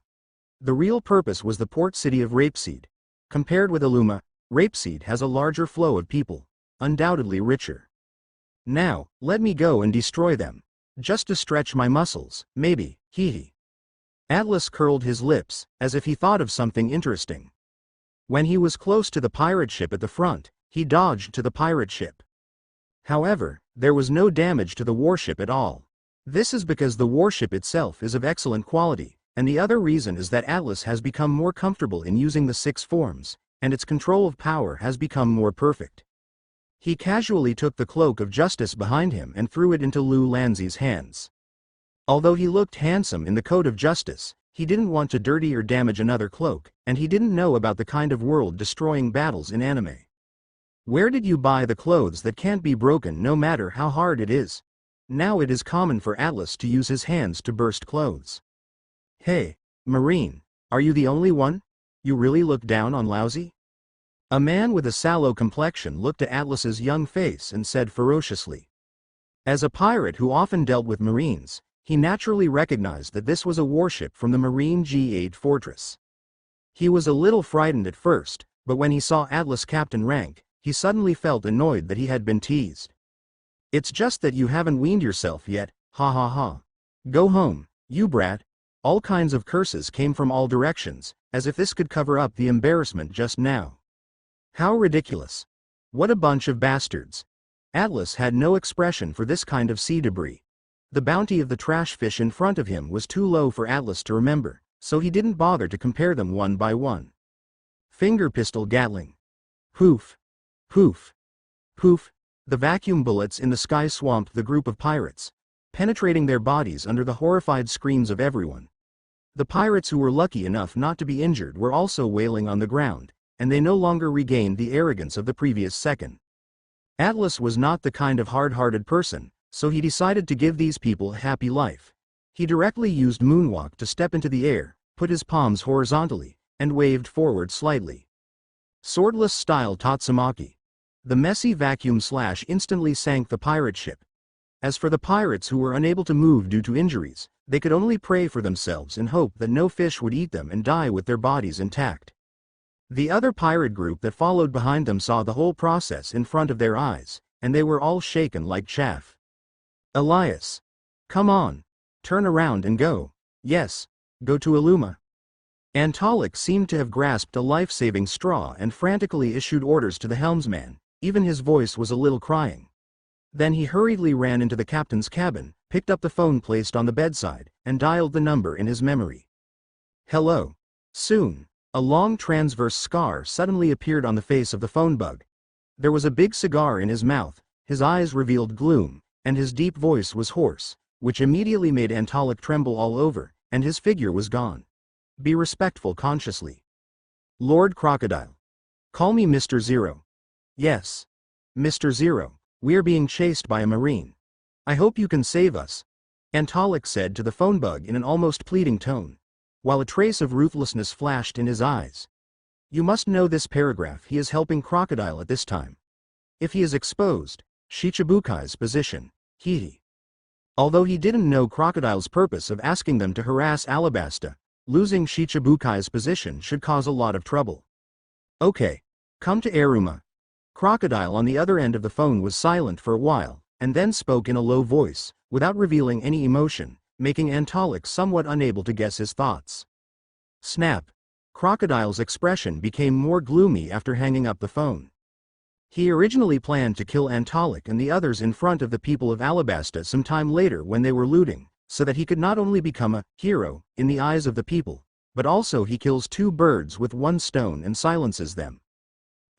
The real purpose was the port city of Rapeseed. Compared with Aluma, Rapeseed has a larger flow of people, undoubtedly richer. Now, let me go and destroy them. Just to stretch my muscles, maybe, hee. Atlas curled his lips, as if he thought of something interesting. When he was close to the pirate ship at the front, he dodged to the pirate ship. However, there was no damage to the warship at all. This is because the warship itself is of excellent quality, and the other reason is that Atlas has become more comfortable in using the 6 forms, and its control of power has become more perfect. He casually took the cloak of justice behind him and threw it into Lu Lanzi's hands. Although he looked handsome in the coat of justice, he didn't want to dirty or damage another cloak, and he didn't know about the kind of world-destroying battles in anime. Where did you buy the clothes that can't be broken no matter how hard it is? Now it is common for Atlas to use his hands to burst clothes. Hey, Marine, are you the only one? You really look down on Lousy? A man with a sallow complexion looked at Atlas's young face and said ferociously. As a pirate who often dealt with Marines, he naturally recognized that this was a warship from the Marine G8 fortress. He was a little frightened at first, but when he saw Atlas captain rank, he suddenly felt annoyed that he had been teased. It's just that you haven't weaned yourself yet, ha ha ha. Go home, you brat. All kinds of curses came from all directions, as if this could cover up the embarrassment just now. How ridiculous. What a bunch of bastards. Atlas had no expression for this kind of sea debris. The bounty of the trash fish in front of him was too low for Atlas to remember, so he didn't bother to compare them one by one. Finger pistol Gatling. Poof. Poof. Poof. The vacuum bullets in the sky swamped the group of pirates, penetrating their bodies under the horrified screams of everyone. The pirates who were lucky enough not to be injured were also wailing on the ground, and they no longer regained the arrogance of the previous second. Atlas was not the kind of hard-hearted person, so he decided to give these people a happy life. He directly used Moonwalk to step into the air, put his palms horizontally, and waved forward slightly. Swordless style Tatsumaki. The messy vacuum slash instantly sank the pirate ship. As for the pirates who were unable to move due to injuries, they could only pray for themselves and hope that no fish would eat them and die with their bodies intact. The other pirate group that followed behind them saw the whole process in front of their eyes, and they were all shaken like chaff. Elias. Come on. Turn around and go. Yes. Go to Illuma. Antolik seemed to have grasped a life-saving straw and frantically issued orders to the helmsman, even his voice was a little crying. Then he hurriedly ran into the captain's cabin, picked up the phone placed on the bedside, and dialed the number in his memory. Hello. Soon, a long transverse scar suddenly appeared on the face of the phone bug. There was a big cigar in his mouth, his eyes revealed gloom, and his deep voice was hoarse, which immediately made Antolik tremble all over, and his figure was gone. Be respectful consciously. Lord Crocodile. Call me Mr. Zero. Yes. Mr. Zero, we are being chased by a marine. I hope you can save us, Antolik said to the phone bug in an almost pleading tone, while a trace of ruthlessness flashed in his eyes. You must know this paragraph. He is helping Crocodile at this time. If he is exposed, Shichibukai's position, Although he didn't know Crocodile's purpose of asking them to harass Alabasta, losing Shichibukai's position should cause a lot of trouble. Okay. Come to Eruma. Crocodile on the other end of the phone was silent for a while, and then spoke in a low voice, without revealing any emotion, making Antolik somewhat unable to guess his thoughts. Snap. Crocodile's expression became more gloomy after hanging up the phone. He originally planned to kill Antolik and the others in front of the people of Alabasta some time later when they were looting, so that he could not only become a hero in the eyes of the people, but also he kills two birds with one stone and silences them.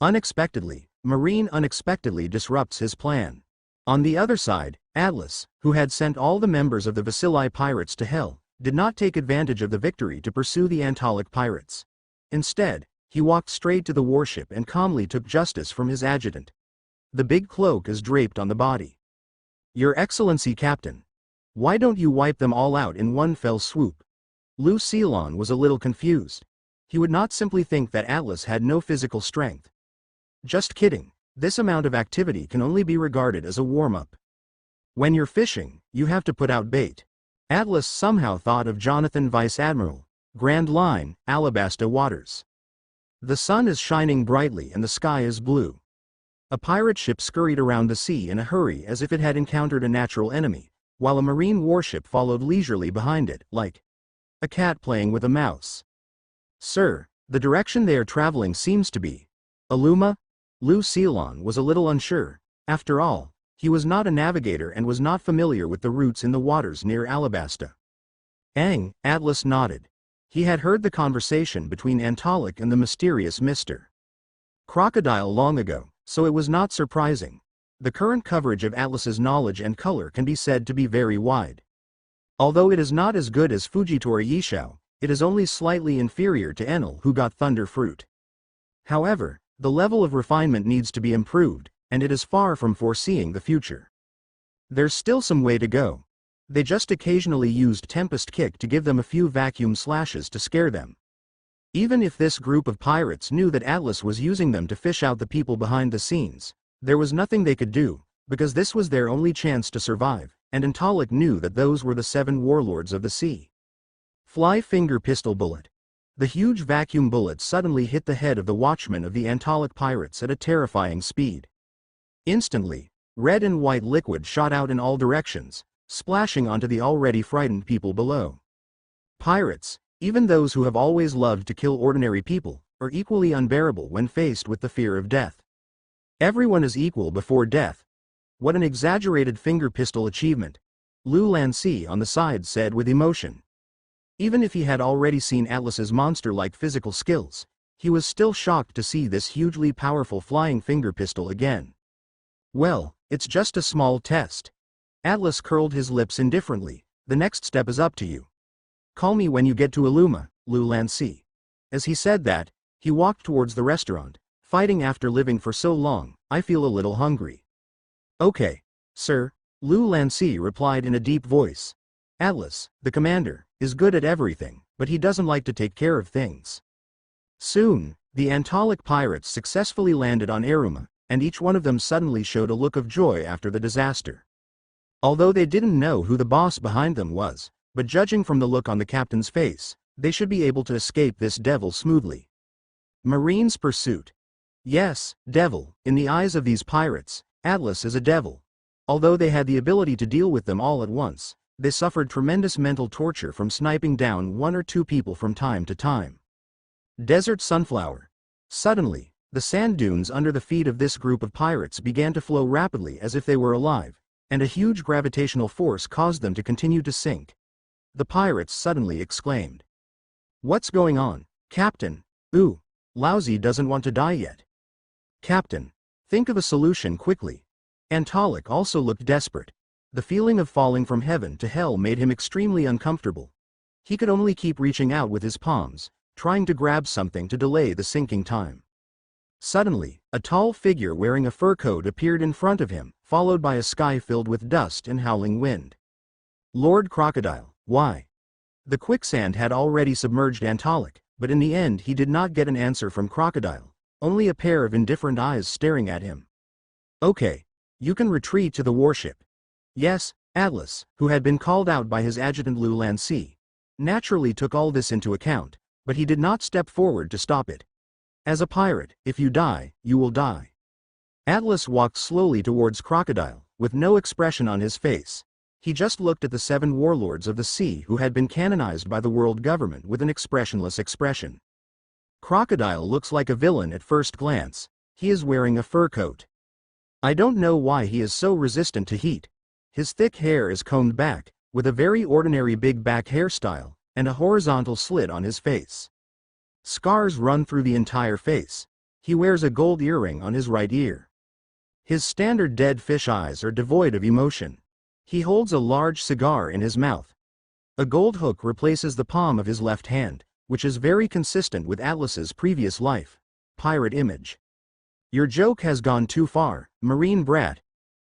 Unexpectedly, Marine unexpectedly disrupts his plan. On the other side, Atlas, who had sent all the members of the Vasili pirates to hell, did not take advantage of the victory to pursue the Antolik pirates. Instead, he walked straight to the warship and calmly took justice from his adjutant. The big cloak is draped on the body. Your Excellency Captain. Why don't you wipe them all out in one fell swoop? Lu Silon was a little confused. He would not simply think that Atlas had no physical strength. Just kidding, this amount of activity can only be regarded as a warm-up. When you're fishing, you have to put out bait. Atlas somehow thought of Jonathan Vice Admiral, Grand Line, Alabasta Waters. The sun is shining brightly and the sky is blue. A pirate ship scurried around the sea in a hurry as if it had encountered a natural enemy, while a marine warship followed leisurely behind it, like a cat playing with a mouse. Sir, the direction they are traveling seems to be Illuma? Lu Silon was a little unsure. After all, he was not a navigator and was not familiar with the routes in the waters near Alabasta. Aang, Atlas nodded. He had heard the conversation between Antolik and the mysterious Mr. Crocodile long ago, so it was not surprising. The current coverage of Atlas's knowledge and color can be said to be very wide. Although it is not as good as Fujitora Yishao, it is only slightly inferior to Enel who got Thunder Fruit. However, the level of refinement needs to be improved, and it is far from foreseeing the future. There's still some way to go. They just occasionally used Tempest Kick to give them a few vacuum slashes to scare them. Even if this group of pirates knew that Atlas was using them to fish out the people behind the scenes, there was nothing they could do, because this was their only chance to survive, and Antolik knew that those were the 7 warlords of the sea. Fly finger pistol bullet. The huge vacuum bullet suddenly hit the head of the watchman of the Antolic pirates at a terrifying speed. Instantly, red and white liquid shot out in all directions, splashing onto the already frightened people below. Pirates, even those who have always loved to kill ordinary people, are equally unbearable when faced with the fear of death. Everyone is equal before death. What an exaggerated finger pistol achievement, Lu Lanci on the side said with emotion. Even if he had already seen Atlas's monster-like physical skills, he was still shocked to see this hugely powerful flying finger pistol again. Well, it's just a small test. Atlas curled his lips indifferently. The next step is up to you. Call me when you get to Illuma, Lu Lanci. As he said that, he walked towards the restaurant. Fighting after living for so long, I feel a little hungry. Okay, sir, Lu Lanci replied in a deep voice. Atlas, the commander, is good at everything, but he doesn't like to take care of things. Soon, the Antolic pirates successfully landed on Eruma, and each one of them suddenly showed a look of joy after the disaster. Although they didn't know who the boss behind them was, but judging from the look on the captain's face, they should be able to escape this devil smoothly. Marine's pursuit. Yes, devil, in the eyes of these pirates, Atlas is a devil. Although they had the ability to deal with them all at once, they suffered tremendous mental torture from sniping down one or two people from time to time. Desert Sunflower. Suddenly, the sand dunes under the feet of this group of pirates began to flow rapidly as if they were alive, and a huge gravitational force caused them to continue to sink. The pirates suddenly exclaimed. What's going on, Captain? Ooh, Lousy doesn't want to die yet. Captain, think of a solution quickly. Antolic also looked desperate. The feeling of falling from heaven to hell made him extremely uncomfortable. He could only keep reaching out with his palms, trying to grab something to delay the sinking time. Suddenly, a tall figure wearing a fur coat appeared in front of him, followed by a sky filled with dust and howling wind. Lord Crocodile, why? The quicksand had already submerged Antolic, but in the end he did not get an answer from Crocodile, only a pair of indifferent eyes staring at him. Okay, you can retreat to the warship. Yes, Atlas, who had been called out by his adjutant Lu Lanci, naturally took all this into account, but he did not step forward to stop it. As a pirate, if you die, you will die. Atlas walked slowly towards Crocodile, with no expression on his face. He just looked at the 7 warlords of the sea who had been canonized by the world government with an expressionless expression. Crocodile looks like a villain at first glance. He is wearing a fur coat. I don't know why he is so resistant to heat. His thick hair is combed back, with a very ordinary big back hairstyle, and a horizontal slit on his face. Scars run through the entire face. He wears a gold earring on his right ear. His standard dead fish eyes are devoid of emotion. He holds a large cigar in his mouth. A gold hook replaces the palm of his left hand, which is very consistent with Atlas's previous life. Pirate image. Your joke has gone too far, marine brat.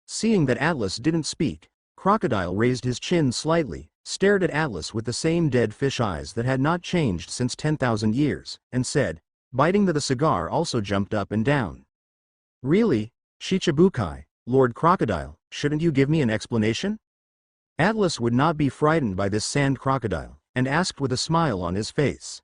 Seeing that Atlas didn't speak, Crocodile raised his chin slightly, stared at Atlas with the same dead fish eyes that had not changed since 10,000 years, and said, biting the cigar also jumped up and down. Really, Shichibukai, Lord Crocodile, shouldn't you give me an explanation? Atlas would not be frightened by this sand crocodile, and asked with a smile on his face.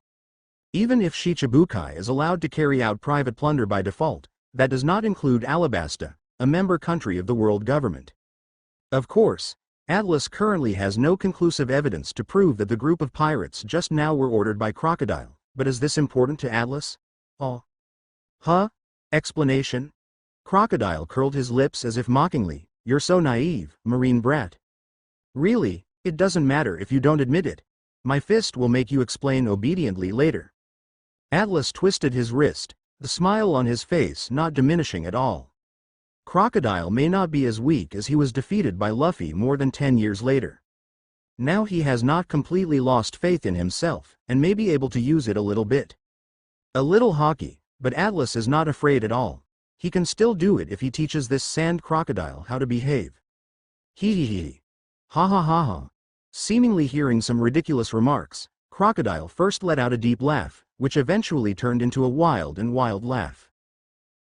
Even if Shichibukai is allowed to carry out private plunder by default, that does not include Alabasta, a member country of the world government. Of course, Atlas currently has no conclusive evidence to prove that the group of pirates just now were ordered by Crocodile, but is this important to Atlas? Oh. Huh? Explanation? Crocodile curled his lips as if mockingly. You're so naive, marine brat. Really, it doesn't matter if you don't admit it. My fist will make you explain obediently later. Atlas twisted his wrist, the smile on his face not diminishing at all. Crocodile may not be as weak as he was defeated by Luffy more than 10 years later. Now he has not completely lost faith in himself, and may be able to use it a little bit. A little hockey, but Atlas is not afraid at all. He can still do it if he teaches this sand crocodile how to behave. Hee hee hee. Ha ha ha ha. Seemingly hearing some ridiculous remarks, Crocodile first let out a deep laugh, which eventually turned into a wild laugh.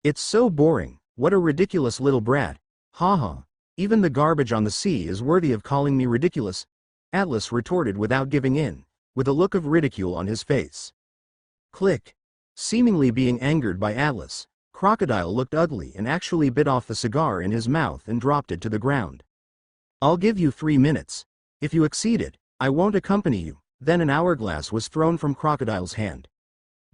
It's so boring, what a ridiculous little brat. Ha ha. Even the garbage on the sea is worthy of calling me ridiculous, Atlas retorted without giving in, with a look of ridicule on his face. Click. Seemingly being angered by Atlas, Crocodile looked ugly and actually bit off the cigar in his mouth and dropped it to the ground. I'll give you 3 minutes. If you exceed it, I won't accompany you. Then an hourglass was thrown from Crocodile's hand.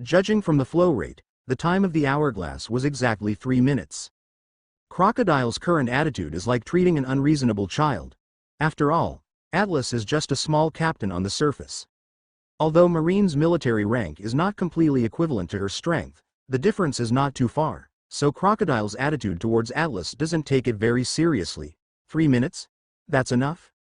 Judging from the flow rate, the time of the hourglass was exactly 3 minutes. Crocodile's current attitude is like treating an unreasonable child. After all, Atlas is just a small captain on the surface. Although Marine's military rank is not completely equivalent to her strength, the difference is not too far, so Crocodile's attitude towards Atlas doesn't take it very seriously. 3 minutes? That's enough?